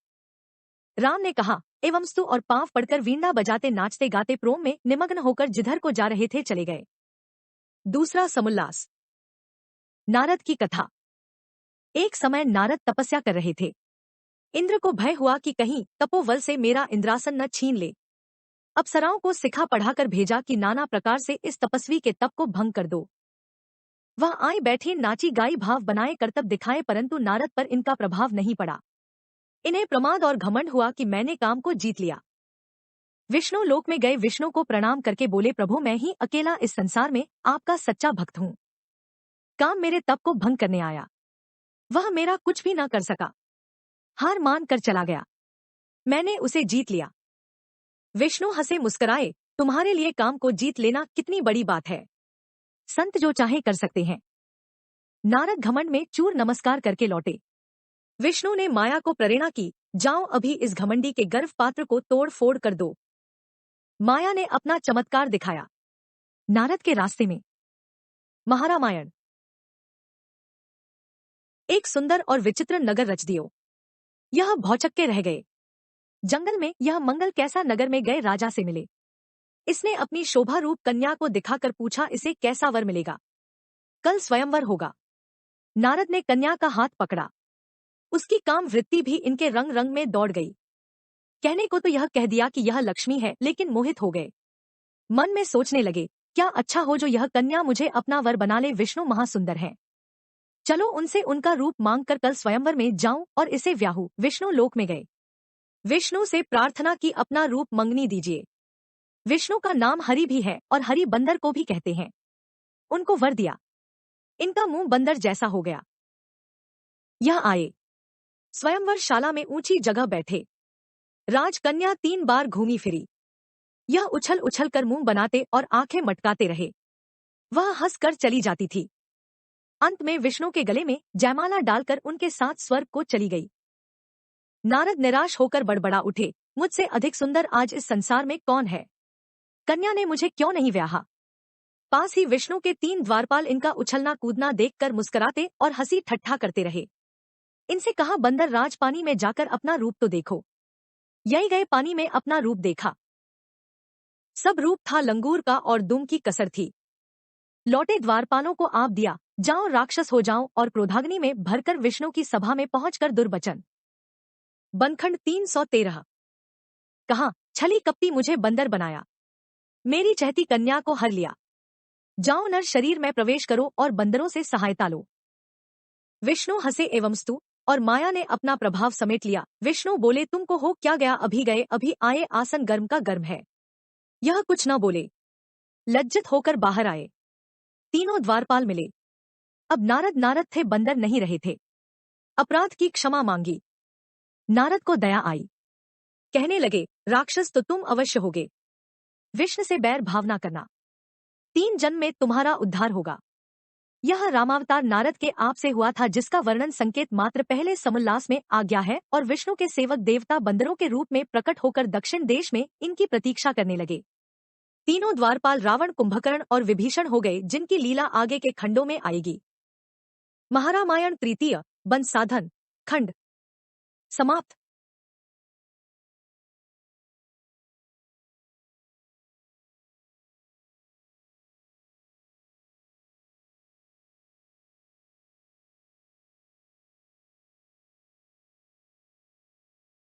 राम ने कहा एवं स्तु और पांव पड़कर वीणा बजाते नाचते गाते प्रोम में निमग्न होकर जिधर को जा रहे थे चले गए। दूसरा समुल्लास। नारद की कथा। एक समय नारद तपस्या कर रहे थे। इंद्र को भय हुआ कि कहीं तपोबल से मेरा इंद्रासन न छीन ले। अप्सराओं को सिखा पढ़ाकर भेजा कि नाना प्रकार से इस तपस्वी के तप को भंग कर दो। वह आए बैठे नाची गाई भाव बनाए करतब दिखाए परंतु नारद पर इनका प्रभाव नहीं पड़ा। इन्हें प्रमाद और घमंड हुआ कि मैंने काम को जीत लिया। विष्णु लोक में गए। विष्णु को प्रणाम करके बोले प्रभु मैं ही अकेला इस संसार में आपका सच्चा भक्त हूँ। काम मेरे तप को भंग करने आया। वह मेरा कुछ भी न कर सका। हार मान कर चला गया। मैंने उसे जीत लिया। विष्णु हंसे मुस्कुराए तुम्हारे लिए काम को जीत लेना कितनी बड़ी बात है। संत जो चाहे कर सकते हैं। नारद घमंड में चूर नमस्कार करके लौटे। विष्णु ने माया को प्रेरणा की जाओ अभी इस घमंडी के गर्भ पात्र को तोड़ फोड़ कर दो। माया ने अपना चमत्कार दिखाया। नारद के रास्ते में। महारामायण। एक सुंदर और विचित्र नगर रच दियो। यह भौचक्के रह गए। जंगल में यह मंगल कैसा नगर में गए राजा से मिले। इसने अपनी शोभा रूप कन्या को दिखाकर पूछा इसे कैसा वर मिलेगा। कल स्वयंवर होगा। नारद ने कन्या का हाथ पकड़ा। उसकी काम वृत्ति भी इनके रंग रंग में दौड़ गई। कहने को तो यह कह दिया कि यह लक्ष्मी है लेकिन मोहित हो गए। मन में सोचने लगे क्या अच्छा हो जो यह कन्या मुझे अपना वर बना ले। विष्णु महासुंदर है। चलो उनसे उनका रूप मांग कर कल स्वयंवर में जाऊं और इसे व्याहूं। विष्णु लोक में गए। विष्णु से प्रार्थना की अपना रूप मंगनी दीजिए। विष्णु का नाम हरि भी है और हरि बंदर को भी कहते हैं। उनको वर दिया। इनका मुंह बंदर जैसा हो गया। यह आए। स्वयंवर शाला में ऊंची जगह बैठे। राजकन्या 3 बार घूमी फिरी। यह उछल उछल कर मुंह बनाते और आंखें मटकाते रहे। वह हंसकर चली जाती थी। अंत में विष्णु के गले में जयमाला डालकर उनके साथ स्वर्ग को चली गई। नारद निराश होकर बड़बड़ा उठे मुझसे अधिक सुंदर आज इस संसार में कौन है। कन्या ने मुझे क्यों नहीं व्याहा। पास ही विष्णु के 3 द्वारपाल इनका उछलना कूदना देखकर मुस्कुराते और हंसी ठट्ठा करते रहे। इनसे कहा बंदर राज पानी में जाकर अपना रूप तो देखो। यही गए पानी में अपना रूप देखा। सब रूप था लंगूर का और दुम की कसर थी। लौटे द्वारपालों को आप दिया, जाओ राक्षस हो जाओ, और क्रोधाग्नि में भरकर विष्णु की सभा में पहुंचकर दुर्वचन। बनखंड 313। कहा, छली कपटी मुझे बंदर बनाया, मेरी चहती कन्या को हर लिया। जाओ नर शरीर में प्रवेश करो और बंदरों से सहायता लो। विष्णु हंसे एवं स्तु और माया ने अपना प्रभाव समेट लिया। विष्णु बोले, तुमको हो क्या गया, अभी गए अभी आए, आसन गर्म का गर्म है। यह कुछ न बोले, लज्जित होकर बाहर आए। तीनों द्वारपाल मिले। अब नारद थे, बंदर नहीं रहे थे। अपराध की क्षमा मांगी। नारद को दया आई। कहने लगे, राक्षस तो तुम अवश्य होगे, विष्णु से बैर भावना करना, 3 जन्म में तुम्हारा उद्धार होगा। यह रामावतार नारद के आप से हुआ था, जिसका वर्णन संकेत मात्र पहले समुल्लास में आ गया है, और विष्णु के सेवक देवता बंदरों के रूप में प्रकट होकर दक्षिण देश में इनकी प्रतीक्षा करने लगे। तीनों द्वारपाल रावण, कुंभकर्ण और विभीषण हो गए, जिनकी लीला आगे के खंडों में आएगी। महारामायण तृतीय, बन साधन, खंड समाप्त।